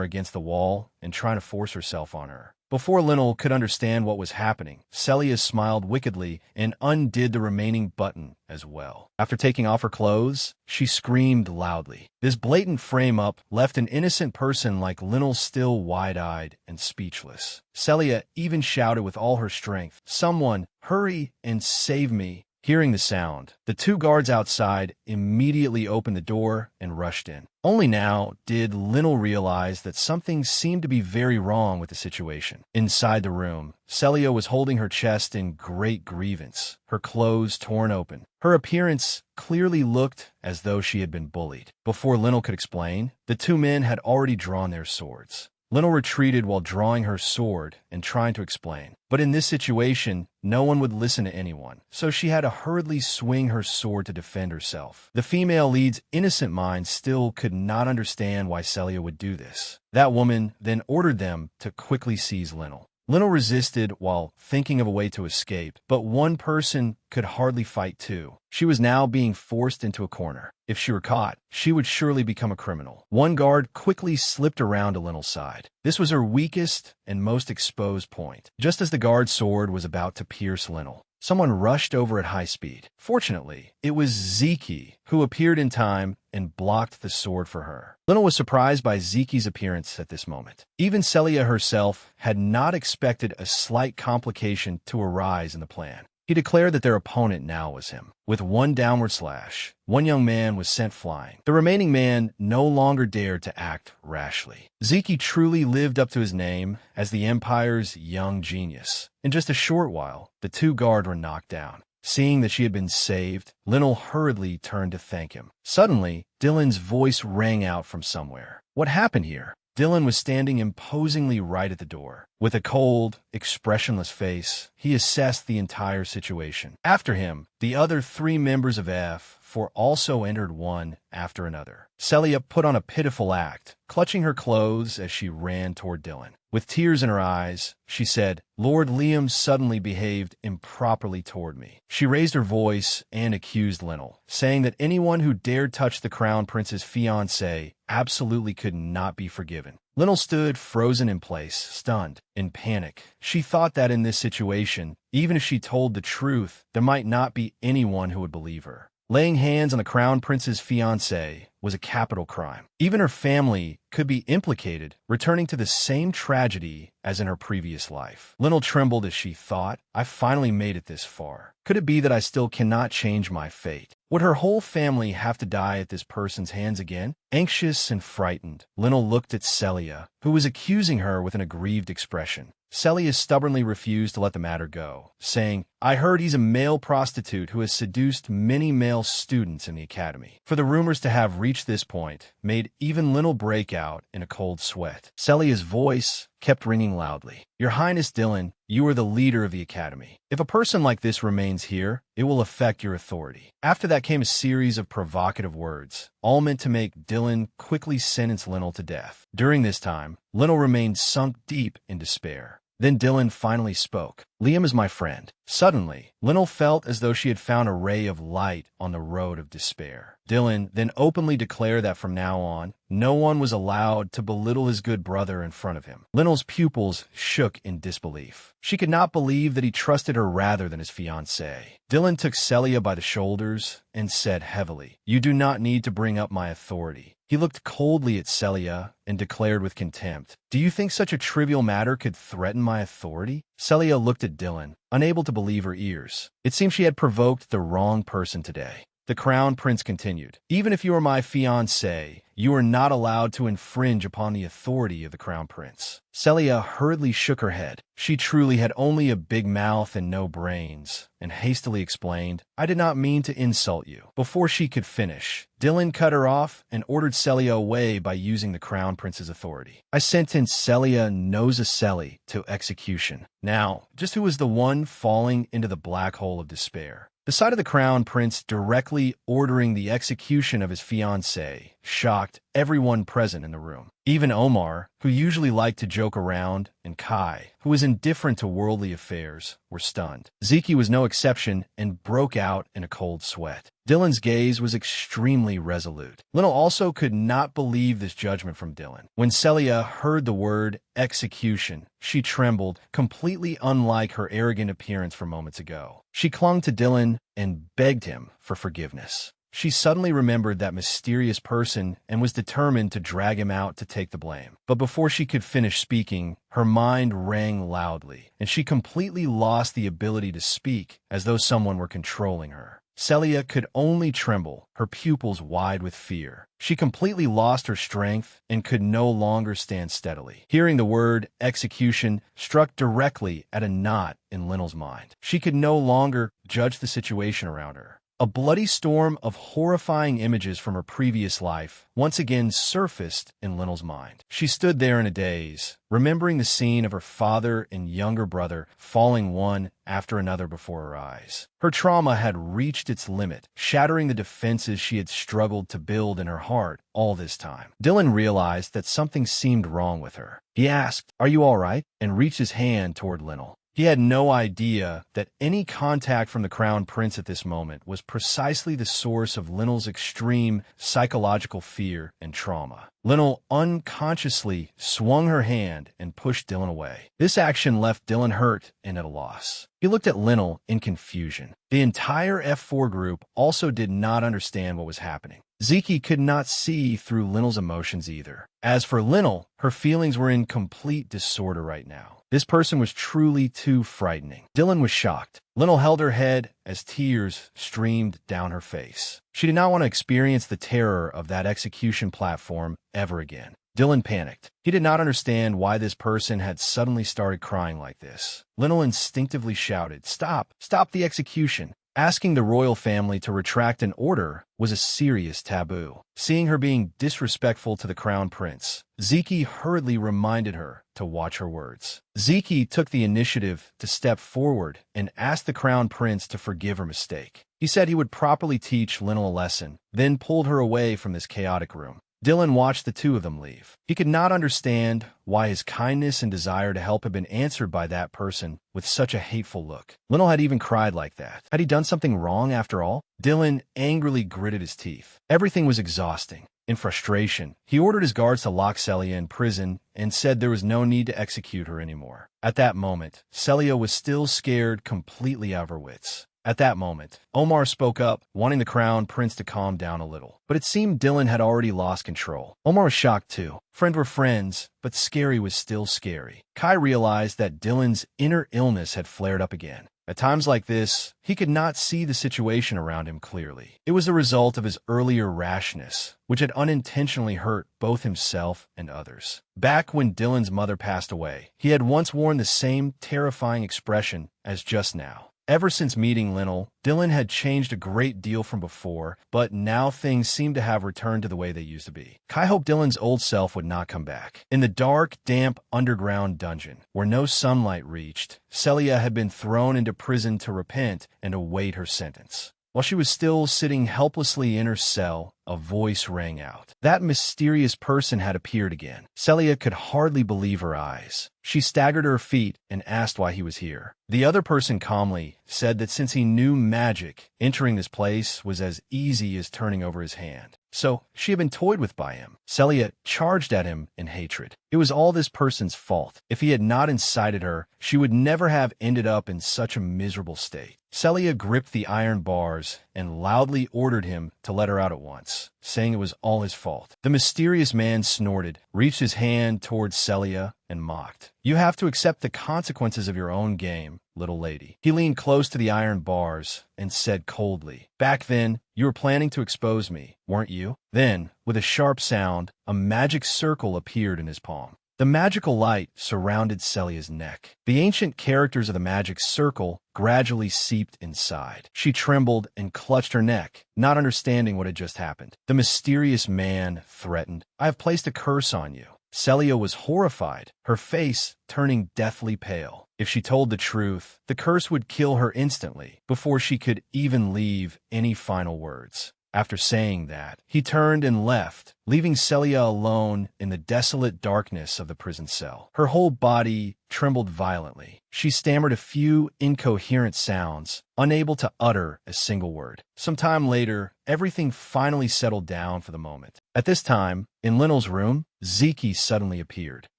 against the wall and trying to force herself on her. Before Linnell could understand what was happening, Celia smiled wickedly and undid the remaining button as well. After taking off her clothes, she screamed loudly. This blatant frame-up left an innocent person like Linnell still wide-eyed and speechless. Celia even shouted with all her strength, "Someone, hurry and save me!" Hearing the sound, the two guards outside immediately opened the door and rushed in. Only now did Linnell realize that something seemed to be very wrong with the situation. Inside the room, Celia was holding her chest in great grievance, her clothes torn open. Her appearance clearly looked as though she had been bullied. Before Linnell could explain, the two men had already drawn their swords. Linnell retreated while drawing her sword and trying to explain. But in this situation, no one would listen to anyone, so she had to hurriedly swing her sword to defend herself. The female lead's innocent mind still could not understand why Celia would do this. That woman then ordered them to quickly seize Linnell. Linnell resisted while thinking of a way to escape, but one person could hardly fight two. She was now being forced into a corner. If she were caught, she would surely become a criminal. One guard quickly slipped around to Linnell's side. This was her weakest and most exposed point. Just as the guard's sword was about to pierce Linnell, someone rushed over at high speed. Fortunately, it was Zeke, who appeared in time and blocked the sword for her. Linnell was surprised by Zeke's appearance at this moment. Even Celia herself had not expected a slight complication to arise in the plan. He declared that their opponent now was him. With one downward slash, one young man was sent flying. The remaining man no longer dared to act rashly. Zeke truly lived up to his name as the Empire's young genius. In just a short while, the two guards were knocked down. Seeing that she had been saved, Linnell hurriedly turned to thank him. Suddenly, Dylan's voice rang out from somewhere. What happened here? Dylan was standing imposingly right at the door. With a cold, expressionless face, he assessed the entire situation. After him, the other three members of F4 also entered one after another. Celia put on a pitiful act, clutching her clothes as she ran toward Dylan. With tears in her eyes, she said, "Lord Liam suddenly behaved improperly toward me." She raised her voice and accused Linnell, saying that anyone who dared touch the Crown Prince's fiancée absolutely could not be forgiven. Linnell stood frozen in place, stunned, in panic. She thought that in this situation, even if she told the truth, there might not be anyone who would believe her. Laying hands on the Crown Prince's fiancée was a capital crime. Even her family could be implicated, returning to the same tragedy as in her previous life. Linnell trembled as she thought, "I finally made it this far. Could it be that I still cannot change my fate? Would her whole family have to die at this person's hands again?" Anxious and frightened, Linnell looked at Celia, who was accusing her with an aggrieved expression. Celia stubbornly refused to let the matter go, saying, "I heard he's a male prostitute who has seduced many male students in the academy." For the rumors to have reached this point made even Linnell break out in a cold sweat. Celia's voice kept ringing loudly. "Your Highness Dylan, you are the leader of the academy. If a person like this remains here, it will affect your authority." After that came a series of provocative words, all meant to make Dylan quickly sentence Linnell to death. During this time, Linnell remained sunk deep in despair. Then Dylan finally spoke. "Liam is my friend." Suddenly, Linnell felt as though she had found a ray of light on the road of despair. Dylan then openly declared that from now on, no one was allowed to belittle his good brother in front of him. Linnell's pupils shook in disbelief. She could not believe that he trusted her rather than his fiancée. Dylan took Celia by the shoulders and said heavily, "You do not need to bring up my authority." He looked coldly at Celia and declared with contempt, "Do you think such a trivial matter could threaten my authority?" Celia looked at Dylan, unable to believe her ears. It seemed she had provoked the wrong person today. The Crown Prince continued, "Even if you are my fiancée, you are not allowed to infringe upon the authority of the Crown Prince." Celia hurriedly shook her head. She truly had only a big mouth and no brains, and hastily explained, "I did not mean to insult you." Before she could finish, Dylan cut her off and ordered Celia away by using the Crown Prince's authority. "I sentenced Celia Nozacelli to execution." Now, just who was the one falling into the black hole of despair? The sight of the Crown Prince directly ordering the execution of his fiancée shocked everyone present in the room. Even Omar, who usually liked to joke around, and Kai, who was indifferent to worldly affairs, were stunned. Zeke was no exception and broke out in a cold sweat. Dylan's gaze was extremely resolute. Lynel also could not believe this judgment from Dylan. When Celia heard the word execution, she trembled, completely unlike her arrogant appearance from moments ago. She clung to Dylan and begged him for forgiveness. She suddenly remembered that mysterious person and was determined to drag him out to take the blame. But before she could finish speaking, her mind rang loudly, and she completely lost the ability to speak, as though someone were controlling her. Celia could only tremble, her pupils wide with fear. She completely lost her strength and could no longer stand steadily. Hearing the word execution struck directly at a knot in Lynel's mind. She could no longer judge the situation around her. A bloody storm of horrifying images from her previous life once again surfaced in Lynel's mind. She stood there in a daze, remembering the scene of her father and younger brother falling one after another before her eyes. Her trauma had reached its limit, shattering the defenses she had struggled to build in her heart all this time. Dylan realized that something seemed wrong with her. He asked, "Are you all right?" and reached his hand toward Lynel. He had no idea that any contact from the Crown Prince at this moment was precisely the source of Lynel's extreme psychological fear and trauma. Lynel unconsciously swung her hand and pushed Dylan away. This action left Dylan hurt and at a loss. He looked at Lynel in confusion. The entire F4 group also did not understand what was happening. Zeke could not see through Lynel's emotions either. As for Lynel, her feelings were in complete disorder right now. This person was truly too frightening. Dylan was shocked. Lynel held her head as tears streamed down her face. She did not want to experience the terror of that execution platform ever again. Dylan panicked. He did not understand why this person had suddenly started crying like this. Lynel instinctively shouted, "Stop! Stop the execution!" Asking the royal family to retract an order was a serious taboo. Seeing her being disrespectful to the crown prince, Zeke hurriedly reminded her to watch her words. Zeke took the initiative to step forward and ask the crown prince to forgive her mistake. He said he would properly teach Lynel a lesson, then pulled her away from this chaotic room. Dylan watched the two of them leave. He could not understand why his kindness and desire to help had been answered by that person with such a hateful look. Lynel had even cried like that. Had he done something wrong after all? Dylan angrily gritted his teeth. Everything was exhausting. In frustration, he ordered his guards to lock Celia in prison and said there was no need to execute her anymore. At that moment, Celia was still scared completely out of her wits. At that moment, Omar spoke up, wanting the crown prince to calm down a little. But it seemed Dylan had already lost control. Omar was shocked too. Friends were friends, but scary was still scary. Kai realized that Dylan's inner illness had flared up again. At times like this, he could not see the situation around him clearly. It was a result of his earlier rashness, which had unintentionally hurt both himself and others. Back when Dylan's mother passed away, he had once worn the same terrifying expression as just now. Ever since meeting Lynel, Dylan had changed a great deal from before, but now things seemed to have returned to the way they used to be. Kai hoped Dylan's old self would not come back. In the dark, damp, underground dungeon, where no sunlight reached, Celia had been thrown into prison to repent and await her sentence. While she was still sitting helplessly in her cell, a voice rang out. That mysterious person had appeared again. Celia could hardly believe her eyes. She staggered to her feet and asked why he was here. The other person calmly said that since he knew magic, entering this place was as easy as turning over his hand. So she had been toyed with by him. Celia charged at him in hatred. It was all this person's fault. If he had not incited her, she would never have ended up in such a miserable state. Celia gripped the iron bars and loudly ordered him to let her out at once, saying it was all his fault. The mysterious man snorted, reached his hand towards Celia, and mocked. "You have to accept the consequences of your own game, little lady." He leaned close to the iron bars and said coldly, "Back then, you were planning to expose me, weren't you?" Then, with a sharp sound, a magic circle appeared in his palm. The magical light surrounded Celia's neck. The ancient characters of the magic circle gradually seeped inside. She trembled and clutched her neck, not understanding what had just happened. The mysterious man threatened, "I have placed a curse on you." Celia was horrified, her face turning deathly pale. If she told the truth, the curse would kill her instantly, before she could even leave any final words. After saying that, he turned and left, leaving Celia alone in the desolate darkness of the prison cell. Her whole body trembled violently. She stammered a few incoherent sounds, unable to utter a single word. Some time later, everything finally settled down for the moment. At this time, in Lynel's room, Ziki suddenly appeared.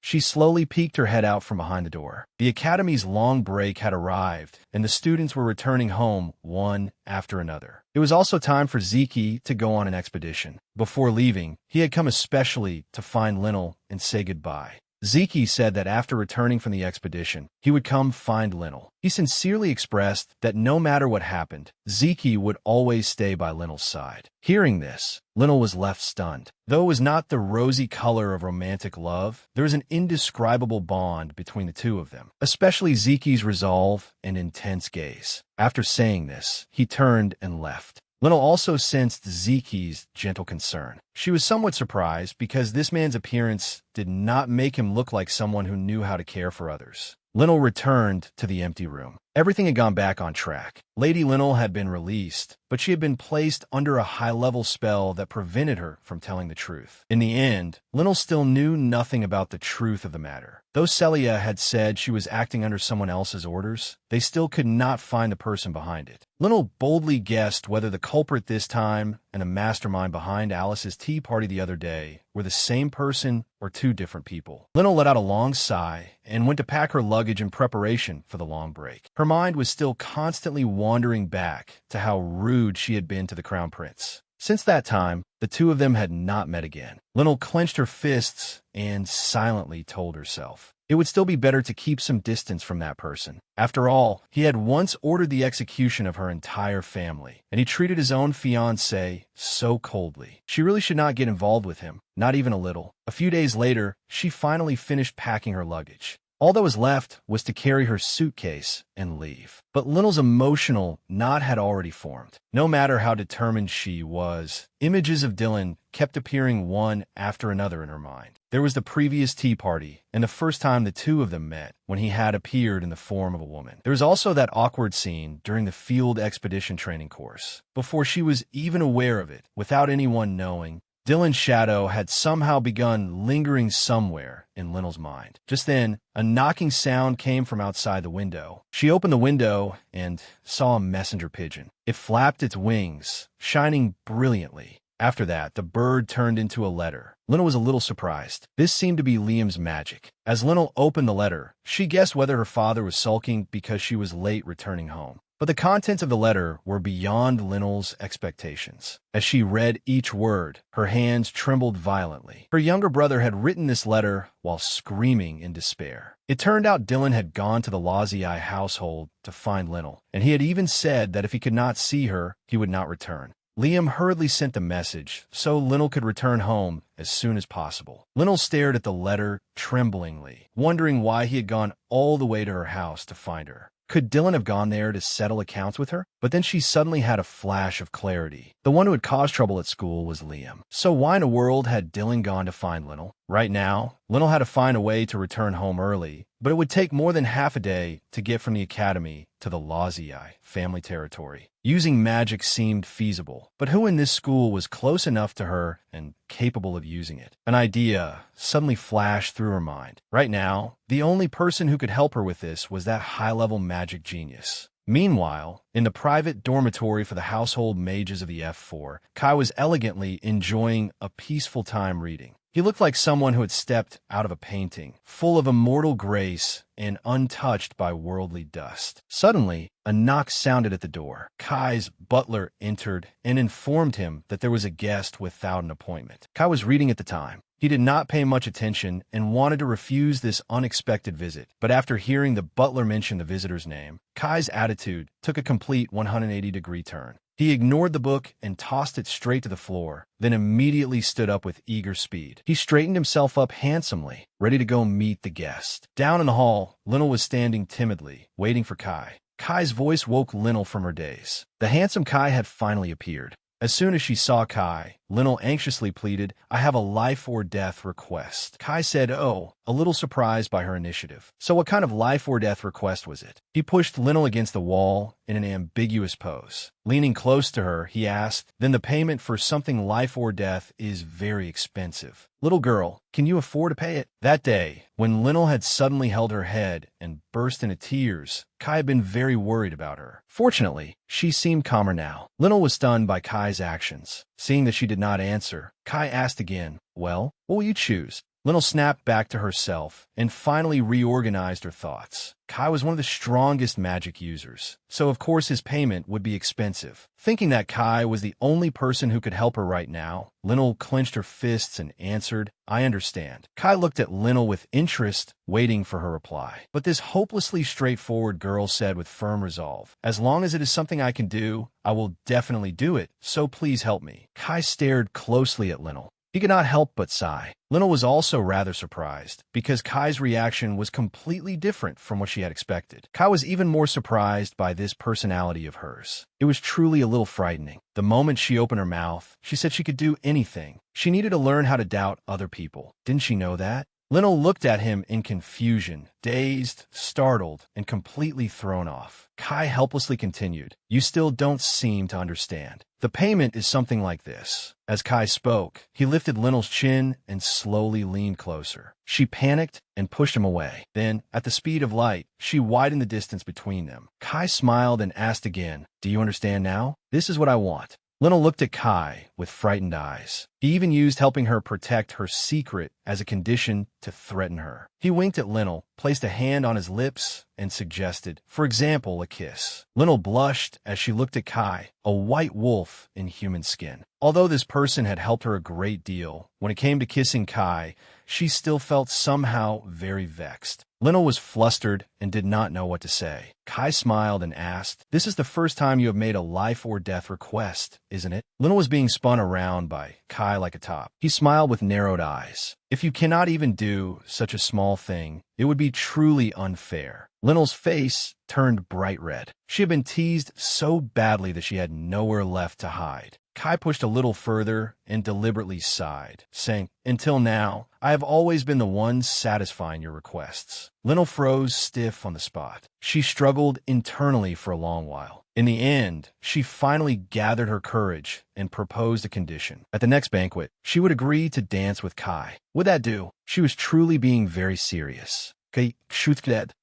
She slowly peeked her head out from behind the door. The academy's long break had arrived, and the students were returning home one after another. It was also time for Ziki to go on an expedition. Before leaving, he had come especially to find Lynel and say goodbye. Ziki said that after returning from the expedition, he would come find Lynel. He sincerely expressed that no matter what happened, Ziki would always stay by Lynel's side. Hearing this, Lynel was left stunned. Though it was not the rosy color of romantic love, there was an indescribable bond between the two of them, especially Ziki's resolve and intense gaze. After saying this, he turned and left. Lynel also sensed Ziki's gentle concern. She was somewhat surprised because this man's appearance did not make him look like someone who knew how to care for others. Lynel returned to the empty room. Everything had gone back on track. Lady Lynel had been released, but she had been placed under a high-level spell that prevented her from telling the truth. In the end, Lynel still knew nothing about the truth of the matter. Though Celia had said she was acting under someone else's orders, they still could not find the person behind it. Lynel boldly guessed whether the culprit this time and the mastermind behind Alice's tea party the other day were the same person or two different people. Lynel let out a long sigh and went to pack her luggage in preparation for the long break. Her mind was still constantly wandering back to how rude she had been to the Crown Prince. Since that time, the two of them had not met again. Lynel clenched her fists and silently told herself it would still be better to keep some distance from that person. After all, he had once ordered the execution of her entire family, and he treated his own fiancée so coldly. She really should not get involved with him, not even a little. A few days later, she finally finished packing her luggage. All that was left was to carry her suitcase and leave. But Lynel's emotional knot had already formed. No matter how determined she was, images of Dylan kept appearing one after another in her mind. There was the previous tea party, and the first time the two of them met, when he had appeared in the form of a woman. There was also that awkward scene during the field expedition training course. Before she was even aware of it, without anyone knowing, Dylan's shadow had somehow begun lingering somewhere in Lynel's mind. Just then, a knocking sound came from outside the window. She opened the window and saw a messenger pigeon. It flapped its wings, shining brilliantly. After that, the bird turned into a letter. Lynel was a little surprised. This seemed to be Liam's magic. As Lynel opened the letter, she guessed whether her father was sulking because she was late returning home. But the contents of the letter were beyond Lynel's expectations. As she read each word, her hands trembled violently. Her younger brother had written this letter while screaming in despair. It turned out Dylan had gone to the Laziai household to find Lynel, and he had even said that if he could not see her, he would not return. Liam hurriedly sent the message so Lynel could return home as soon as possible. Lynel stared at the letter tremblingly, wondering why he had gone all the way to her house to find her. Could Dylan have gone there to settle accounts with her? But then she suddenly had a flash of clarity. The one who had caused trouble at school was Liam. So why in the world had Dylan gone to find Lynel? Right now, Lynel had to find a way to return home early, but it would take more than half a day to get from the academy to the Laziai family territory. Using magic seemed feasible, but who in this school was close enough to her and capable of using it? An idea suddenly flashed through her mind. Right now, the only person who could help her with this was that high-level magic genius. Meanwhile, in the private dormitory for the household mages of the F4, Kai was elegantly enjoying a peaceful time reading. He looked like someone who had stepped out of a painting, full of immortal grace and untouched by worldly dust. Suddenly, a knock sounded at the door. Kai's butler entered and informed him that there was a guest without an appointment. Kai was reading at the time. He did not pay much attention and wanted to refuse this unexpected visit. But after hearing the butler mention the visitor's name, Kai's attitude took a complete 180-degree turn. He ignored the book and tossed it straight to the floor, then immediately stood up with eager speed. He straightened himself up handsomely, ready to go meet the guest. Down in the hall, Lynel was standing timidly, waiting for Kai. Kai's voice woke Lynel from her daze. The handsome Kai had finally appeared. As soon as she saw Kai, Lynel anxiously pleaded, "I have a life-or-death request." Kai said, "Oh," a little surprised by her initiative. So what kind of life-or-death request was it? He pushed Lynel against the wall in an ambiguous pose. Leaning close to her, he asked, "Then the payment for something life or death is very expensive. Little girl, can you afford to pay it?" That day, when Linnell had suddenly held her head and burst into tears, Kai had been very worried about her. Fortunately, she seemed calmer now. Linnell was stunned by Kai's actions. Seeing that she did not answer, Kai asked again, "Well, what will you choose?" Linnell snapped back to herself and finally reorganized her thoughts. Kai was one of the strongest magic users, so of course his payment would be expensive. Thinking that Kai was the only person who could help her right now, Linnell clenched her fists and answered, "I understand." Kai looked at Linnell with interest, waiting for her reply. But this hopelessly straightforward girl said with firm resolve, "As long as it is something I can do, I will definitely do it, so please help me." Kai stared closely at Linnell. He could not help but sigh. Linnell was also rather surprised, because Kai's reaction was completely different from what she had expected. Kai was even more surprised by this personality of hers. It was truly a little frightening. The moment she opened her mouth, she said she could do anything. She needed to learn how to doubt other people. Didn't she know that? Linnell looked at him in confusion, dazed, startled, and completely thrown off. Kai helplessly continued, "You still don't seem to understand. The payment is something like this." As Kai spoke, he lifted Linnell's chin and slowly leaned closer. She panicked and pushed him away. Then, at the speed of light, she widened the distance between them. Kai smiled and asked again, "Do you understand now? This is what I want." Linnell looked at Kai with frightened eyes. He even used helping her protect her secret as a condition to threaten her. He winked at Linnell, placed a hand on his lips, and suggested, for example, a kiss. Linnell blushed as she looked at Kai, a white wolf in human skin. Although this person had helped her a great deal, when it came to kissing Kai, she still felt somehow very vexed. Linnell was flustered and did not know what to say. Kai smiled and asked, "This is the first time you have made a life-or-death request, isn't it?" Linnell was being spun around by Kai like a top. He smiled with narrowed eyes. "If you cannot even do such a small thing, it would be truly unfair." Linnell's face turned bright red. She had been teased so badly that she had nowhere left to hide. Kai pushed a little further and deliberately sighed, saying, "Until now, I have always been the one satisfying your requests." Linnell froze stiff on the spot. She struggled internally for a long while. In the end, she finally gathered her courage and proposed a condition. At the next banquet, she would agree to dance with Kai. Would that do? She was truly being very serious. He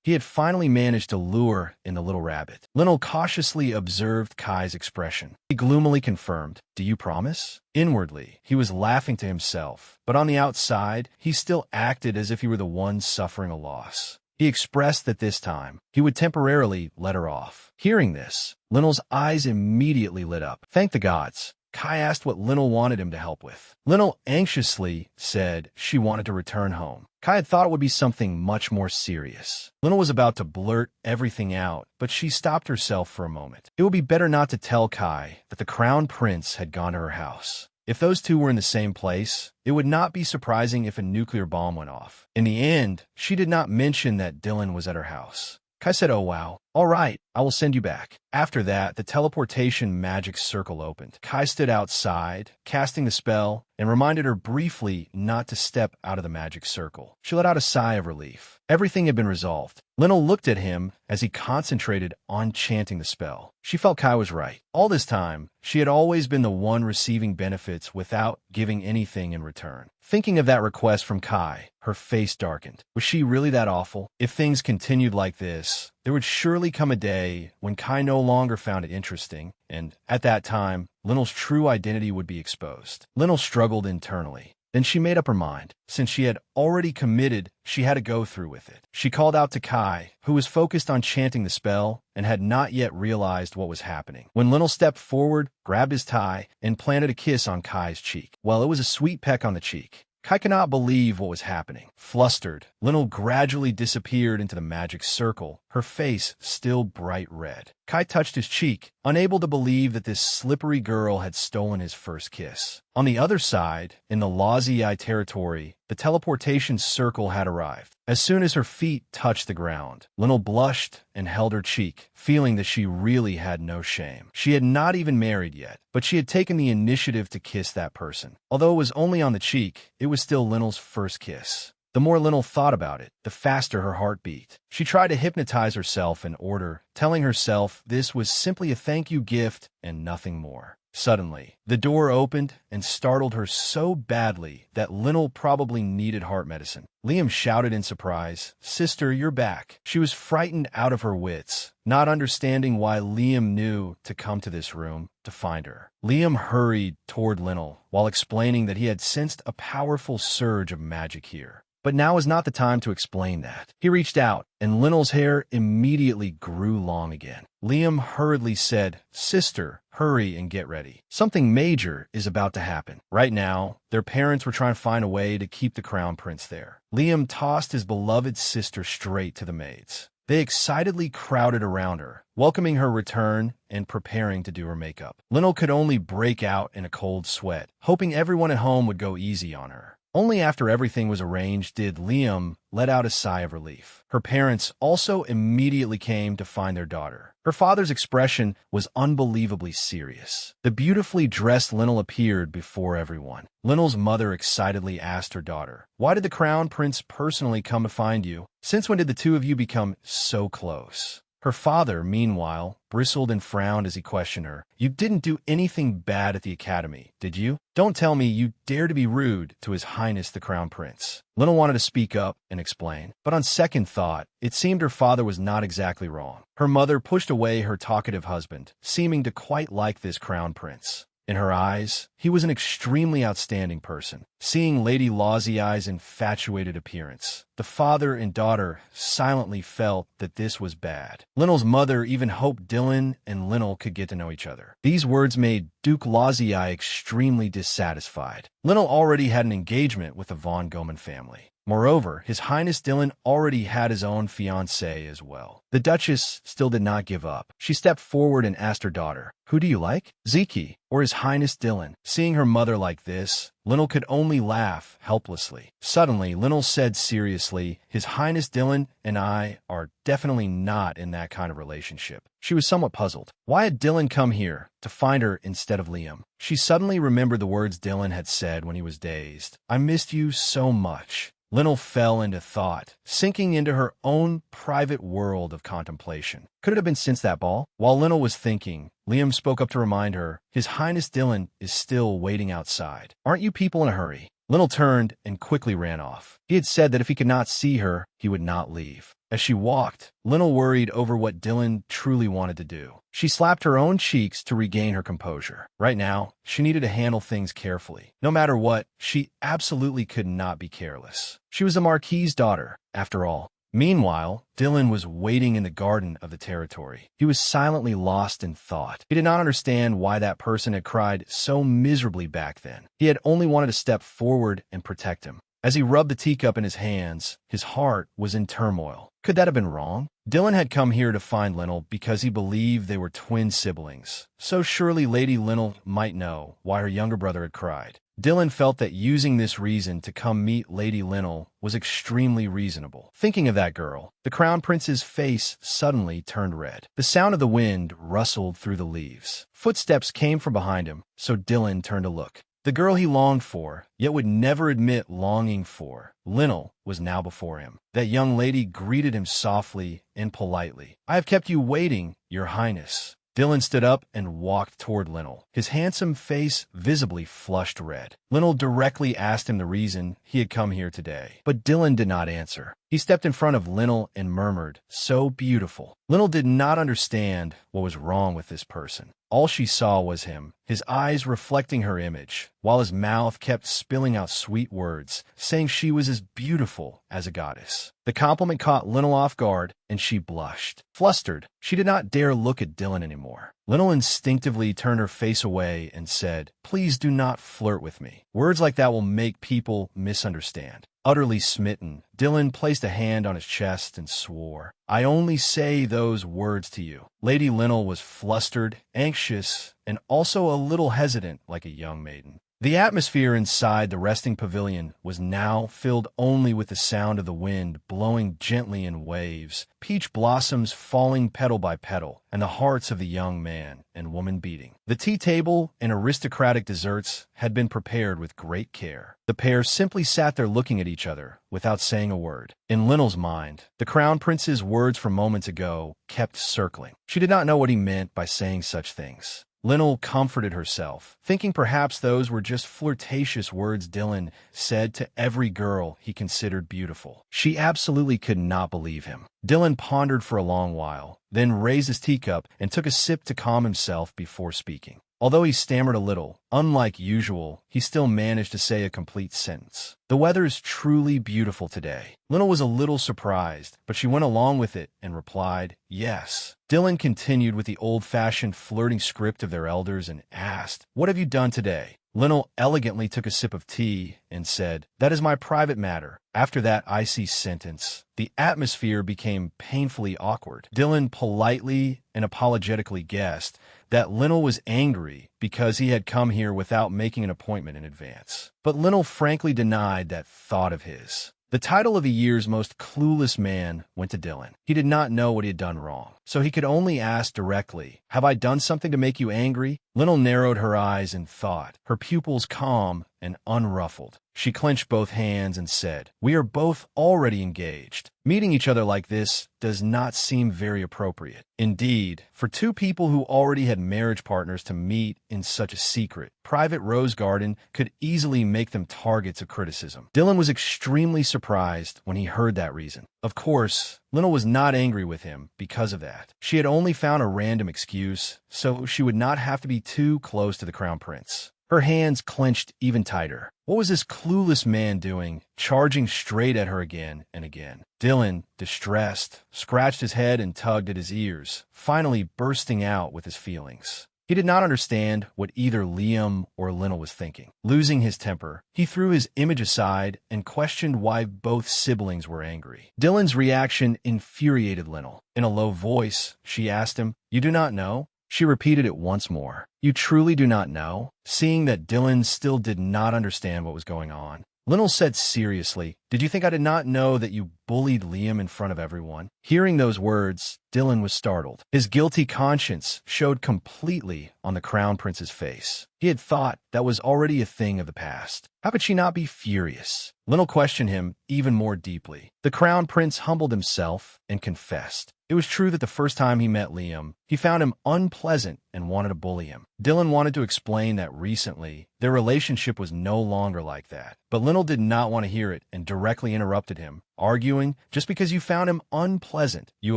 had finally managed to lure in the little rabbit. Linnell cautiously observed Kai's expression. He gloomily confirmed, "Do you promise?" Inwardly, he was laughing to himself, but on the outside, he still acted as if he were the one suffering a loss. He expressed that this time, he would temporarily let her off. Hearing this, Linnell's eyes immediately lit up. Thank the gods. Kai asked what Linnell wanted him to help with. Linnell anxiously said she wanted to return home. Kai had thought it would be something much more serious. Linnell was about to blurt everything out, but she stopped herself for a moment. It would be better not to tell Kai that the crown prince had gone to her house. If those two were in the same place, it would not be surprising if a nuclear bomb went off. In the end, she did not mention that Dylan was at her house. Kai said, "Oh wow, all right, I will send you back." After that, the teleportation magic circle opened. Kai stood outside, casting the spell, and reminded her briefly not to step out of the magic circle. She let out a sigh of relief. Everything had been resolved. Linnell looked at him as he concentrated on chanting the spell. She felt Kai was right. All this time, she had always been the one receiving benefits without giving anything in return. Thinking of that request from Kai, her face darkened. Was she really that awful? If things continued like this, there would surely come a day when Kai no longer found it interesting, and at that time, Linnell's true identity would be exposed. Linnell struggled internally. Then she made up her mind. Since she had already committed, she had to go through with it. She called out to Kai, who was focused on chanting the spell and had not yet realized what was happening. When Linnell stepped forward, grabbed his tie, and planted a kiss on Kai's cheek. Well, it was a sweet peck on the cheek. Kai could not believe what was happening. Flustered, Linnell gradually disappeared into the magic circle, her face still bright red. Kai touched his cheek, unable to believe that this slippery girl had stolen his first kiss. On the other side, in the Lozii territory, the teleportation circle had arrived. As soon as her feet touched the ground, Linnell blushed and held her cheek, feeling that she really had no shame. She had not even married yet, but she had taken the initiative to kiss that person. Although it was only on the cheek, it was still Linnell's first kiss. The more Linnell thought about it, the faster her heart beat. She tried to hypnotize herself in order, telling herself this was simply a thank you gift and nothing more. Suddenly, the door opened and startled her so badly that Linnell probably needed heart medicine. Liam shouted in surprise, "Sister, you're back." She was frightened out of her wits, not understanding why Liam knew to come to this room to find her. Liam hurried toward Linnell while explaining that he had sensed a powerful surge of magic here. But now is not the time to explain that. He reached out, and Linnell's hair immediately grew long again. Liam hurriedly said, "Sister, hurry and get ready. Something major is about to happen." Right now, their parents were trying to find a way to keep the crown prince there. Liam tossed his beloved sister straight to the maids. They excitedly crowded around her, welcoming her return and preparing to do her makeup. Linnell could only break out in a cold sweat, hoping everyone at home would go easy on her. Only after everything was arranged did Liam let out a sigh of relief. Her parents also immediately came to find their daughter. Her father's expression was unbelievably serious. The beautifully dressed Linnell appeared before everyone. Linnell's mother excitedly asked her daughter, "Why did the crown prince personally come to find you? Since when did the two of you become so close?" Her father, meanwhile, bristled and frowned as he questioned her. "You didn't do anything bad at the academy, did you? Don't tell me you dare to be rude to His Highness the Crown Prince." Linnell wanted to speak up and explain, but on second thought, it seemed her father was not exactly wrong. Her mother pushed away her talkative husband, seeming to quite like this crown prince. In her eyes, he was an extremely outstanding person. Seeing Lady Lawsey's infatuated appearance, the father and daughter silently felt that this was bad. Linnell's mother even hoped Dylan and Linnell could get to know each other. These words made Duke Lawsey extremely dissatisfied. Linnell already had an engagement with the von Goman family. Moreover, His Highness Dylan already had his own fiancée as well. The Duchess still did not give up. She stepped forward and asked her daughter, "Who do you like? Zeke or His Highness Dylan?" Seeing her mother like this, Linnell could only laugh helplessly. Suddenly, Linnell said seriously, "His Highness Dylan and I are definitely not in that kind of relationship." She was somewhat puzzled. Why had Dylan come here to find her instead of Liam? She suddenly remembered the words Dylan had said when he was dazed. "I missed you so much." Linnell fell into thought, sinking into her own private world of contemplation. Could it have been since that ball? While Linnell was thinking, Liam spoke up to remind her, "His Highness Dylan is still waiting outside. Aren't you people in a hurry?" Linnell turned and quickly ran off. He had said that if he could not see her, he would not leave. As she walked, Linnell worried over what Dylan truly wanted to do. She slapped her own cheeks to regain her composure. Right now, she needed to handle things carefully. No matter what, she absolutely could not be careless. She was a Marquis's daughter, after all. Meanwhile, Dylan was waiting in the garden of the territory. He was silently lost in thought. He did not understand why that person had cried so miserably back then. He had only wanted to step forward and protect him. As he rubbed the teacup in his hands, his heart was in turmoil. Could that have been wrong? Dylan had come here to find Linnell because he believed they were twin siblings. So surely Lady Linnell might know why her younger brother had cried. Dylan felt that using this reason to come meet Lady Linnell was extremely reasonable. Thinking of that girl, the Crown Prince's face suddenly turned red. The sound of the wind rustled through the leaves. Footsteps came from behind him, so Dylan turned to look. The girl he longed for, yet would never admit longing for, Linnell, was now before him. That young lady greeted him softly and politely. "I have kept you waiting, Your Highness." Dylan stood up and walked toward Linnell, his handsome face visibly flushed red. Linnell directly asked him the reason he had come here today, but Dylan did not answer. He stepped in front of Linnell and murmured, "So beautiful." Linnell did not understand what was wrong with this person. All she saw was him, his eyes reflecting her image, while his mouth kept spilling out sweet words, saying she was as beautiful as a goddess. The compliment caught Linnell off guard, and she blushed. Flustered, she did not dare look at Dylan anymore. Linnell instinctively turned her face away and said, "Please do not flirt with me. Words like that will make people misunderstand." Utterly smitten, Dylan placed a hand on his chest and swore, "I only say those words to you." Lady Linnell was flustered, anxious, and also a little hesitant like a young maiden. The atmosphere inside the resting pavilion was now filled only with the sound of the wind blowing gently in waves, peach blossoms falling petal by petal, and the hearts of the young man and woman beating. The tea table and aristocratic desserts had been prepared with great care. The pair simply sat there looking at each other without saying a word. In Linnell's mind, the Crown Prince's words from moments ago kept circling. She did not know what he meant by saying such things. Linnell comforted herself, thinking perhaps those were just flirtatious words Dylan said to every girl he considered beautiful. She absolutely could not believe him. Dylan pondered for a long while, then raised his teacup and took a sip to calm himself before speaking. Although he stammered a little, unlike usual, he still managed to say a complete sentence. "The weather is truly beautiful today." Linnell was a little surprised, but she went along with it and replied, "Yes." Dylan continued with the old-fashioned flirting script of their elders and asked, "What have you done today?" Linnell elegantly took a sip of tea and said, "That is my private matter." After that icy sentence, the atmosphere became painfully awkward. Dylan politely and apologetically guessed that Linnell was angry because he had come here without making an appointment in advance. But Linnell frankly denied that thought of his. The title of the year's most clueless man went to Dylan. He did not know what he had done wrong, so he could only ask directly, "Have I done something to make you angry?" Linnell narrowed her eyes in thought, her pupils calm and unruffled. She clenched both hands and said, "We are both already engaged. Meeting each other like this does not seem very appropriate." Indeed, for two people who already had marriage partners to meet in such a secret, private rose garden could easily make them targets of criticism. Dylan was extremely surprised when he heard that reason. Of course, Linnell was not angry with him because of that. She had only found a random excuse, so she would not have to be too close to the Crown Prince. Her hands clenched even tighter. What was this clueless man doing, charging straight at her again and again? Dylan, distressed, scratched his head and tugged at his ears, finally bursting out with his feelings. He did not understand what either Liam or Linnell was thinking. Losing his temper, he threw his image aside and questioned why both siblings were angry. Dylan's reaction infuriated Linnell. In a low voice, she asked him, "You do not know?" She repeated it once more. "You truly do not know?" Seeing that Dylan still did not understand what was going on, Linnell said seriously, "Did you think I did not know that you bullied Liam in front of everyone?" Hearing those words, Dylan was startled. His guilty conscience showed completely on the Crown Prince's face. He had thought that was already a thing of the past. How could she not be furious? Linnell questioned him even more deeply. The Crown Prince humbled himself and confessed. It was true that the first time he met Liam, he found him unpleasant and wanted to bully him. Dylan wanted to explain that recently, their relationship was no longer like that. But Linnell did not want to hear it and directly interrupted him, arguing, "Just because you found him unpleasant, you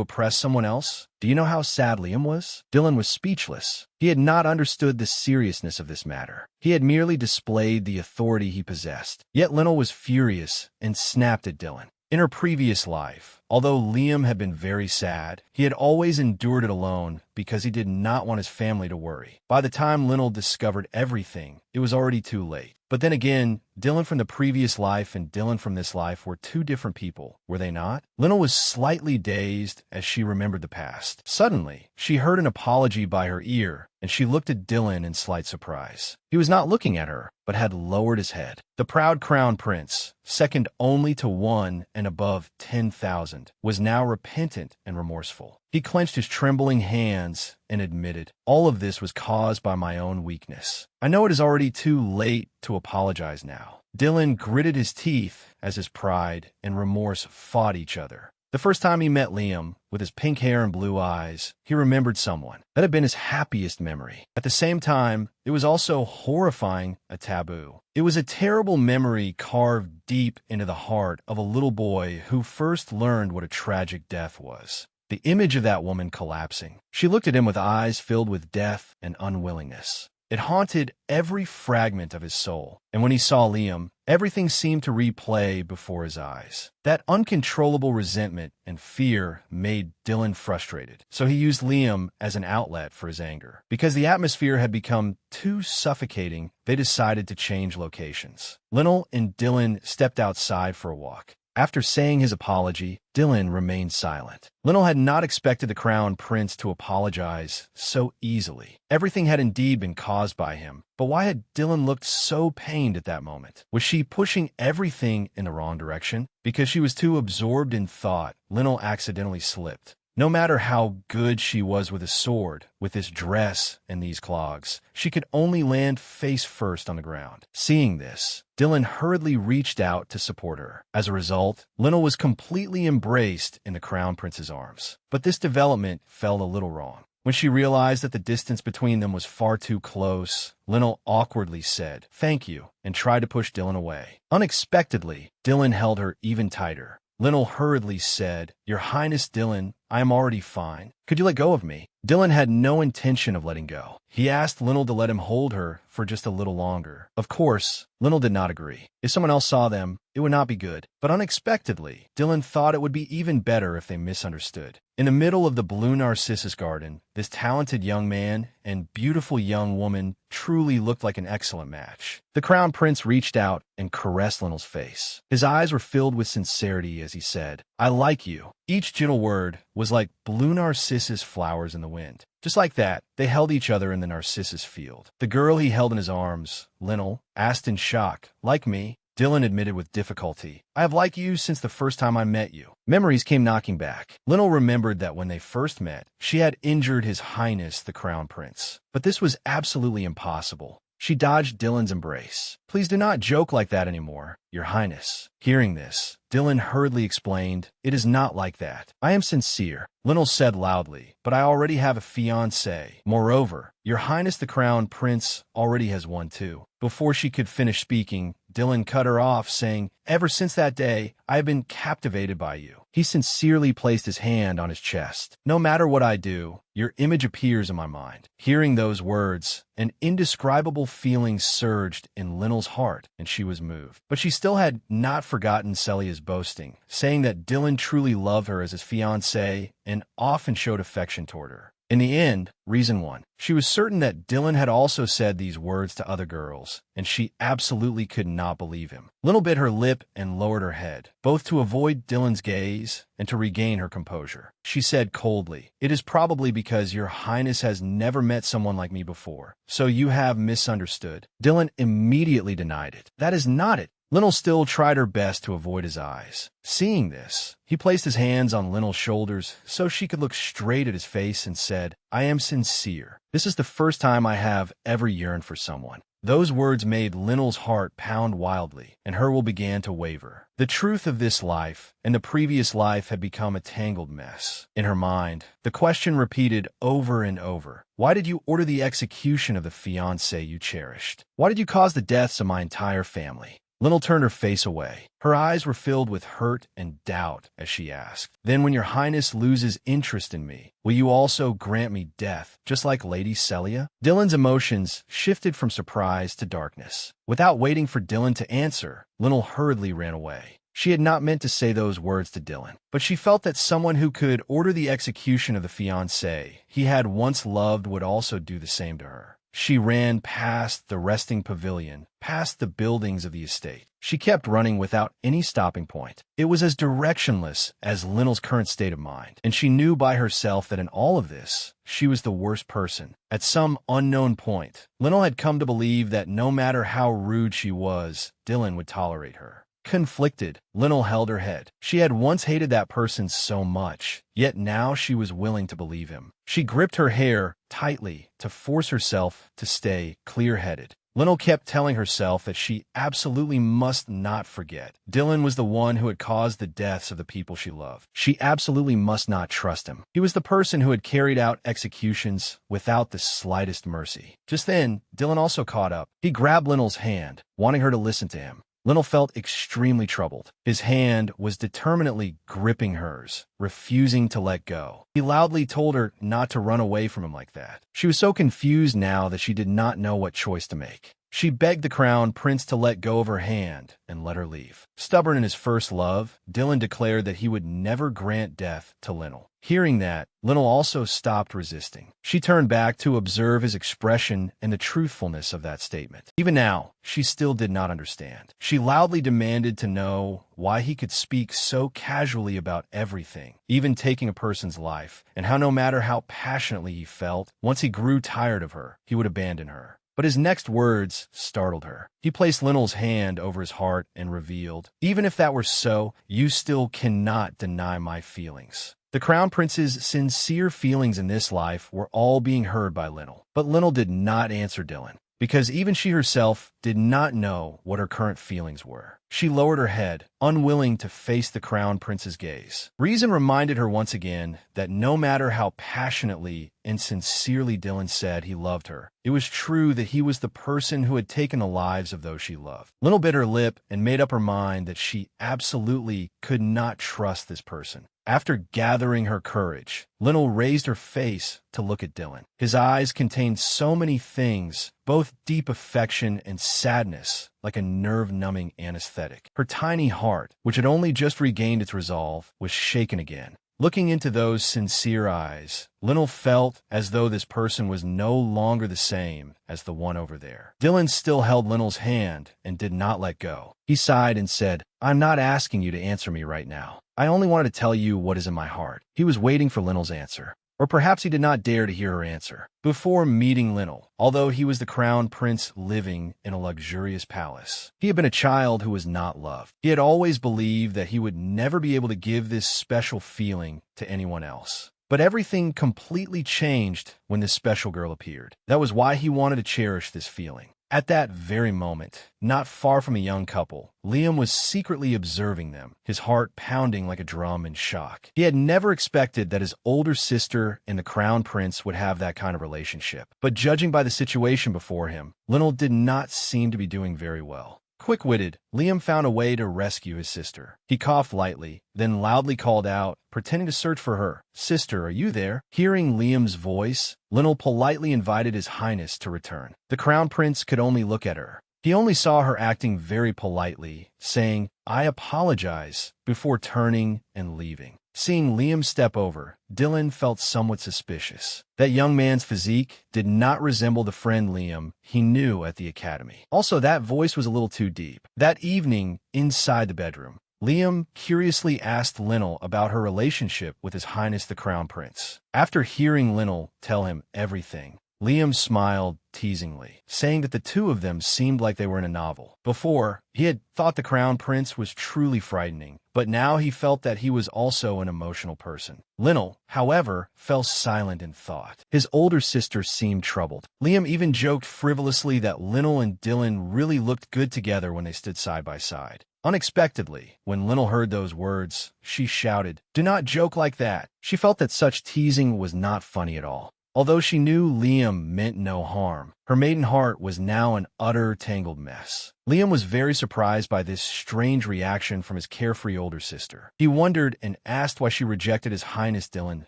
oppressed someone else? Do you know how sad Liam was?" Dylan was speechless. He had not understood the seriousness of this matter. He had merely displayed the authority he possessed. Yet Linnell was furious and snapped at Dylan. In her previous life, although Liam had been very sad, he had always endured it alone because he did not want his family to worry. By the time Linnell discovered everything, it was already too late. But then again, Dylan from the previous life and Dylan from this life were two different people, were they not? Linnell was slightly dazed as she remembered the past. Suddenly, she heard an apology by her ear, and she looked at Dylan in slight surprise. He was not looking at her, but had lowered his head. The proud Crown Prince, second only to one and above 10,000, was now repentant and remorseful. He clenched his trembling hands and admitted, "All of this was caused by my own weakness. I know it is already too late to apologize now." Dylan gritted his teeth as his pride and remorse fought each other. The first time he met Liam, with his pink hair and blue eyes, he remembered someone. That had been his happiest memory. At the same time, it was also horrifying a taboo. It was a terrible memory carved deep into the heart of a little boy who first learned what a tragic death was. The image of that woman collapsing. She looked at him with eyes filled with death and unwillingness. It haunted every fragment of his soul, and when he saw Liam, everything seemed to replay before his eyes. That uncontrollable resentment and fear made Dylan frustrated, so he used Liam as an outlet for his anger. Because the atmosphere had become too suffocating, they decided to change locations. Linnell and Dylan stepped outside for a walk. After saying his apology, Dylan remained silent. Lionel had not expected the Crown Prince to apologize so easily. Everything had indeed been caused by him, but why had Dylan looked so pained at that moment? Was she pushing everything in the wrong direction? Because she was too absorbed in thought, Lionel accidentally slipped. No matter how good she was with a sword, with this dress and these clogs, she could only land face first on the ground. Seeing this, Dylan hurriedly reached out to support her. As a result, Lionel was completely embraced in the Crown Prince's arms. But this development felt a little wrong. When she realized that the distance between them was far too close, Lionel awkwardly said, "Thank you," and tried to push Dylan away. Unexpectedly, Dylan held her even tighter. Lionel hurriedly said, "Your Highness Dylan, I am already fine. Could you let go of me?" Dylan had no intention of letting go. He asked Lionel to let him hold her for just a little longer. Of course, Lionel did not agree. If someone else saw them, it would not be good. But unexpectedly, Dylan thought it would be even better if they misunderstood. In the middle of the blue narcissus garden, this talented young man and beautiful young woman truly looked like an excellent match. The Crown Prince reached out and caressed Lionel's face. His eyes were filled with sincerity as he said, "I like you." Each gentle word was like blue narcissus flowers in the wind. Just like that, they held each other in the narcissus field. The girl he held in his arms, Lionel, asked in shock, "Like me?" Dylan admitted with difficulty, "I have liked you since the first time I met you." Memories came knocking back. Lionel remembered that when they first met, she had injured His Highness the Crown Prince. But this was absolutely impossible. She dodged Dylan's embrace. "Please do not joke like that anymore, Your Highness." Hearing this, Dylan hurriedly explained, "It is not like that. I am sincere," Lionel said loudly, "but I already have a fiancé. Moreover, Your Highness the Crown Prince already has one too." Before she could finish speaking, Dylan cut her off, saying, "Ever since that day, I have been captivated by you." He sincerely placed his hand on his chest. "No matter what I do, your image appears in my mind." Hearing those words, an indescribable feeling surged in Lionel's heart, and she was moved. But she still had not forgotten Celia's boasting, saying that Dylan truly loved her as his fiancé and often showed affection toward her. In the end, reason won. She was certain that Dylan had also said these words to other girls, and she absolutely could not believe him. Lionel bit her lip and lowered her head, both to avoid Dylan's gaze and to regain her composure. She said coldly, "It is probably because Your Highness has never met someone like me before, so you have misunderstood." Dylan immediately denied it. "That is not it." Lionel still tried her best to avoid his eyes. Seeing this, he placed his hands on Lionel's shoulders so she could look straight at his face and said, "I am sincere. This is the first time I have ever yearned for someone." Those words made Lionel's heart pound wildly, and her will began to waver. The truth of this life and the previous life had become a tangled mess. In her mind, the question repeated over and over, "Why did you order the execution of the fiancé you cherished? Why did you cause the deaths of my entire family?" Lionel turned her face away. Her eyes were filled with hurt and doubt as she asked, "Then when Your Highness loses interest in me, will you also grant me death, just like Lady Celia?" Dylan's emotions shifted from surprise to darkness. Without waiting for Dylan to answer, Lionel hurriedly ran away. She had not meant to say those words to Dylan, but she felt that someone who could order the execution of the fiancé he had once loved would also do the same to her. She ran past the resting pavilion, past the buildings of the estate. She kept running without any stopping point. It was as directionless as Lionel's current state of mind, and she knew by herself that in all of this, she was the worst person. At some unknown point, Lionel had come to believe that no matter how rude she was, Dylan would tolerate her. Conflicted, Lionel held her head. She had once hated that person so much, yet now she was willing to believe him. She gripped her hair tightly to force herself to stay clear-headed. Lionel kept telling herself that she absolutely must not forget. Dylan was the one who had caused the deaths of the people she loved. She absolutely must not trust him. He was the person who had carried out executions without the slightest mercy. Just then, Dylan also caught up. He grabbed Lionel's hand, wanting her to listen to him. Lionel felt extremely troubled. His hand was determinedly gripping hers, refusing to let go. He loudly told her not to run away from him like that. She was so confused now that she did not know what choice to make. She begged the crown prince to let go of her hand and let her leave. Stubborn in his first love, Dylan declared that he would never grant death to Linnell. Hearing that, Linnell also stopped resisting. She turned back to observe his expression and the truthfulness of that statement. Even now, she still did not understand. She loudly demanded to know why he could speak so casually about everything, even taking a person's life, and how no matter how passionately he felt, once he grew tired of her, he would abandon her. But his next words startled her. He placed Linnell's hand over his heart and revealed, "Even if that were so, you still cannot deny my feelings." The crown prince's sincere feelings in this life were all being heard by Linnell. But Linnell did not answer Dylan, because even she herself did not know what her current feelings were. She lowered her head, unwilling to face the crown prince's gaze. Reason reminded her once again that no matter how passionately and sincerely Dylan said he loved her, it was true that he was the person who had taken the lives of those she loved. Linnell bit her lip and made up her mind that she absolutely could not trust this person. After gathering her courage, Linnell raised her face to look at Dylan. His eyes contained so many things, both deep affection and sadness, like a nerve-numbing anesthetic. Her tiny heart, which had only just regained its resolve, was shaken again. Looking into those sincere eyes, Linnell felt as though this person was no longer the same as the one over there. Dylan still held Linnell's hand and did not let go. He sighed and said, "I'm not asking you to answer me right now. I only wanted to tell you what is in my heart." He was waiting for Linnell's answer. Or perhaps he did not dare to hear her answer. Before meeting Linnell, although he was the crown prince living in a luxurious palace, he had been a child who was not loved. He had always believed that he would never be able to give this special feeling to anyone else. But everything completely changed when this special girl appeared. That was why he wanted to cherish this feeling. At that very moment, not far from a young couple, Liam was secretly observing them, his heart pounding like a drum in shock. He had never expected that his older sister and the crown prince would have that kind of relationship. But judging by the situation before him, Linnell did not seem to be doing very well. Quick-witted, Liam found a way to rescue his sister. He coughed lightly, then loudly called out, pretending to search for her. "Sister, are you there?" Hearing Liam's voice, Linnell politely invited His Highness to return. The crown prince could only look at her. He only saw her acting very politely, saying, "I apologize," before turning and leaving. Seeing Liam step over, Dylan felt somewhat suspicious. That young man's physique did not resemble the friend Liam he knew at the academy. Also, that voice was a little too deep. That evening, inside the bedroom, Liam curiously asked Linnell about her relationship with His Highness the Crown Prince. After hearing Linnell tell him everything, Liam smiled teasingly, saying that the two of them seemed like they were in a novel. Before, he had thought the crown prince was truly frightening, but now he felt that he was also an emotional person. Linnell, however, fell silent in thought. His older sister seemed troubled. Liam even joked frivolously that Linnell and Dylan really looked good together when they stood side by side. Unexpectedly, when Linnell heard those words, she shouted, "Do not joke like that." She felt that such teasing was not funny at all. Although she knew Liam meant no harm, her maiden heart was now an utter tangled mess. Liam was very surprised by this strange reaction from his carefree older sister. He wondered and asked why she rejected His Highness Dylan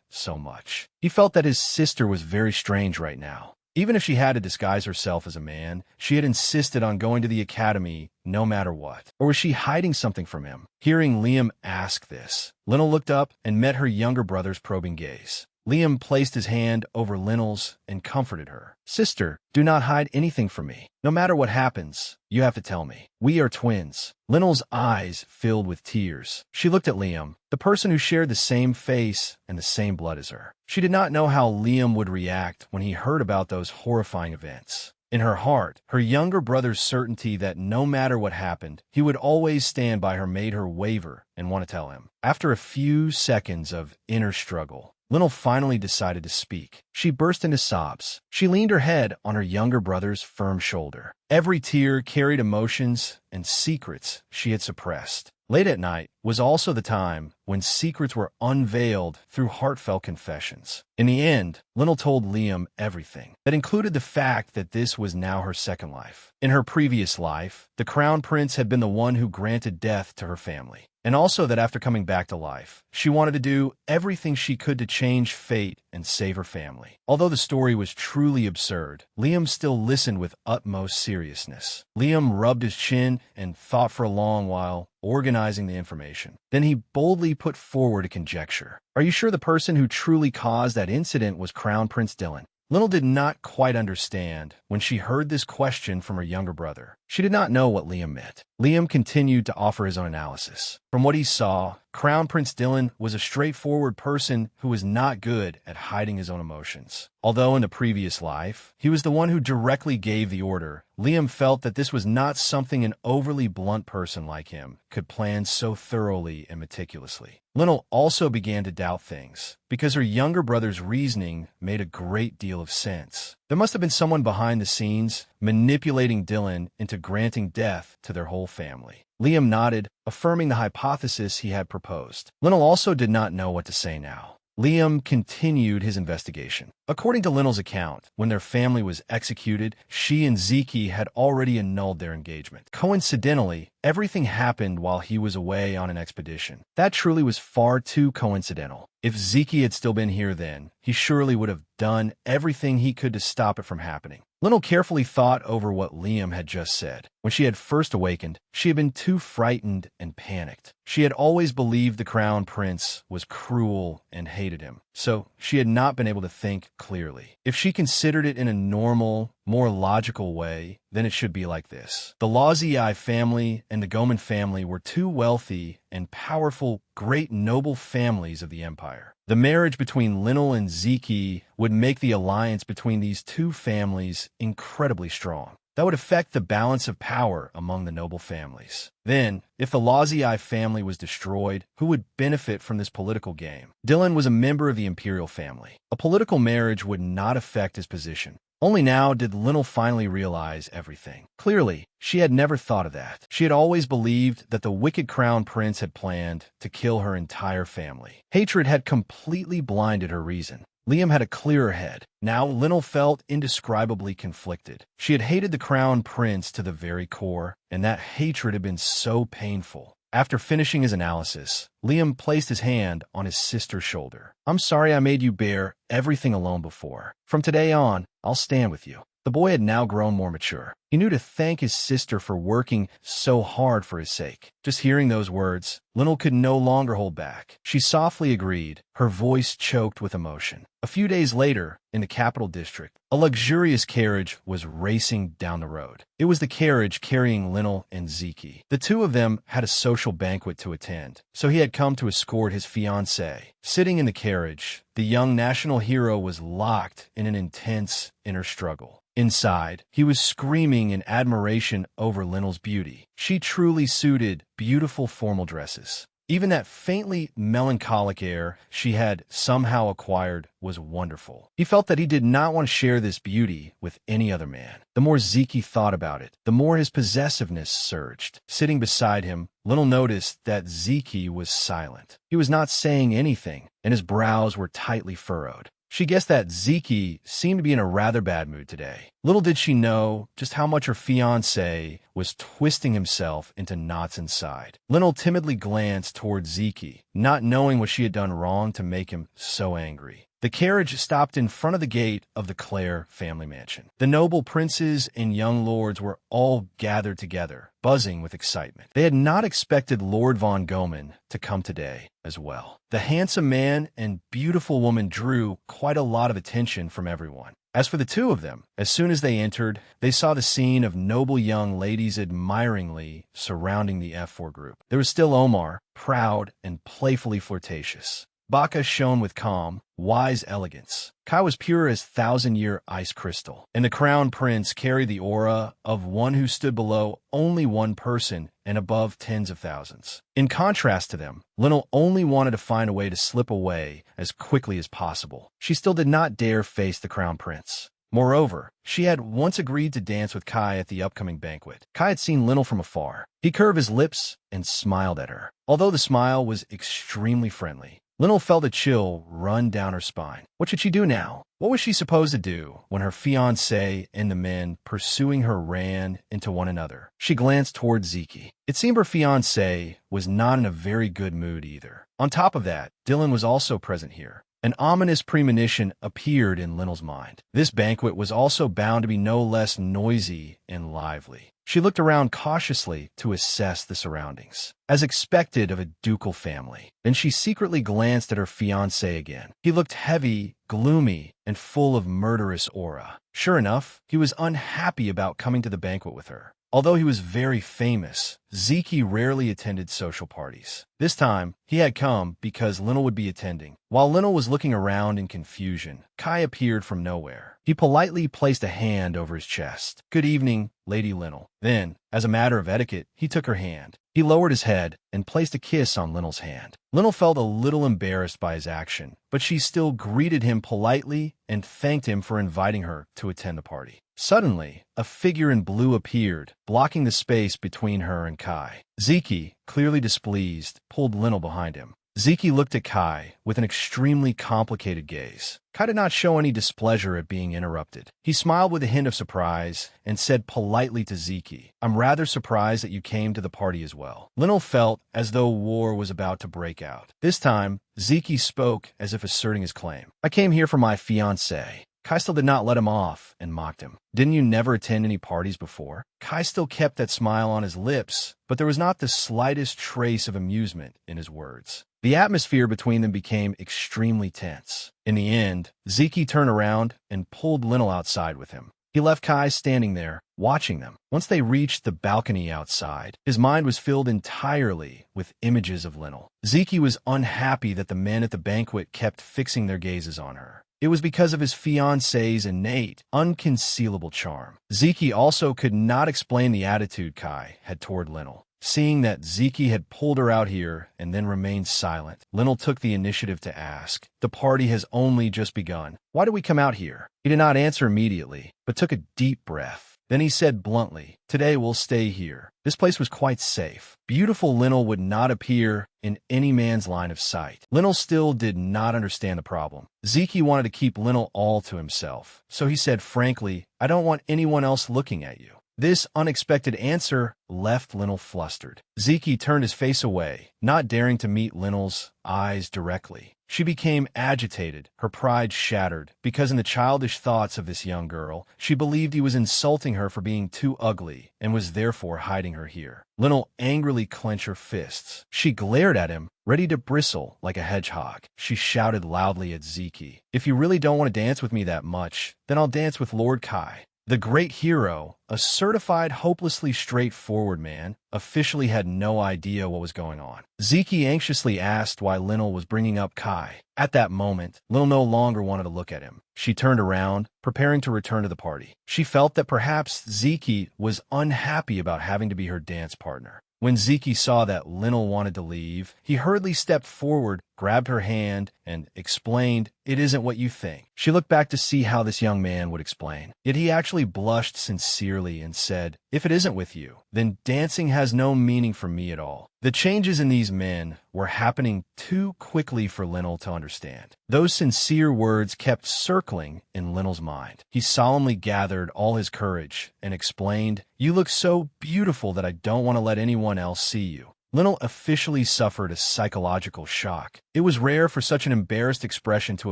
so much. He felt that his sister was very strange right now. Even if she had to disguise herself as a man, she had insisted on going to the academy no matter what. Or was she hiding something from him? Hearing Liam ask this, Linnell looked up and met her younger brother's probing gaze. Liam placed his hand over Linnell's and comforted her. "Sister, do not hide anything from me. No matter what happens, you have to tell me. We are twins." Linnell's eyes filled with tears. She looked at Liam, the person who shared the same face and the same blood as her. She did not know how Liam would react when he heard about those horrifying events. In her heart, her younger brother's certainty that no matter what happened, he would always stand by her made her waver and want to tell him. After a few seconds of inner struggle, Linnell finally decided to speak. She burst into sobs. She leaned her head on her younger brother's firm shoulder. Every tear carried emotions and secrets she had suppressed. Late at night, was also the time when secrets were unveiled through heartfelt confessions. In the end, Linnell told Liam everything. That included the fact that this was now her second life. In her previous life, the Crown Prince had been the one who granted death to her family. And also that after coming back to life, she wanted to do everything she could to change fate and save her family. Although the story was truly absurd, Liam still listened with utmost seriousness. Liam rubbed his chin and thought for a long while, organizing the information. Then he boldly put forward a conjecture. Are you sure the person who truly caused that incident was Crown Prince Dylan? Linnell did not quite understand when she heard this question from her younger brother. She did not know what Liam meant. Liam continued to offer his own analysis. From what he saw, Crown Prince Dylan was a straightforward person who was not good at hiding his own emotions. Although in the previous life, he was the one who directly gave the order, Liam felt that this was not something an overly blunt person like him could plan so thoroughly and meticulously. Linnell also began to doubt things, because her younger brother's reasoning made a great deal of sense. There must have been someone behind the scenes manipulating Dylan into granting death to their whole family. Liam nodded, affirming the hypothesis he had proposed. Linnell also did not know what to say now. Liam continued his investigation. According to Linnell's account, when their family was executed, she and Zeke had already annulled their engagement. Coincidentally, everything happened while he was away on an expedition. That truly was far too coincidental. If Zeke had still been here then, he surely would have done everything he could to stop it from happening. Linnell carefully thought over what Liam had just said. When she had first awakened, she had been too frightened and panicked. She had always believed the Crown Prince was cruel and hated him, so she had not been able to think clearly. If she considered it in a normal, more logical way, then it should be like this. The Lawsei family and the Goman family were two wealthy and powerful, great noble families of the empire. The marriage between Linnell and Zeke would make the alliance between these two families incredibly strong. That would affect the balance of power among the noble families. Then, if the Lawsei family was destroyed, who would benefit from this political game? Dylan was a member of the imperial family. A political marriage would not affect his position. Only now did Linnell finally realize everything. Clearly, she had never thought of that. She had always believed that the wicked Crown Prince had planned to kill her entire family. Hatred had completely blinded her reason. Liam had a clearer head. Now Linnell felt indescribably conflicted. She had hated the Crown Prince to the very core, and that hatred had been so painful. After finishing his analysis, Liam placed his hand on his sister's shoulder. I'm sorry I made you bear everything alone before. From today on, I'll stand with you. The boy had now grown more mature. He knew to thank his sister for working so hard for his sake. Just hearing those words, Linnell could no longer hold back. She softly agreed, her voice choked with emotion. A few days later, in the capital district, a luxurious carriage was racing down the road. It was the carriage carrying Linnell and Zeke. The two of them had a social banquet to attend, so he had come to escort his fiancée. Sitting in the carriage, the young national hero was locked in an intense inner struggle. Inside, he was screaming in admiration over Linnell's beauty. She truly suited beautiful formal dresses. Even that faintly melancholic air she had somehow acquired was wonderful. He felt that he did not want to share this beauty with any other man. The more Zeke thought about it, the more his possessiveness surged. Sitting beside him, Linnell noticed that Zeke was silent. He was not saying anything, and his brows were tightly furrowed. She guessed that Zeke seemed to be in a rather bad mood today. Little did she know just how much her fiancé was twisting himself into knots inside. Linnell timidly glanced toward Zeke, not knowing what she had done wrong to make him so angry. The carriage stopped in front of the gate of the Clare family mansion. The noble princes and young lords were all gathered together, buzzing with excitement. They had not expected Lord von Goman to come today as well. The handsome man and beautiful woman drew quite a lot of attention from everyone. As for the two of them, as soon as they entered, they saw the scene of noble young ladies admiringly surrounding the F4 group. There was still Omar, proud and playfully flirtatious. Baka shone with calm, wise elegance. Kai was pure as thousand-year ice crystal, and the Crown Prince carried the aura of one who stood below only one person and above tens of thousands. In contrast to them, Linnell only wanted to find a way to slip away as quickly as possible. She still did not dare face the Crown Prince. Moreover, she had once agreed to dance with Kai at the upcoming banquet. Kai had seen Lynel from afar. He curved his lips and smiled at her. Although the smile was extremely friendly, Lynel felt a chill run down her spine. What should she do now? What was she supposed to do when her fiancé and the men pursuing her ran into one another? She glanced toward Zeke. It seemed her fiancé was not in a very good mood either. On top of that, Dylan was also present here. An ominous premonition appeared in Lynel's mind. This banquet was also bound to be no less noisy and lively. She looked around cautiously to assess the surroundings, as expected of a ducal family. Then she secretly glanced at her fiancé again. He looked heavy, gloomy, and full of murderous aura. Sure enough, he was unhappy about coming to the banquet with her. Although he was very famous, Zeke rarely attended social parties. This time, he had come because Lynel would be attending. While Lynel was looking around in confusion, Kai appeared from nowhere. He politely placed a hand over his chest. "Good evening, Lady Lynel." Then, as a matter of etiquette, he took her hand. He lowered his head and placed a kiss on Lynel's hand. Lynel felt a little embarrassed by his action, but she still greeted him politely and thanked him for inviting her to attend the party. Suddenly, a figure in blue appeared, blocking the space between her and Kai. Zeke, clearly displeased, pulled Lynel behind him. Zeke looked at Kai with an extremely complicated gaze. Kai did not show any displeasure at being interrupted. He smiled with a hint of surprise and said politely to Zeke, "I'm rather surprised that you came to the party as well." Lynel felt as though war was about to break out. This time, Zeke spoke as if asserting his claim. "I came here for my fiancée." Kai still did not let him off and mocked him. "Didn't you never attend any parties before?" Kai still kept that smile on his lips, but there was not the slightest trace of amusement in his words. The atmosphere between them became extremely tense. In the end, Zeke turned around and pulled Lynel outside with him. He left Kai standing there, watching them. Once they reached the balcony outside, his mind was filled entirely with images of Lynel. Zeke was unhappy that the men at the banquet kept fixing their gazes on her. It was because of his fiancée's innate, unconcealable charm. Zeke also could not explain the attitude Kai had toward Lynel. Seeing that Zeke had pulled her out here and then remained silent, Lynel took the initiative to ask, "The party has only just begun. Why did we come out here?" He did not answer immediately, but took a deep breath. Then he said bluntly, "Today we'll stay here." This place was quite safe. Beautiful Lynel would not appear in any man's line of sight. Lynel still did not understand the problem. Zeke wanted to keep Lynel all to himself, so he said frankly, "I don't want anyone else looking at you." This unexpected answer left Lynel flustered. Zeke turned his face away, not daring to meet Lynel's eyes directly. She became agitated, her pride shattered, because in the childish thoughts of this young girl, she believed he was insulting her for being too ugly and was therefore hiding her here. Lynel angrily clenched her fists. She glared at him, ready to bristle like a hedgehog. She shouted loudly at Zeke, "If you really don't want to dance with me that much, then I'll dance with Lord Kai." The great hero, a certified hopelessly straightforward man, officially had no idea what was going on. Zeke anxiously asked why Lynel was bringing up Kai. At that moment, Lynel no longer wanted to look at him. She turned around, preparing to return to the party. She felt that perhaps Zeke was unhappy about having to be her dance partner. When Zeke saw that Lynel wanted to leave, he hurriedly stepped forward, grabbed her hand, and explained, "It isn't what you think." She looked back to see how this young man would explain. Yet he actually blushed sincerely and said, "If it isn't with you, then dancing has no meaning for me at all." The changes in these men were happening too quickly for Lynel to understand. Those sincere words kept circling in Lynel's mind. He solemnly gathered all his courage and explained, "You look so beautiful that I don't want to let anyone else see you." Lynel officially suffered a psychological shock. It was rare for such an embarrassed expression to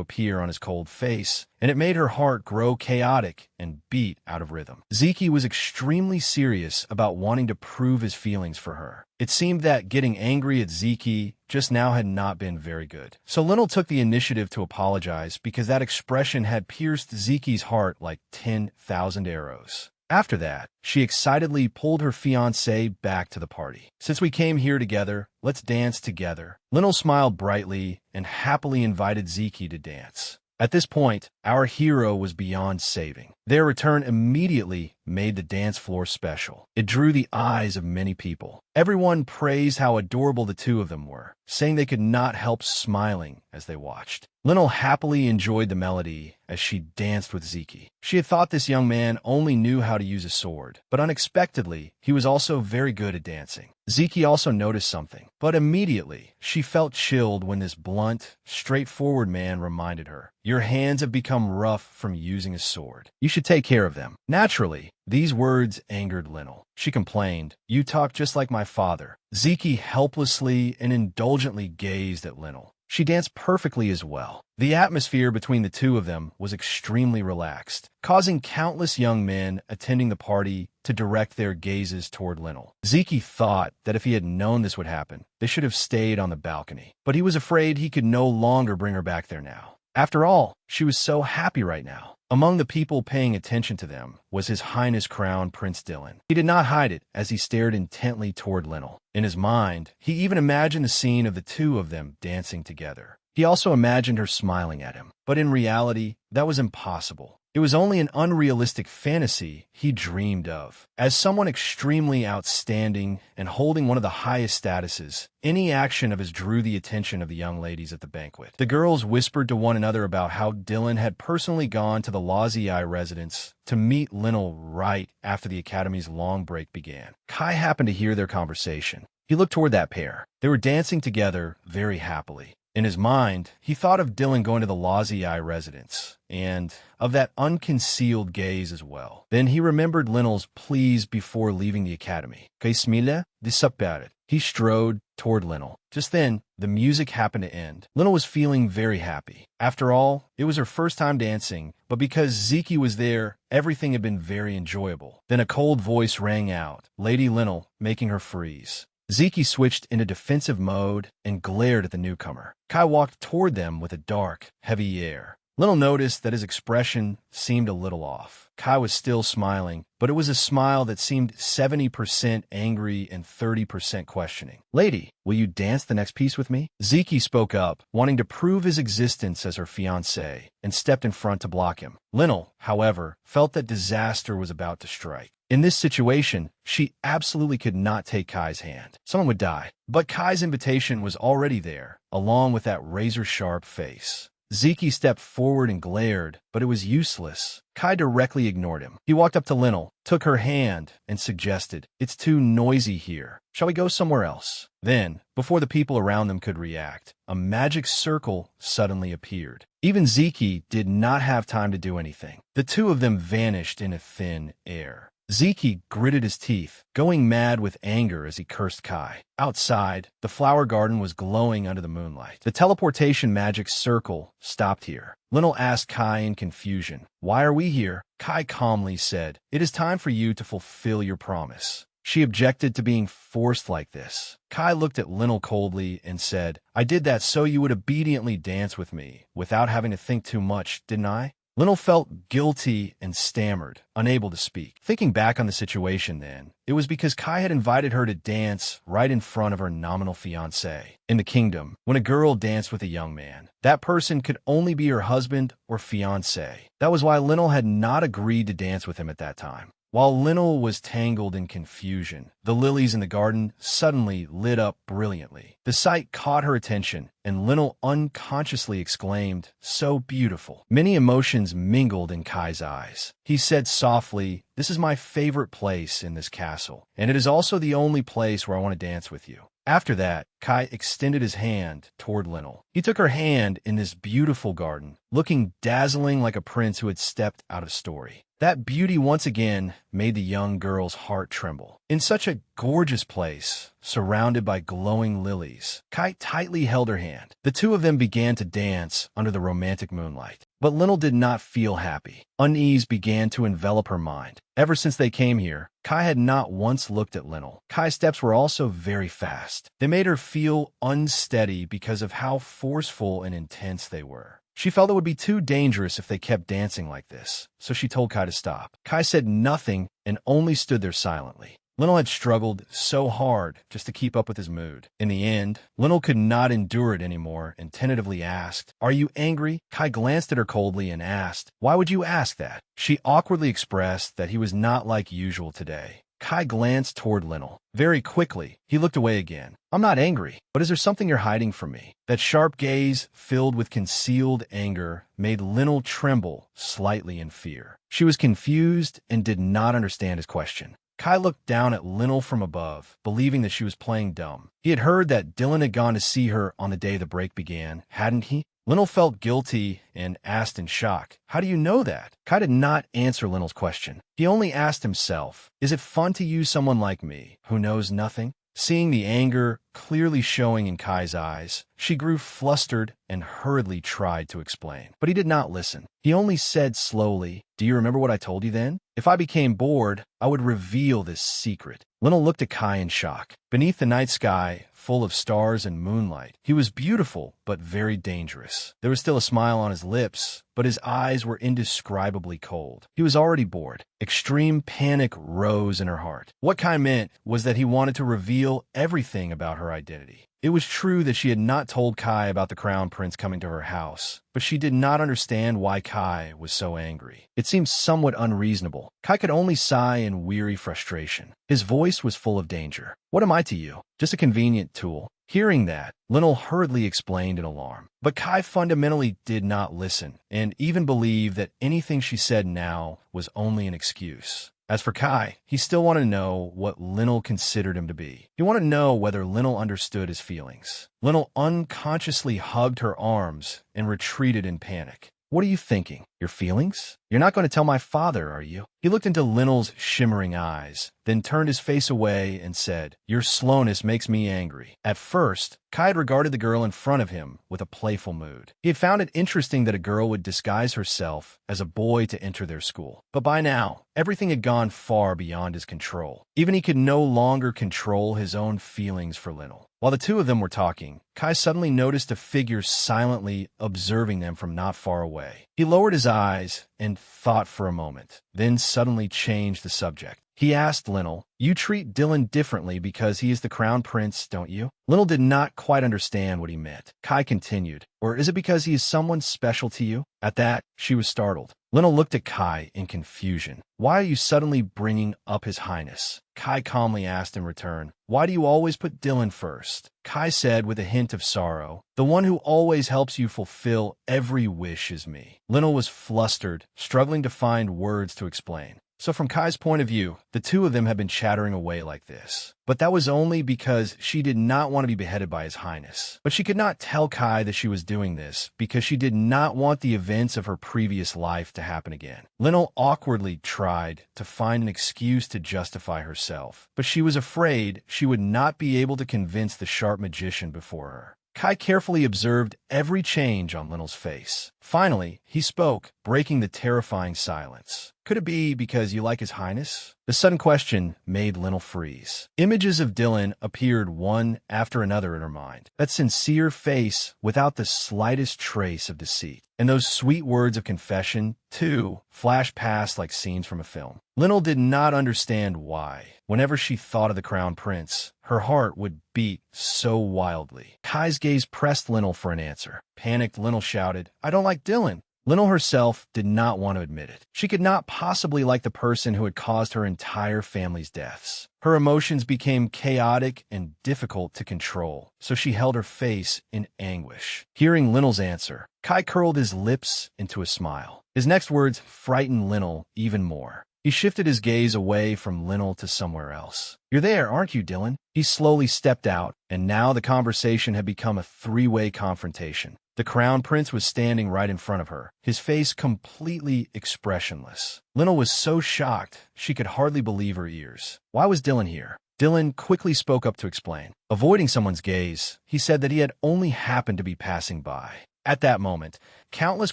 appear on his cold face, and it made her heart grow chaotic and beat out of rhythm. Zeke was extremely serious about wanting to prove his feelings for her. It seemed that getting angry at Zeke just now had not been very good. So Lynel took the initiative to apologize because that expression had pierced Zeke's heart like 10,000 arrows. After that, she excitedly pulled her fiancé back to the party. "Since we came here together, let's dance together." Lynel smiled brightly and happily invited Zeke to dance. At this point, Our hero was beyond saving. Their return immediately made the dance floor special. It drew the eyes of many people. Everyone praised how adorable the two of them were, saying they could not help smiling as they watched. Linnell happily enjoyed the melody as she danced with Zeke. She had thought this young man only knew how to use a sword, but unexpectedly, he was also very good at dancing. Zeke also noticed something, but immediately, she felt chilled when this blunt, straightforward man reminded her, "Your hands have become rough from using a sword. You should take care of them." Naturally, these words angered Linnell. She complained, "You talk just like my father." Zeke helplessly and indulgently gazed at Linnell. She danced perfectly as well. The atmosphere between the two of them was extremely relaxed, causing countless young men attending the party to direct their gazes toward Linnell. Zeke thought that if he had known this would happen, they should have stayed on the balcony. But he was afraid he could no longer bring her back there now. After all, she was so happy right now. Among the people paying attention to them was His Highness Crown Prince Dylan. He did not hide it as he stared intently toward Linnell. In his mind, he even imagined the scene of the two of them dancing together. He also imagined her smiling at him. But in reality, that was impossible. It was only an unrealistic fantasy he dreamed of. As someone extremely outstanding and holding one of the highest statuses, any action of his drew the attention of the young ladies at the banquet. The girls whispered to one another about how Dylan had personally gone to the Lazii residence to meet Linnell right after the Academy's long break began. Kai happened to hear their conversation. He looked toward that pair. They were dancing together very happily. In his mind, he thought of Dylan going to the Lazii residence, and of that unconcealed gaze as well. Then he remembered Linnell's pleas before leaving the academy. Kaismile disappeared. He strode toward Linnell. Just then, the music happened to end. Linnell was feeling very happy. After all, it was her first time dancing, but because Zeke was there, everything had been very enjoyable. Then a cold voice rang out, Lady Linnell, making her freeze. Zeke switched into defensive mode and glared at the newcomer. Kai walked toward them with a dark, heavy air. Linnell noticed that his expression seemed a little off. Kai was still smiling, but it was a smile that seemed 70% angry and 30% questioning. "Lady, will you dance the next piece with me?" Zeke spoke up, wanting to prove his existence as her fiancé, and stepped in front to block him. Linnell, however, felt that disaster was about to strike. In this situation, she absolutely could not take Kai's hand. Someone would die. But Kai's invitation was already there, along with that razor-sharp face. Zeke stepped forward and glared, but it was useless. Kai directly ignored him. He walked up to Linnell, took her hand, and suggested, "It's too noisy here. Shall we go somewhere else?" Then, before the people around them could react, a magic circle suddenly appeared. Even Zeke did not have time to do anything. The two of them vanished in a thin air. Zeke gritted his teeth, going mad with anger as he cursed Kai. Outside, the flower garden was glowing under the moonlight. The teleportation magic circle stopped here. Linnell asked Kai in confusion, "Why are we here?" Kai calmly said, "It is time for you to fulfill your promise." She objected to being forced like this. Kai looked at Linnell coldly and said, "I did that so you would obediently dance with me, without having to think too much, didn't I?" Linnell felt guilty and stammered, unable to speak. Thinking back on the situation then, it was because Kai had invited her to dance right in front of her nominal fiancé. In the kingdom, when a girl danced with a young man, that person could only be her husband or fiancé. That was why Linnell had not agreed to dance with him at that time. While Linnell was tangled in confusion, the lilies in the garden suddenly lit up brilliantly. The sight caught her attention, and Linnell unconsciously exclaimed, "So beautiful." Many emotions mingled in Kai's eyes. He said softly, "This is my favorite place in this castle, and it is also the only place where I want to dance with you." After that, Kai extended his hand toward Linnell. He took her hand in this beautiful garden, looking dazzling like a prince who had stepped out of story. That beauty once again made the young girl's heart tremble. In such a gorgeous place, surrounded by glowing lilies, Kai tightly held her hand. The two of them began to dance under the romantic moonlight. But Linnell did not feel happy. Unease began to envelop her mind. Ever since they came here, Kai had not once looked at Linnell. Kai's steps were also very fast. They made her feel unsteady because of how forceful and intense they were. She felt it would be too dangerous if they kept dancing like this, so she told Kai to stop. Kai said nothing and only stood there silently. Lionel had struggled so hard just to keep up with his mood. In the end, Lionel could not endure it anymore and tentatively asked, "Are you angry?" Kai glanced at her coldly and asked, "Why would you ask that?" She awkwardly expressed that he was not like usual today. Kai glanced toward Lionel. Very quickly, he looked away again. "I'm not angry, but is there something you're hiding from me?" That sharp gaze, filled with concealed anger, made Lionel tremble slightly in fear. She was confused and did not understand his question. Kai looked down at Lionel from above, believing that she was playing dumb. He had heard that Dylan had gone to see her on the day the break began, hadn't he? Lionel felt guilty and asked in shock, "How do you know that?" Kai did not answer Lionel's question. He only asked himself, "Is it fun to use someone like me, who knows nothing?" Seeing the anger clearly showing in Kai's eyes, she grew flustered and hurriedly tried to explain. But he did not listen. He only said slowly, "Do you remember what I told you then? If I became bored, I would reveal this secret." Lionel looked at Kai in shock. Beneath the night sky, full of stars and moonlight, he was beautiful but very dangerous. There was still a smile on his lips, but his eyes were indescribably cold. He was already bored. Extreme panic rose in her heart. What Kai meant was that he wanted to reveal everything about her identity. It was true that she had not told Kai about the Crown Prince coming to her house, but she did not understand why Kai was so angry. It seemed somewhat unreasonable. Kai could only sigh in weary frustration. His voice was full of danger. "What am I to you? Just a convenient tool." Hearing that, Lionel hurriedly explained in alarm. But Kai fundamentally did not listen, and even believed that anything she said now was only an excuse. As for Kai, he still wanted to know what Lionel considered him to be. He wanted to know whether Lionel understood his feelings. Lionel unconsciously hugged her arms and retreated in panic. "What are you thinking? Your feelings? You're not going to tell my father, are you?" He looked into Lionel's shimmering eyes, then turned his face away and said, "Your slowness makes me angry." At first, Kai had regarded the girl in front of him with a playful mood. He had found it interesting that a girl would disguise herself as a boy to enter their school. But by now, everything had gone far beyond his control. Even he could no longer control his own feelings for Lionel. While the two of them were talking, Kai suddenly noticed a figure silently observing them from not far away. He lowered his eyes and thought for a moment, then suddenly changed the subject. He asked Lionel, "You treat Dylan differently because he is the Crown Prince, don't you?" Lionel did not quite understand what he meant. Kai continued, "Or is it because he is someone special to you?" At that, she was startled. Lionel looked at Kai in confusion. "Why are you suddenly bringing up His Highness?" Kai calmly asked in return, "Why do you always put Dylan first?" Kai said with a hint of sorrow, "The one who always helps you fulfill every wish is me." Lionel was flustered, struggling to find words to explain. So from Kai's point of view, the two of them had been chattering away like this. But that was only because she did not want to be beheaded by His Highness. But she could not tell Kai that she was doing this because she did not want the events of her previous life to happen again. Lionel awkwardly tried to find an excuse to justify herself, but she was afraid she would not be able to convince the sharp magician before her. Kai carefully observed every change on Lionel's face. Finally, he spoke, breaking the terrifying silence. "Could it be because you like His Highness?" The sudden question made Lionel freeze. Images of Dylan appeared one after another in her mind. That sincere face without the slightest trace of deceit. And those sweet words of confession, too, flashed past like scenes from a film. Lionel did not understand why. Whenever she thought of the Crown Prince, her heart would beat so wildly. Kai's gaze pressed Lionel for an answer. Panicked, Lionel shouted, "I don't like Dylan." Lionel herself did not want to admit it. She could not possibly like the person who had caused her entire family's deaths. Her emotions became chaotic and difficult to control, so she held her face in anguish. Hearing Lionel's answer, Kai curled his lips into a smile. His next words frightened Lionel even more. He shifted his gaze away from Lionel to somewhere else. "You're there, aren't you, Dylan?" He slowly stepped out, and now the conversation had become a three-way confrontation. The Crown Prince was standing right in front of her, his face completely expressionless. Lionel was so shocked she could hardly believe her ears. Why was Dylan here? Dylan quickly spoke up to explain. Avoiding someone's gaze, he said that he had only happened to be passing by. At that moment, countless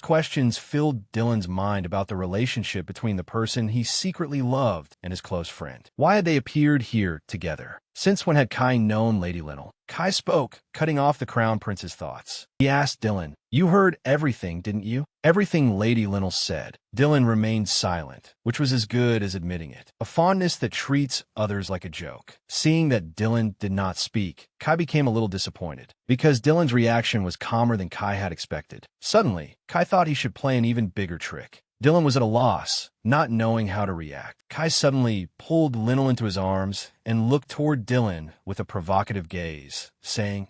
questions filled Dylan's mind about the relationship between the person he secretly loved and his close friend. Why had they appeared here together? Since when had Kai known Lady Linnell? Kai spoke, cutting off the Crown Prince's thoughts. He asked Dylan, "You heard everything, didn't you?" Everything Lady Linnell said. Dylan remained silent, which was as good as admitting it. A fondness that treats others like a joke. Seeing that Dylan did not speak, Kai became a little disappointed, because Dylan's reaction was calmer than Kai had expected. Suddenly, Kai thought he should play an even bigger trick. Dylan was at a loss, not knowing how to react. Kai suddenly pulled Linnell into his arms and looked toward Dylan with a provocative gaze, saying,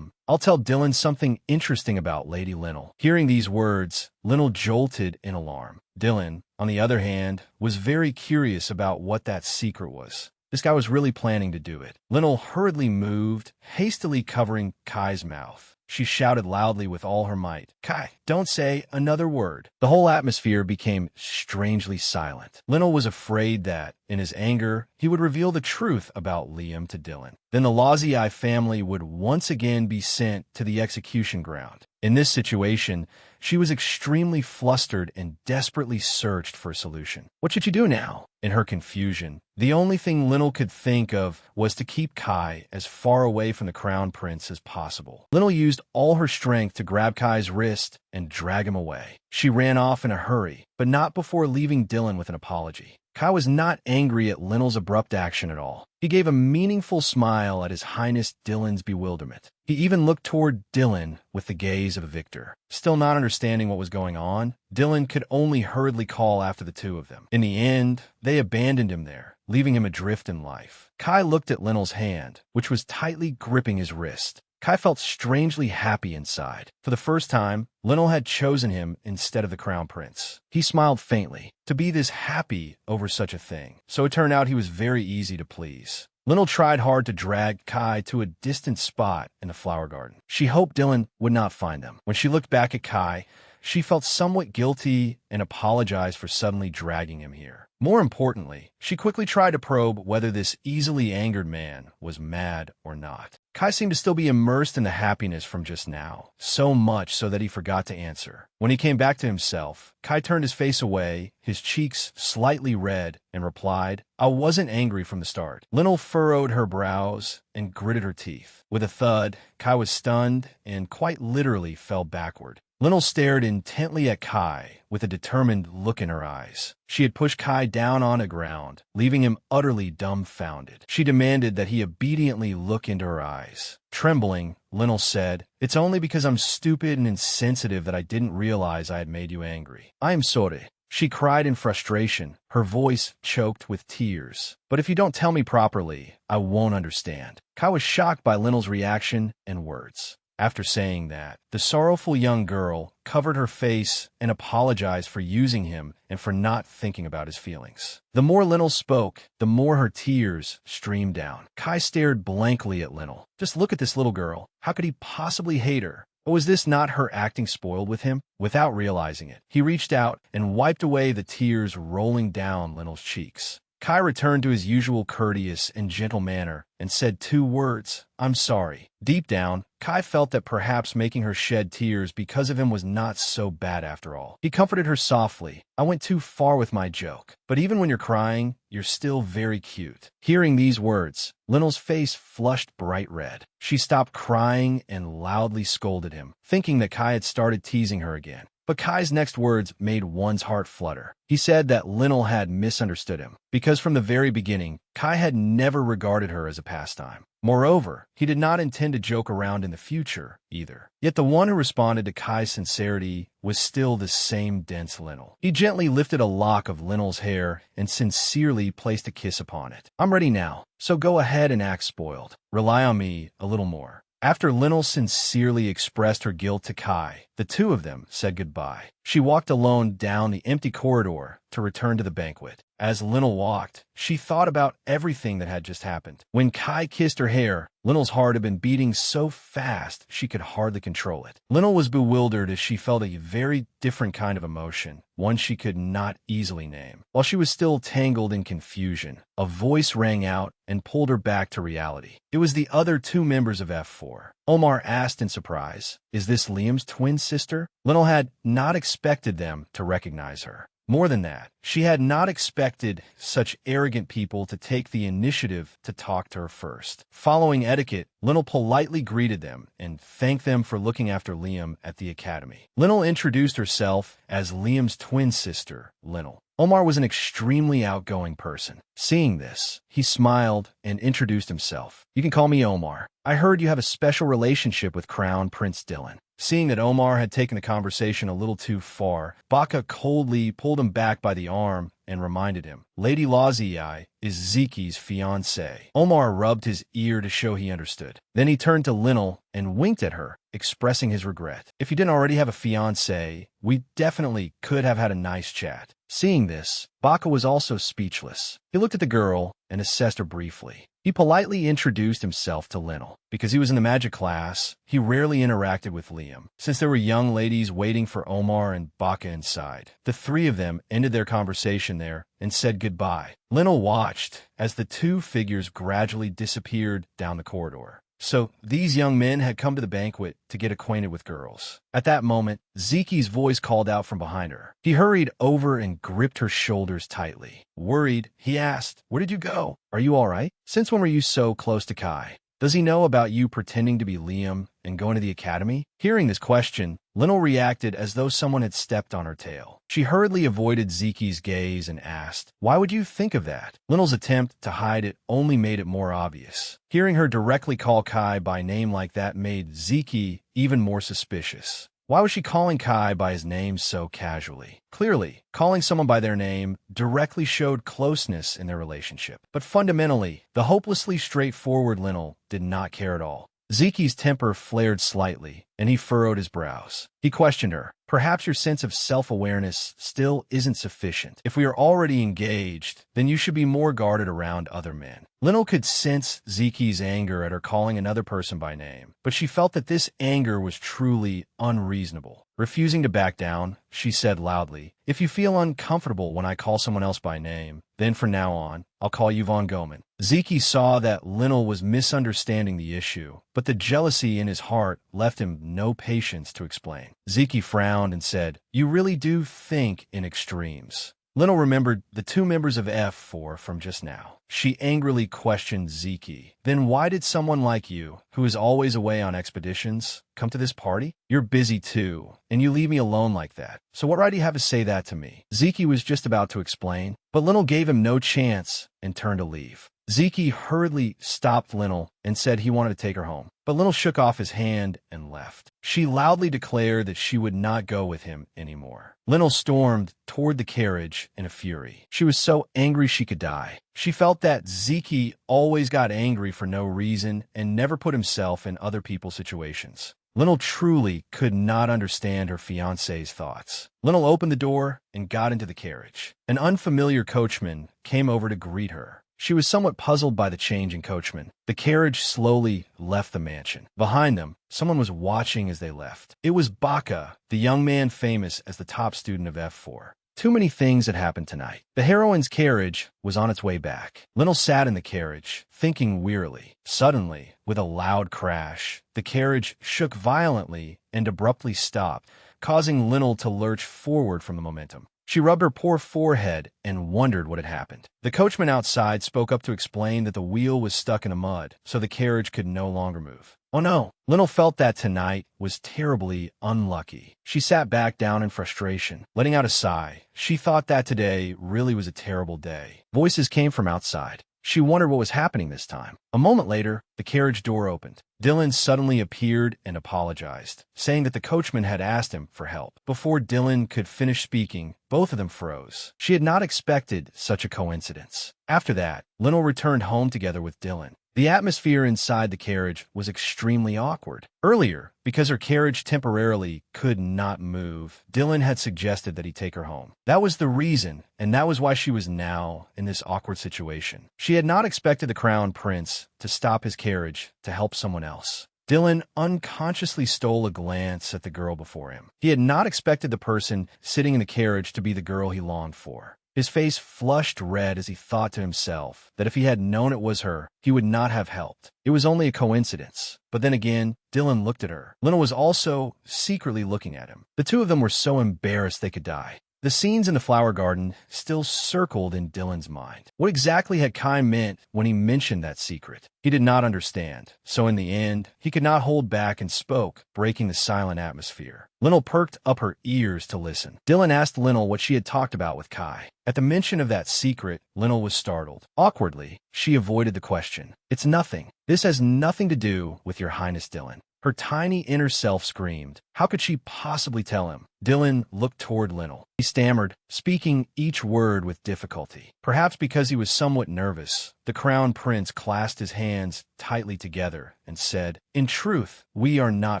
I'll tell Dylan something interesting about Lady Linnell." Hearing these words, Linnell jolted in alarm. Dylan, on the other hand, was very curious about what that secret was. This guy was really planning to do it. Linnell hurriedly moved, hastily covering Kai's mouth. She shouted loudly with all her might, "Kai, don't say another word." The whole atmosphere became strangely silent. Linnell was afraid that, in his anger, he would reveal the truth about Liam to Dylan. Then the Laziai family would once again be sent to the execution ground. In this situation, she was extremely flustered and desperately searched for a solution. What should she do now? In her confusion, the only thing Linnell could think of was to keep Kai as far away from the Crown Prince as possible. Linnell used all her strength to grab Kai's wrist and drag him away. She ran off in a hurry, but not before leaving Dylan with an apology. Kai was not angry at Linnell's abrupt action at all. He gave a meaningful smile at His Highness Dylan's bewilderment. He even looked toward Dylan with the gaze of a victor. Still not understanding what was going on, Dylan could only hurriedly call after the two of them. In the end, they abandoned him there, leaving him adrift in life. Kai looked at Linnell's hand, which was tightly gripping his wrist. Kai felt strangely happy inside. For the first time, Linnell had chosen him instead of the Crown Prince. He smiled faintly. To be this happy over such a thing. So it turned out he was very easy to please. Linnell tried hard to drag Kai to a distant spot in the flower garden. She hoped Dylan would not find them. When she looked back at Kai, she felt somewhat guilty and apologized for suddenly dragging him here. More importantly, she quickly tried to probe whether this easily angered man was mad or not. Kai seemed to still be immersed in the happiness from just now, so much so that he forgot to answer. When he came back to himself, Kai turned his face away, his cheeks slightly red, and replied, "I wasn't angry from the start." Linnell furrowed her brows and gritted her teeth. With a thud, Kai was stunned and quite literally fell backward. Linnell stared intently at Kai with a determined look in her eyes. She had pushed Kai down on the ground, leaving him utterly dumbfounded. She demanded that he obediently look into her eyes. Trembling, Linnell said, "It's only because I'm stupid and insensitive that I didn't realize I had made you angry. I am sorry." She cried in frustration, her voice choked with tears. "But if you don't tell me properly, I won't understand." Kai was shocked by Linnell's reaction and words. After saying that, the sorrowful young girl covered her face and apologized for using him and for not thinking about his feelings. The more Linnell spoke, the more her tears streamed down. Kai stared blankly at Linnell. Just look at this little girl. How could he possibly hate her? Or was this not her acting spoiled with him? Without realizing it, he reached out and wiped away the tears rolling down Linnell's cheeks. Kai returned to his usual courteous and gentle manner and said 2 words, "I'm sorry." Deep down, Kai felt that perhaps making her shed tears because of him was not so bad after all. He comforted her softly. "I went too far with my joke. But even when you're crying, you're still very cute." Hearing these words, Linnell's face flushed bright red. She stopped crying and loudly scolded him, thinking that Kai had started teasing her again. But Kai's next words made one's heart flutter. He said that Linnell had misunderstood him, because from the very beginning, Kai had never regarded her as a pastime. Moreover, he did not intend to joke around in the future, either. Yet the one who responded to Kai's sincerity was still the same dense Linnell. He gently lifted a lock of Linnell's hair and sincerely placed a kiss upon it. "I'm ready now, so go ahead and act spoiled. Rely on me a little more." After Linnell sincerely expressed her guilt to Kai, the two of them said goodbye. She walked alone down the empty corridor to return to the banquet. As Linnell walked, she thought about everything that had just happened. When Kai kissed her hair, Linnell's heart had been beating so fast she could hardly control it. Linnell was bewildered as she felt a very different kind of emotion, one she could not easily name. While she was still tangled in confusion, a voice rang out and pulled her back to reality. It was the other 2 members of F4. Omar asked in surprise, "Is this Liam's twin sister?" Linnell had not expected them to recognize her. More than that, she had not expected such arrogant people to take the initiative to talk to her first. Following etiquette, Linnell politely greeted them and thanked them for looking after Liam at the academy. Linnell introduced herself as Liam's twin sister, Linnell. Omar was an extremely outgoing person. Seeing this, he smiled and introduced himself. "You can call me Omar. I heard you have a special relationship with Crown Prince Dylan." Seeing that Omar had taken the conversation a little too far, Baka coldly pulled him back by the arm and reminded him, "Lady Laziai is Zeki's fiancée." Omar rubbed his ear to show he understood. Then he turned to Linnell and winked at her, expressing his regret. "If you didn't already have a fiancée, we definitely could have had a nice chat." Seeing this, Baka was also speechless. He looked at the girl and assessed her briefly. He politely introduced himself to Linnell. Because he was in the magic class, he rarely interacted with Liam, since there were young ladies waiting for Omar and Baka inside. The three of them ended their conversation there and said goodbye. Linnell watched as the two figures gradually disappeared down the corridor. So these young men had come to the banquet to get acquainted with girls. At that moment, Zeki's voice called out from behind her. He hurried over and gripped her shoulders tightly. Worried, he asked, "Where did you go? Are you all right? Since when were you so close to Kai? Does he know about you pretending to be Liam and going to the academy?" Hearing this question, Linnell reacted as though someone had stepped on her tail. She hurriedly avoided Zeki's gaze and asked, "Why would you think of that?" Linnell's attempt to hide it only made it more obvious. Hearing her directly call Kai by name like that made Zeki even more suspicious. Why was she calling Kai by his name so casually? Clearly, calling someone by their name directly showed closeness in their relationship. But fundamentally, the hopelessly straightforward Linnell did not care at all. Zeki's temper flared slightly, and he furrowed his brows. He questioned her. "Perhaps your sense of self-awareness still isn't sufficient. If we are already engaged, then you should be more guarded around other men." Linnell could sense Zeki's anger at her calling another person by name, but she felt that this anger was truly unreasonable. Refusing to back down, she said loudly, "If you feel uncomfortable when I call someone else by name, then from now on, I'll call you Von Goman." Zeki saw that Linnell was misunderstanding the issue, but the jealousy in his heart left him no patience to explain. Zeki frowned and said, "You really do think in extremes." Linnell remembered the two members of F4 from just now. She angrily questioned Zeki. "Then why did someone like you, who is always away on expeditions, come to this party? You're busy too, and you leave me alone like that. So what right do you have to say that to me?" Zeki was just about to explain, but Linnell gave him no chance and turned to leave. Zeki hurriedly stopped Linnell and said he wanted to take her home, but Linnell shook off his hand and left. She loudly declared that she would not go with him anymore. Linnell stormed toward the carriage in a fury. She was so angry she could die. She felt that Zeki always got angry for no reason and never put himself in other people's situations. Linnell truly could not understand her fiancé's thoughts. Linnell opened the door and got into the carriage. An unfamiliar coachman came over to greet her. She was somewhat puzzled by the change in coachman. The carriage slowly left the mansion. Behind them, someone was watching as they left. It was Baka, the young man famous as the top student of F4. Too many things had happened tonight. The heroine's carriage was on its way back. Linnell sat in the carriage, thinking wearily. Suddenly, with a loud crash, the carriage shook violently and abruptly stopped, causing Linnell to lurch forward from the momentum. She rubbed her poor forehead and wondered what had happened. The coachman outside spoke up to explain that the wheel was stuck in the mud, so the carriage could no longer move. Oh no! Linnell felt that tonight was terribly unlucky. She sat back down in frustration, letting out a sigh. She thought that today really was a terrible day. Voices came from outside. She wondered what was happening this time. A moment later, the carriage door opened. Dylan suddenly appeared and apologized, saying that the coachman had asked him for help. Before Dylan could finish speaking, both of them froze. She had not expected such a coincidence. After that, Linnell returned home together with Dylan. The atmosphere inside the carriage was extremely awkward. Earlier, because her carriage temporarily could not move, Dylan had suggested that he take her home. That was the reason, and that was why she was now in this awkward situation. She had not expected the crown prince to stop his carriage to help someone else. Dylan unconsciously stole a glance at the girl before him. He had not expected the person sitting in the carriage to be the girl he longed for. His face flushed red as he thought to himself that if he had known it was her, he would not have helped. It was only a coincidence. But then again, Dylan looked at her. Linnell was also secretly looking at him. The two of them were so embarrassed they could die. The scenes in the flower garden still circled in Dylan's mind. What exactly had Kai meant when he mentioned that secret? He did not understand, so in the end, he could not hold back and spoke, breaking the silent atmosphere. Linnell perked up her ears to listen. Dylan asked Linnell what she had talked about with Kai. At the mention of that secret, Linnell was startled. Awkwardly, she avoided the question. "It's nothing. This has nothing to do with your Highness Dylan." Her tiny inner self screamed. How could she possibly tell him? Dylan looked toward Linnell. He stammered, speaking each word with difficulty. Perhaps because he was somewhat nervous, the crown prince clasped his hands tightly together and said, "In truth, we are not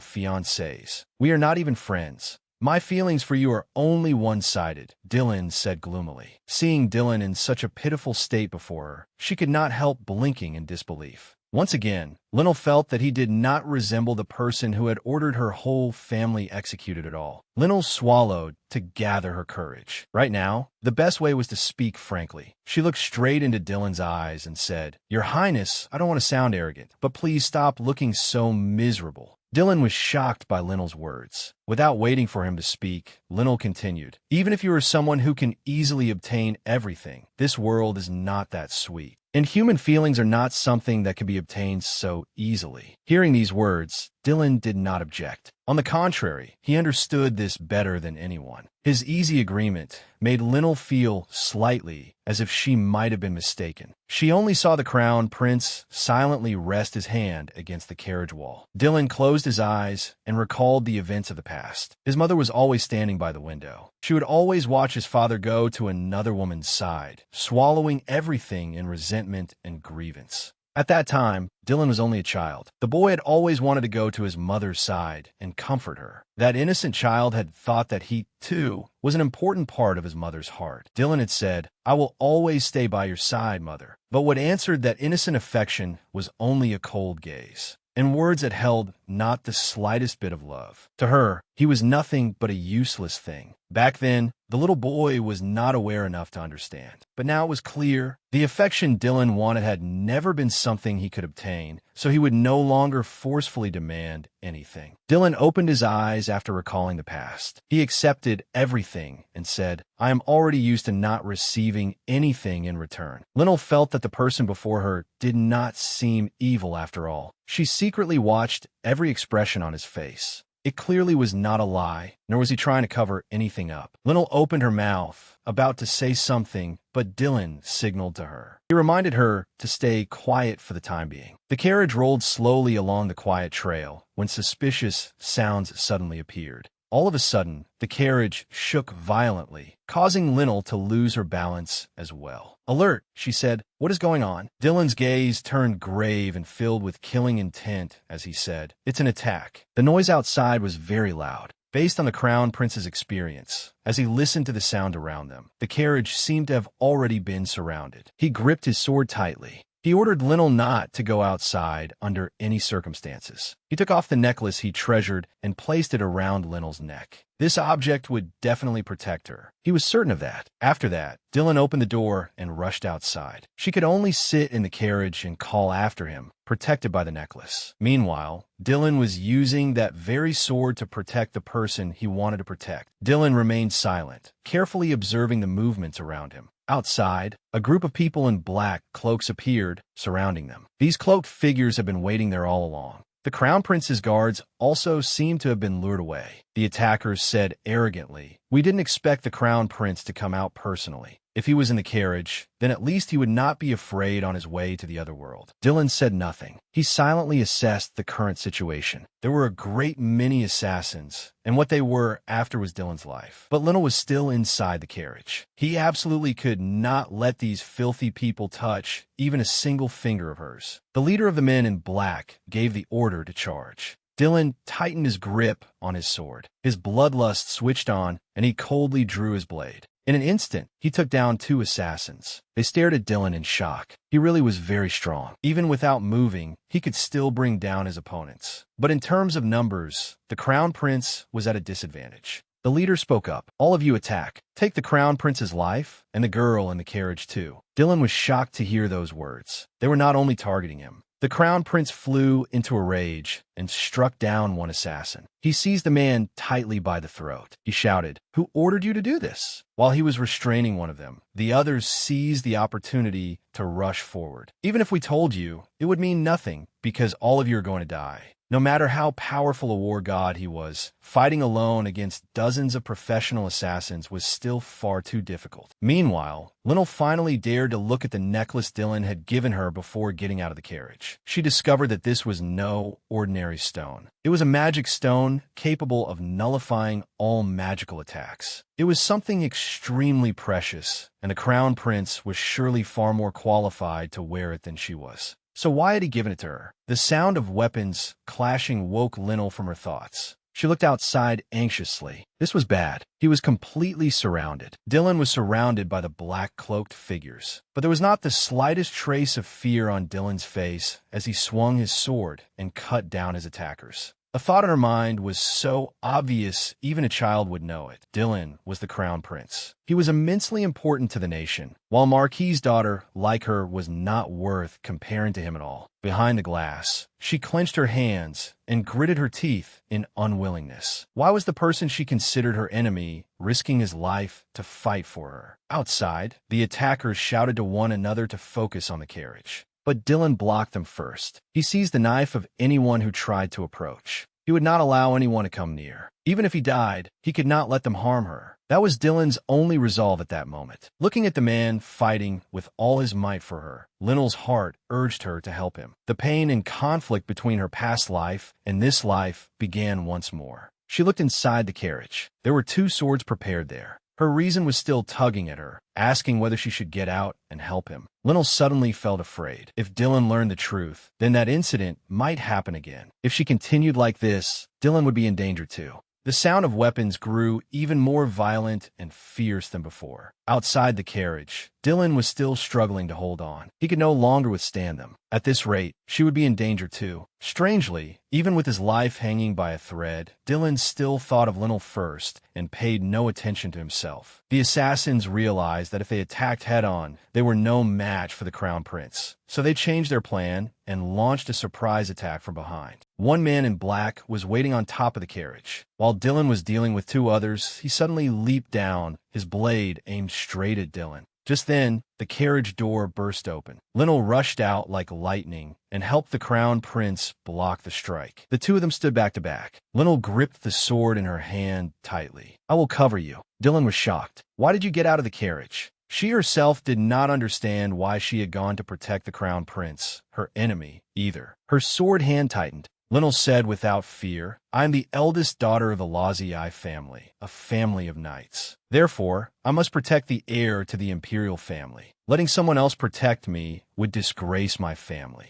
fiancés. We are not even friends. My feelings for you are only one-sided," Dylan said gloomily. Seeing Dylan in such a pitiful state before her, she could not help blinking in disbelief. Once again, Linnell felt that he did not resemble the person who had ordered her whole family executed at all. Linnell swallowed to gather her courage. Right now, the best way was to speak frankly. She looked straight into Dylan's eyes and said, "Your Highness, I don't want to sound arrogant, but please stop looking so miserable." Dylan was shocked by Linnell's words. Without waiting for him to speak, Linnell continued, "Even if you are someone who can easily obtain everything, this world is not that sweet. And human feelings are not something that can be obtained so easily." Hearing these words, Dylan did not object. On the contrary, he understood this better than anyone. His easy agreement made Linnell feel slightly as if she might have been mistaken. She only saw the crown prince silently rest his hand against the carriage wall. Dylan closed his eyes and recalled the events of the past. His mother was always standing by the window. She would always watch his father go to another woman's side, swallowing everything in resentment and grievance. At that time, Dylan was only a child. The boy had always wanted to go to his mother's side and comfort her. That innocent child had thought that he, too, was an important part of his mother's heart. Dylan had said, "I will always stay by your side, mother." But what answered that innocent affection was only a cold gaze, and words that held not the slightest bit of love. To her, he was nothing but a useless thing. Back then, the little boy was not aware enough to understand. But now it was clear. The affection Dylan wanted had never been something he could obtain, so he would no longer forcefully demand anything. Dylan opened his eyes after recalling the past. He accepted everything and said, "I am already used to not receiving anything in return." Linnell felt that the person before her did not seem evil after all. She secretly watched every expression on his face. It clearly was not a lie, nor was he trying to cover anything up. Linnell opened her mouth, about to say something, but Dylan signaled to her. He reminded her to stay quiet for the time being. The carriage rolled slowly along the quiet trail when suspicious sounds suddenly appeared. All of a sudden, the carriage shook violently, causing Linnell to lose her balance as well. "Alert," she said. "What is going on?" Dylan's gaze turned grave and filled with killing intent as he said, "It's an attack." The noise outside was very loud. Based on the Crown Prince's experience, as he listened to the sound around them, the carriage seemed to have already been surrounded. He gripped his sword tightly. He ordered Linnell not to go outside under any circumstances. He took off the necklace he treasured and placed it around Linnell's neck. This object would definitely protect her. He was certain of that. After that, Dylan opened the door and rushed outside. She could only sit in the carriage and call after him, protected by the necklace. Meanwhile, Dylan was using that very sword to protect the person he wanted to protect. Dylan remained silent, carefully observing the movements around him. Outside, a group of people in black cloaks appeared, surrounding them. These cloaked figures had been waiting there all along. The Crown Prince's guards also seemed to have been lured away. The attackers said arrogantly, "We didn't expect the Crown Prince to come out personally. If he was in the carriage, then at least he would not be afraid on his way to the other world." Dylan said nothing. He silently assessed the current situation. There were a great many assassins, and what they were after was Dylan's life. But Linnell was still inside the carriage. He absolutely could not let these filthy people touch even a single finger of hers. The leader of the men in black gave the order to charge. Dylan tightened his grip on his sword. His bloodlust switched on, and he coldly drew his blade. In an instant, he took down 2 assassins. They stared at Dylan in shock. He really was very strong. Even without moving, he could still bring down his opponents. But in terms of numbers, the Crown Prince was at a disadvantage. The leader spoke up. "All of you attack. Take the Crown Prince's life, and the girl in the carriage too." Dylan was shocked to hear those words. They were not only targeting him. The crown prince flew into a rage and struck down one assassin. He seized the man tightly by the throat. He shouted, "Who ordered you to do this?" While he was restraining one of them, the others seized the opportunity to rush forward. "Even if we told you, it would mean nothing because all of you are going to die." No matter how powerful a war god he was, fighting alone against dozens of professional assassins was still far too difficult. Meanwhile, Linnell finally dared to look at the necklace Dylan had given her before getting out of the carriage. She discovered that this was no ordinary stone. It was a magic stone capable of nullifying all magical attacks. It was something extremely precious, and the crown prince was surely far more qualified to wear it than she was. So why had he given it to her? The sound of weapons clashing woke Linnell from her thoughts. She looked outside anxiously. This was bad. He was completely surrounded. Dylan was surrounded by the black-cloaked figures. But there was not the slightest trace of fear on Dylan's face as he swung his sword and cut down his attackers. A thought in her mind was so obvious even a child would know it. Dylan was the crown prince. He was immensely important to the nation, while Marquis's daughter, like her, was not worth comparing to him at all. Behind the glass, she clenched her hands and gritted her teeth in unwillingness. Why was the person she considered her enemy risking his life to fight for her? Outside, the attackers shouted to one another to focus on the carriage. But Dylan blocked them first. He seized the knife of anyone who tried to approach. He would not allow anyone to come near. Even if he died, he could not let them harm her. That was Dylan's only resolve at that moment. Looking at the man fighting with all his might for her, Linnell's heart urged her to help him. The pain and conflict between her past life and this life began once more. She looked inside the carriage. There were 2 swords prepared there. Her reason was still tugging at her, asking whether she should get out and help him. Linnell suddenly felt afraid. If Dylan learned the truth, then that incident might happen again. If she continued like this, Dylan would be in danger too. The sound of weapons grew even more violent and fierce than before. Outside the carriage, Dylan was still struggling to hold on. He could no longer withstand them. At this rate, she would be in danger too. Strangely, even with his life hanging by a thread, Dylan still thought of Linnell first and paid no attention to himself. The assassins realized that if they attacked head-on, they were no match for the crown prince. So they changed their plan and launched a surprise attack from behind. One man in black was waiting on top of the carriage. While Dylan was dealing with 2 others, he suddenly leaped down, his blade aimed straight at Dylan. Just then, the carriage door burst open. Linnell rushed out like lightning and helped the crown prince block the strike. The 2 of them stood back to back. Linnell gripped the sword in her hand tightly. "I will cover you." Dylan was shocked. "Why did you get out of the carriage?" She herself did not understand why she had gone to protect the crown prince, her enemy, either. Her sword hand tightened. Linnell said without fear, "I am the eldest daughter of the Lazii family, a family of knights. Therefore, I must protect the heir to the imperial family. Letting someone else protect me would disgrace my family."